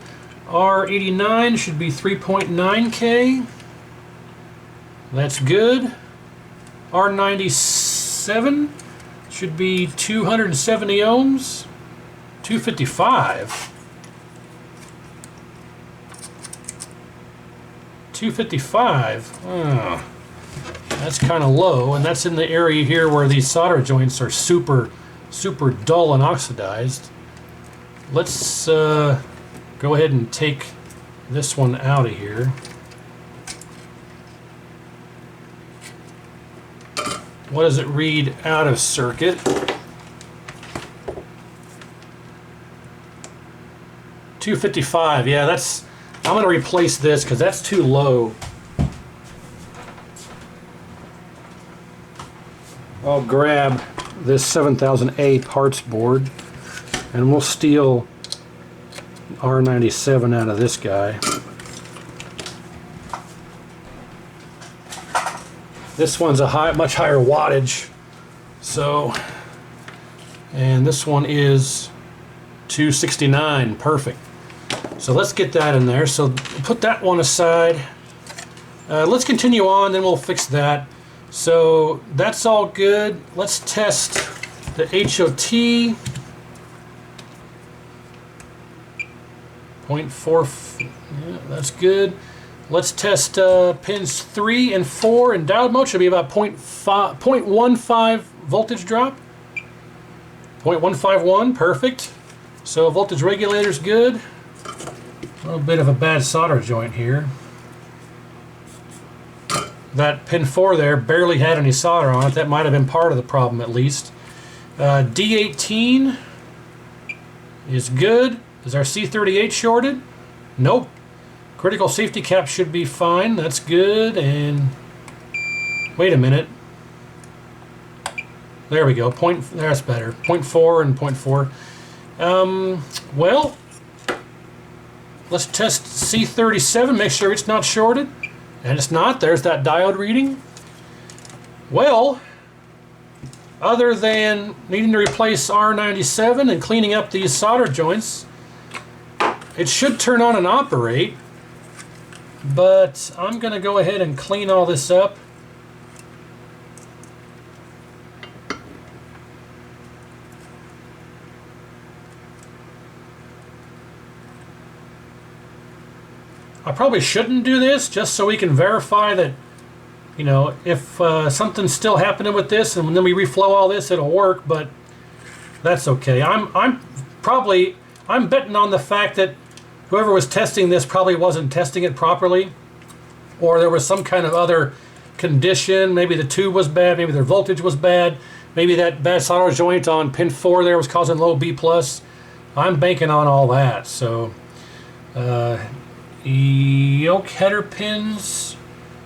R89 should be 3.9K. That's good. R97 should be 270 ohms. 255. 255. Oh, that's kind of low, and that's in the area here where these solder joints are super dull and oxidized. Let's go ahead and take this one out of here. What does it read out of circuit? 255. Yeah, that's. I'm going to replace this because that's too low. I'll grab this 7000A parts board and we'll steal R97 out of this guy. This one's a much higher wattage, so, and this one is 269. Perfect. So let's get that in there. So put that one aside. Let's continue on, then we'll fix that. So that's all good. Let's test the HOT. 0.4. Yeah, that's good. Let's test pins 3 and 4 in diode mode. Should be about 0.15 voltage drop. 0.151. Perfect. So voltage regulator's good. A little bit of a bad solder joint here. that pin 4 there barely had any solder on it. That might have been part of the problem at least. D18 is good. Is our C38 shorted? Nope. Critical safety cap should be fine. That's good. And wait a minute. There we go. That's better. 0.4 and 0.4. Well, let's test C37. Make sure it's not shorted. And it's not. There's that diode reading. Well, other than needing to replace R97 and cleaning up these solder joints, it should turn on and operate. But I'm going to go ahead and clean all this up. I probably shouldn't do this, just so we can verify that, you know, if something's still happening with this and then we reflow all this, it'll work, but that's okay. I'm betting on the fact that whoever was testing this probably wasn't testing it properly, or there was some kind of other condition. Maybe the tube was bad, maybe their voltage was bad, maybe that bad solder joint on pin 4 there was causing low B+. I'm banking on all that. So yoke header pins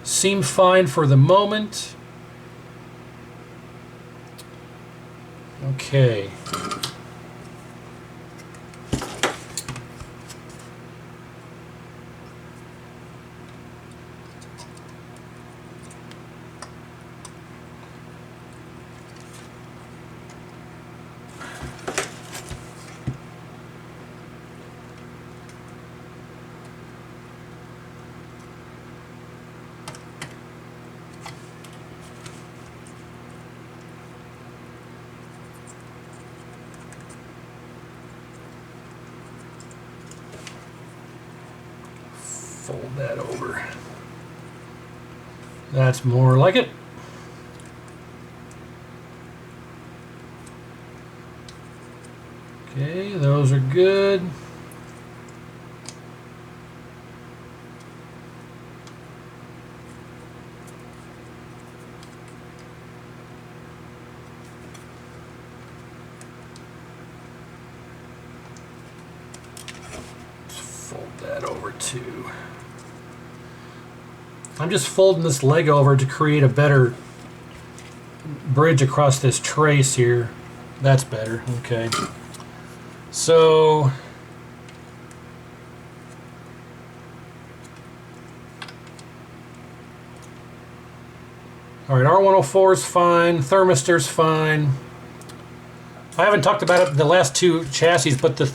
seem fine for the moment. Okay. Fold that over. That's more like it. Okay, those are good. Fold that over too. I'm just folding this leg over to create a better bridge across this trace here. That's better. Okay. So all right, R104 is fine, thermistor's fine. I haven't talked about it in the last two chassis, but the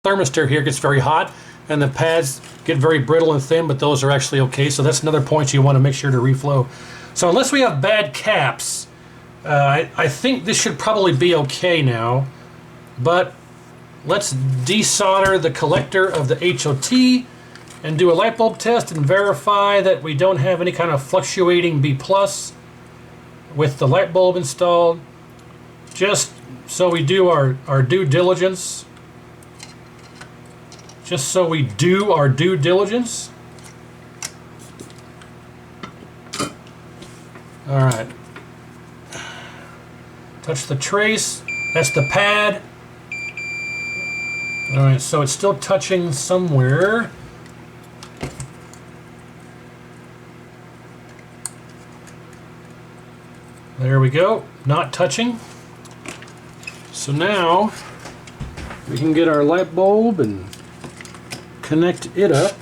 thermistor here gets very hot and the pads get very brittle and thin, but those are actually okay. So that's another point you want to make sure to reflow. So unless we have bad caps, I think this should probably be okay now. But let's desolder the collector of the HOT and do a light bulb test and verify that we don't have any kind of fluctuating B+ with the light bulb installed, just so we do our due diligence. Just so we do our due diligence. All right. Touch the trace. That's the pad. All right, so it's still touching somewhere. There we go. Not touching. So now we can get our light bulb and connect it up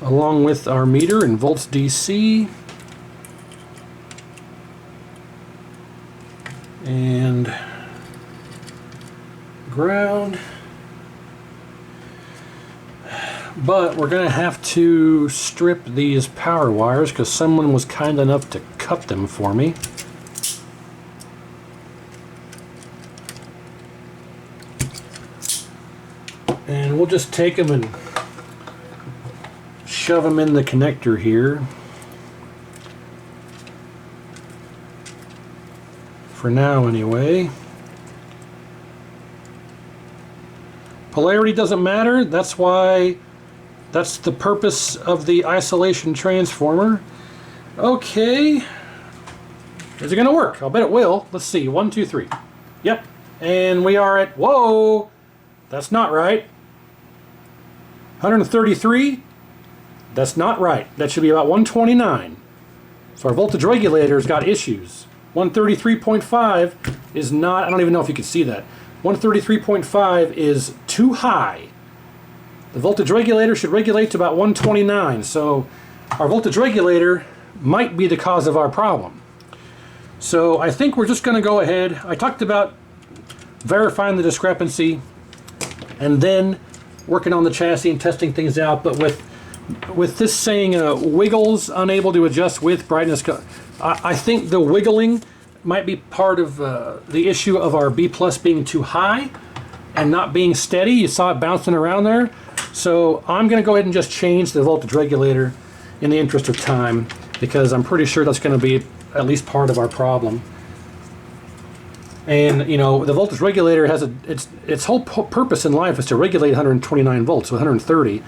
along with our meter in volts DC and ground. But we're going to have to strip these power wires because someone was kind enough to cut them for me. And we'll just take them and shove them in the connector here. For now, anyway. Polarity doesn't matter. That's the purpose of the isolation transformer. Okay. Is it going to work? I'll bet it will. Let's see. 1, 2, 3. Yep. And we are at, whoa, that's not right. 133. That's not right. That should be about 129. So our voltage regulator's got issues. 133.5 is not, I don't even know if you can see that. 133.5 is too high. The voltage regulator should regulate to about 129. So our voltage regulator might be the cause of our problem. So I think we're just going to go ahead. I talked about verifying the discrepancy and then working on the chassis and testing things out, but with this saying wiggles unable to adjust with brightness, I think the wiggling might be part of the issue of our B plus being too high and not being steady. You saw it bouncing around there. So I'm going to go ahead and just change the voltage regulator in the interest of time, because I'm pretty sure that's going to be at least part of our problem. And you know, the voltage regulator has its whole purpose in life is to regulate 129 volts, so 130.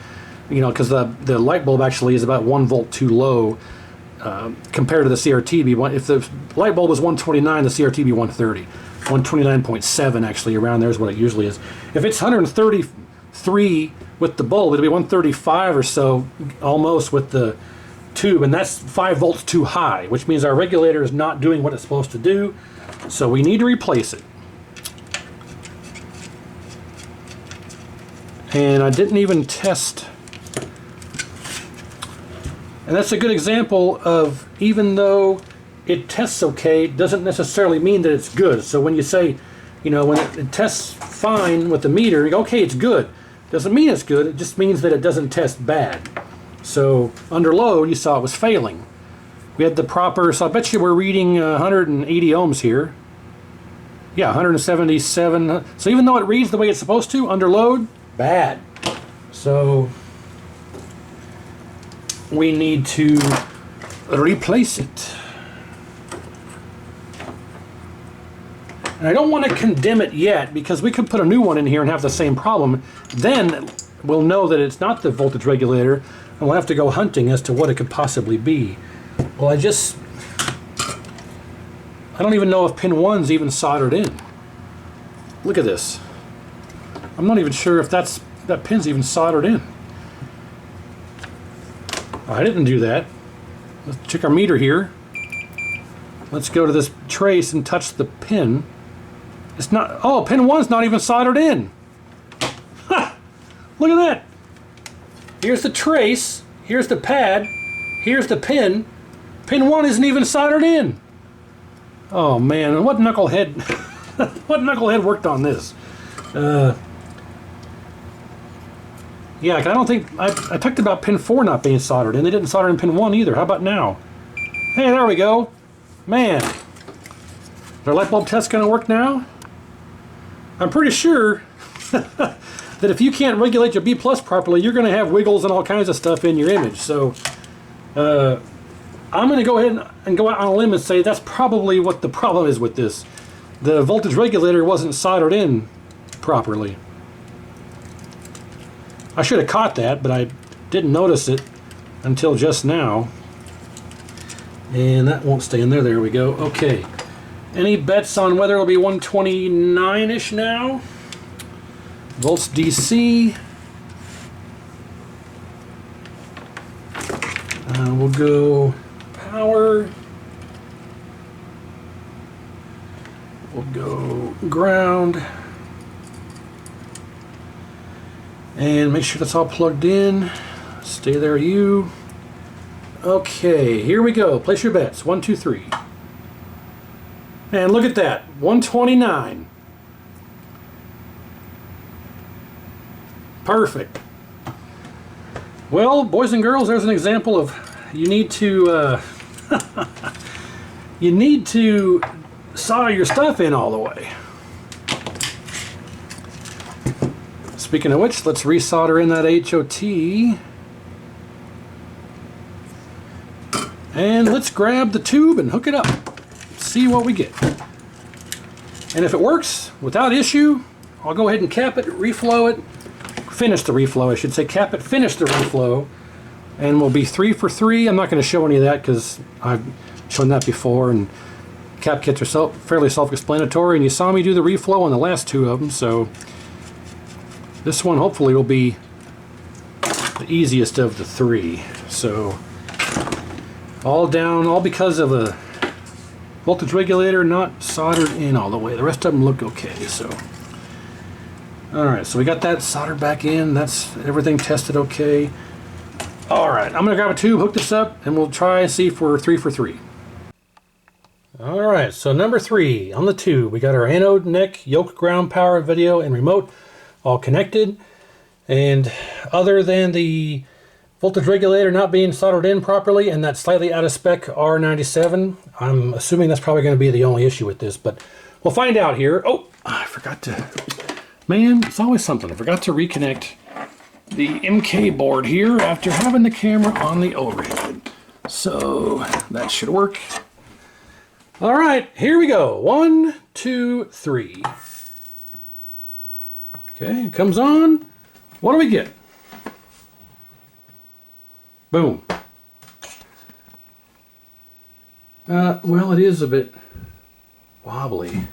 You know, because the light bulb actually is about 1 volt too low compared to the CRT. If the light bulb was 129, the CRT be 130. 129.7 actually, around there is what it usually is. If it's 133 with the bulb, it'll be 135 or so almost with the tube, and that's 5 volts too high, which means our regulator is not doing what it's supposed to do. So we need to replace it. And I didn't even test. And that's a good example of, even though it tests okay, doesn't necessarily mean that it's good. So when you say, you know, when it tests fine with the meter, you go, okay, it's good. Doesn't mean it's good, it just means that it doesn't test bad. So under load, you saw it was failing. We had the proper, so I bet you we're reading 180 ohms here. Yeah, 177. So even though it reads the way it's supposed to, under load, bad. So we need to replace it. And I don't want to condemn it yet, because we could put a new one in here and have the same problem. Then we'll know that it's not the voltage regulator, and we'll have to go hunting as to what it could possibly be. Well, I don't even know if pin 1's even soldered in. Look at this. I'm not even sure if that pin's even soldered in. I didn't do that. Let's check our meter here. Let's go to this trace and touch the pin. It's not, oh, pin 1's not even soldered in. Ha! Look at that. Here's the trace, here's the pad, here's the pin. Pin 1 isn't even soldered in. Oh man, what knucklehead, what knucklehead worked on this? Yeah, I don't think, I talked about pin 4 not being soldered in. They didn't solder in pin 1 either. How about now? Hey, there we go. Man. Is our light bulb test going to work now? I'm pretty sure that if you can't regulate your B plus properly, you're going to have wiggles and all kinds of stuff in your image. So I'm going to go ahead and go out on a limb and say that's probably what the problem is with this. The voltage regulator wasn't soldered in properly. I should have caught that, but I didn't notice it until just now. And that won't stay in there. There we go. Okay. Any bets on whether it'll be 129-ish now? Volts DC. We'll go power. We'll go ground. And make sure that's all plugged in. Stay there, you. Okay, here we go. Place your bets. 1, 2, 3. And look at that. 129. Perfect. Well, boys and girls, there's an example of you need to you need to solder your stuff in all the way. Speaking of which, let's resolder in that HOT. And let's grab the tube and hook it up. See what we get. And if it works without issue, I'll go ahead and cap it, reflow it, finish the reflow, I should say. Cap it, finish the reflow, and we'll be 3 for 3. I'm not going to show any of that because I've shown that before, and cap kits are fairly self-explanatory, and you saw me do the reflow on the last 2 of them, so this one hopefully will be the easiest of the 3. So all down, all because of a voltage regulator not soldered in all the way. The rest of them look okay. So alright, so we got that soldered back in. That's everything tested okay. Alright, I'm going to grab a tube, hook this up, and we'll try and see if we're 3 for 3. Alright, so number 3 on the tube, we got our anode, neck, yoke, ground, power, video, and remote all connected. And other than the voltage regulator not being soldered in properly and that slightly out of spec R97, I'm assuming that's probably going to be the only issue with this, but we'll find out here. Oh, I forgot to, man, it's always something. I forgot to reconnect the MK board here after having the camera on the overhead. So that should work. All right, here we go. 1, 2, 3. Okay, it comes on. What do we get? Boom. Well, it is a bit wobbly.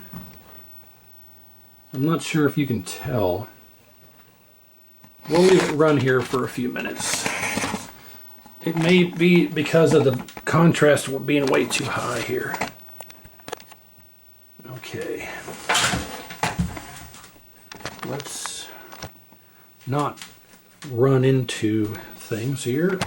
I'm not sure if you can tell. We'll leave it run here for a few minutes. It may be because of the contrast being way too high here. Okay. Let's not run into things here.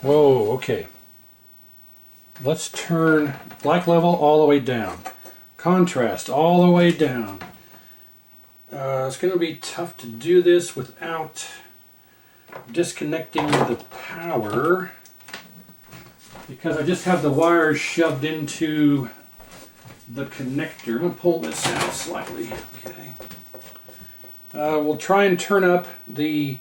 Whoa, okay. Let's turn black level all the way down. Contrast all the way down. It's going to be tough to do this without disconnecting the power, because I just have the wires shoved into the connector. I'm going to pull this out slightly. Okay. We'll try and turn up the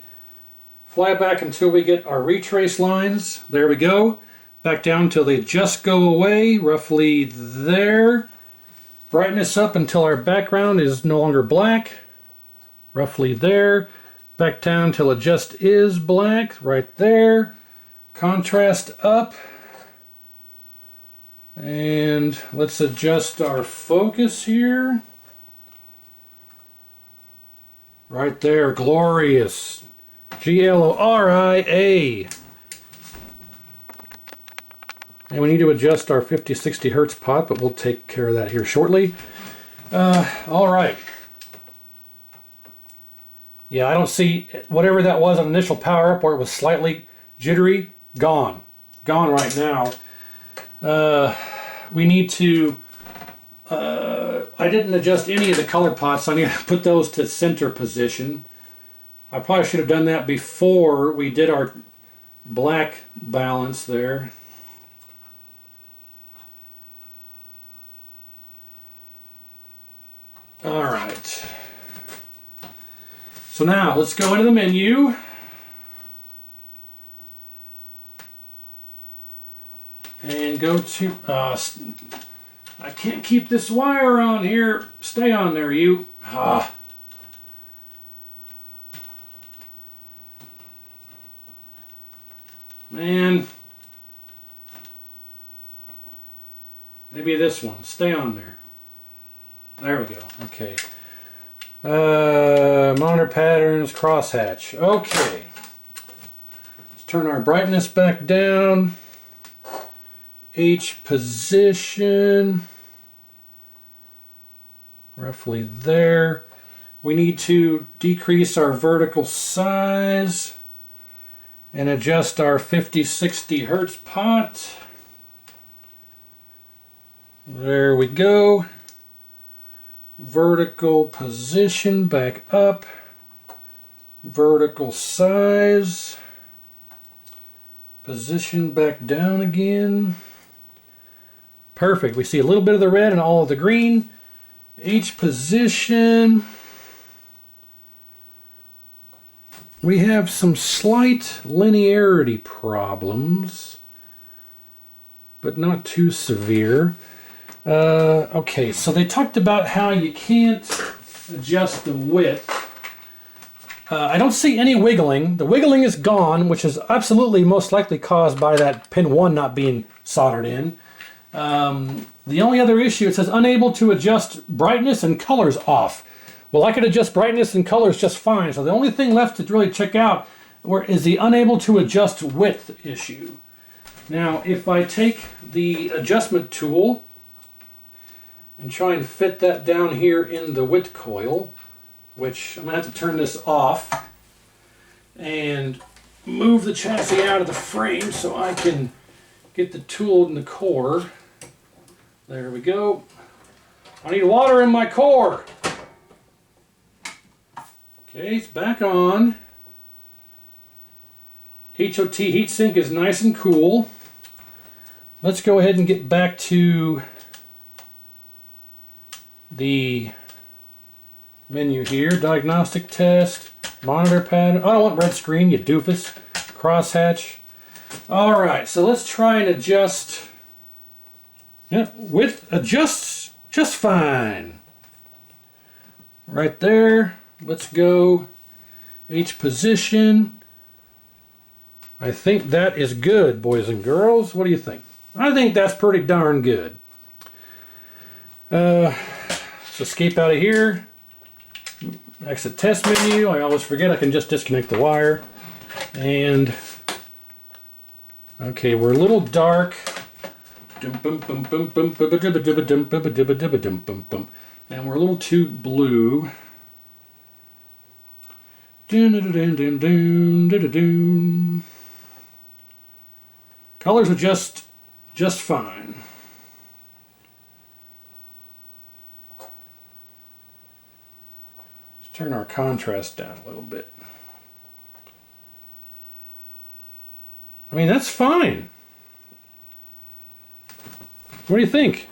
flyback until we get our retrace lines. There we go. Back down till they just go away, roughly there. Brightness up until our background is no longer black, roughly there. Back down till it just is black, right there. Contrast up. And let's adjust our focus here. Right there, glorious. Gloria. And we need to adjust our 50-60 hertz pot, but we'll take care of that here shortly. All right. Yeah, I don't see whatever that was on initial power up where it was slightly jittery. Gone. Gone right now. We need to, I didn't adjust any of the color pots, so I need to put those to center position. I probably should have done that before we did our black balance there. All right. So now let's go into the menu. And go to, I can't keep this wire on here. Stay on there, you. Man. Maybe this one. Stay on there. There we go. Okay. Monitor patterns, crosshatch. Okay. Let's turn our brightness back down. H position. Roughly there. We need to decrease our vertical size and adjust our 50-60 hertz pot. There we go. Vertical position back up. Vertical size. Position back down again. Perfect. We see a little bit of the red and all of the green. H position. We have some slight linearity problems, but not too severe. Okay, so they talked about how you can't adjust the width. I don't see any wiggling. The wiggling is gone, which is absolutely most likely caused by that pin 1 not being soldered in. The only other issue, it says unable to adjust brightness and colors off. Well, I could adjust brightness and colors just fine, so the only thing left to really check out is the unable to adjust width issue. Now, if I take the adjustment tool and try and fit that down here in the width coil, which I'm going to have to turn this off and move the chassis out of the frame so I can get the tool in the core. There we go. I need water in my core. Okay, it's back on. HOT heatsink is nice and cool. Let's go ahead and get back to the menu here. Diagnostic test, monitor pattern. Oh, I don't want red screen, you doofus. Crosshatch. Alright, so let's try and adjust. Yeah, width adjusts just fine. Right there. Let's go H position. I think that is good, boys and girls. What do you think? I think that's pretty darn good. Let's escape out of here. Exit test menu. I always forget I can just disconnect the wire. And okay, we're a little dark. And we're a little too blue. Colors are just fine. Let's turn our contrast down a little bit. I mean, that's fine. What do you think?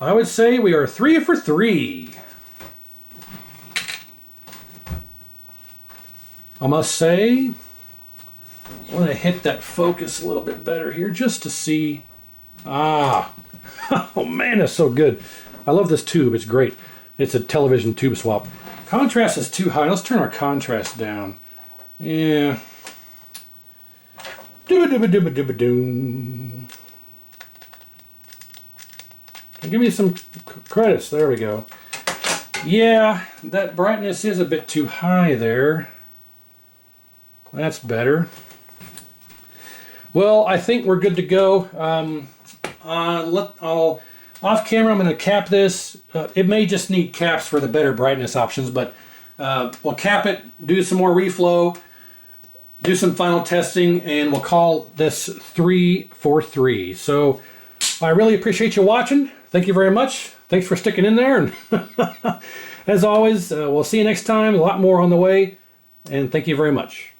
I would say we are 3 for 3. I must say, I want to hit that focus a little bit better here just to see. Ah, oh man, that's so good. I love this tube, it's great. It's a television tube swap. Contrast is too high. Let's turn our contrast down. Yeah. Dooba-dooba-dooba-dooba-doom. Give me some credits. There we go. Yeah, that brightness is a bit too high there. That's better. Well, I think we're good to go. Off camera, I'm going to cap this. It may just need caps for the better brightness options, but we'll cap it, do some more reflow, do some final testing, and we'll call this 3 for 3. So I really appreciate you watching. Thank you very much. Thanks for sticking in there. And as always, we'll see you next time. A lot more on the way. And thank you very much.